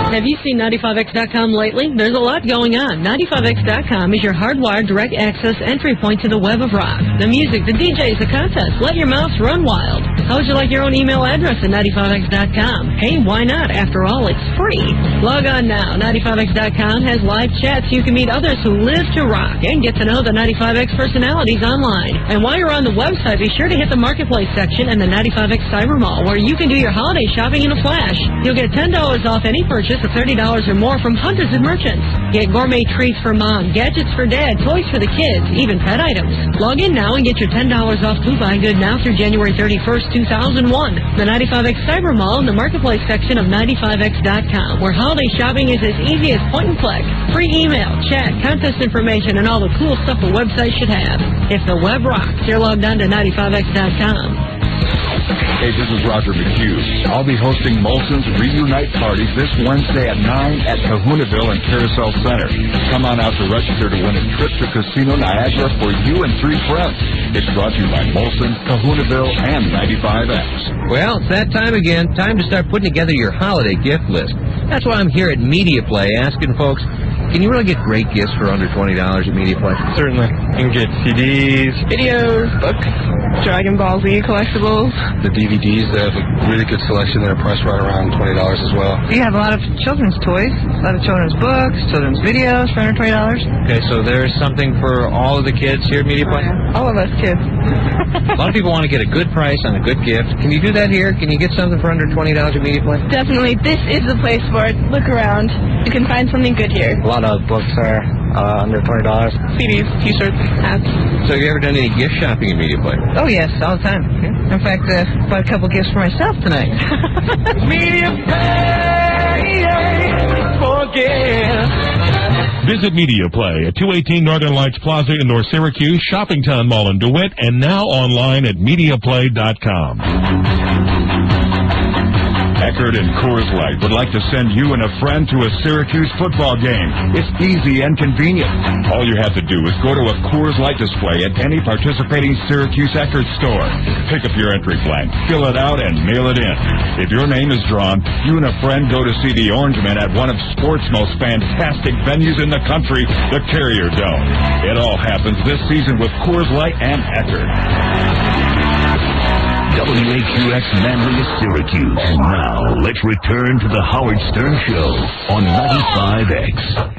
Have you seen 95X.com lately? There's a lot going on. 95X.com is your hardwired direct access entry point to the web of rock. The music, the DJs, the contests. Let your mouth run wild. How would you like your own email address at 95X.com? Hey, why not? After all, it's free. Log on now. 95X.com has live chats. You can meet others who live to rock and get to know the 95X personalities online. And while you're on the website, be sure to hit the marketplace section and the 95X Cyber Mall, where you can do your holiday shopping in a flash. You'll get $10 off any purchase of $30 or more from hundreds of merchants. Get gourmet treats for mom, gadgets for dad, toys for the kids, even pet items. Log in now and get your $10 off coupon good now through January 31st, 2001. The 95X Cyber Mall in the marketplace section of 95X.com, where holiday shopping is as easy as point and click. Free email, chat, contest information, and all the cool stuff a website should have. If the web rocks, you're logged on to 95X.com. Hey, this is Roger McHugh. I'll be hosting Molson's Reunite parties this Wednesday at 9 at Kahunaville and Carousel Center. Come on out to register to win a trip to Casino Niagara for you and 3 friends. It's brought to you by Molson, Kahunaville, and 95X. Well, it's that time again. Time to start putting together your holiday gift list. That's why I'm here at Media Play asking folks, can you really get great gifts for under $20 at Media Play? Certainly. You can get CDs, videos, books, Dragon Ball Z collectibles. The DVDs, they have a really good selection. They're priced right around $20 as well. You have a lot of children's toys, a lot of children's books, children's videos for under $20. Okay, so there's something for all of the kids here at Media Play? All of us kids. A lot of people want to get a good price on a good gift. Can you do that here? Can you get something for under $20 at Media Play? Definitely. This is the place for it. Look around. You can find something good here. A lot of books are under $20. CDs, T-shirts, hats. So have you ever done any gift shopping at Media Play? Oh, yes, all the time. In fact, bought a couple gifts for myself tonight. Media Play, forget. Visit Media Play at 218 Northern Lights Plaza in North Syracuse, Shoppingtown Mall in DeWitt, and now online at MediaPlay.com. Eckerd and Coors Light would like to send you and a friend to a Syracuse football game. It's easy and convenient. All you have to do is go to a Coors Light display at any participating Syracuse Eckerd store. Pick up your entry blank, fill it out, and mail it in. If your name is drawn, you and a friend go to see the Orangemen at one of sports' most fantastic venues in the country, the Carrier Dome. It all happens this season with Coors Light and Eckerd. WAQX Manlius, Syracuse. And now, let's return to the Howard Stern Show on 95X.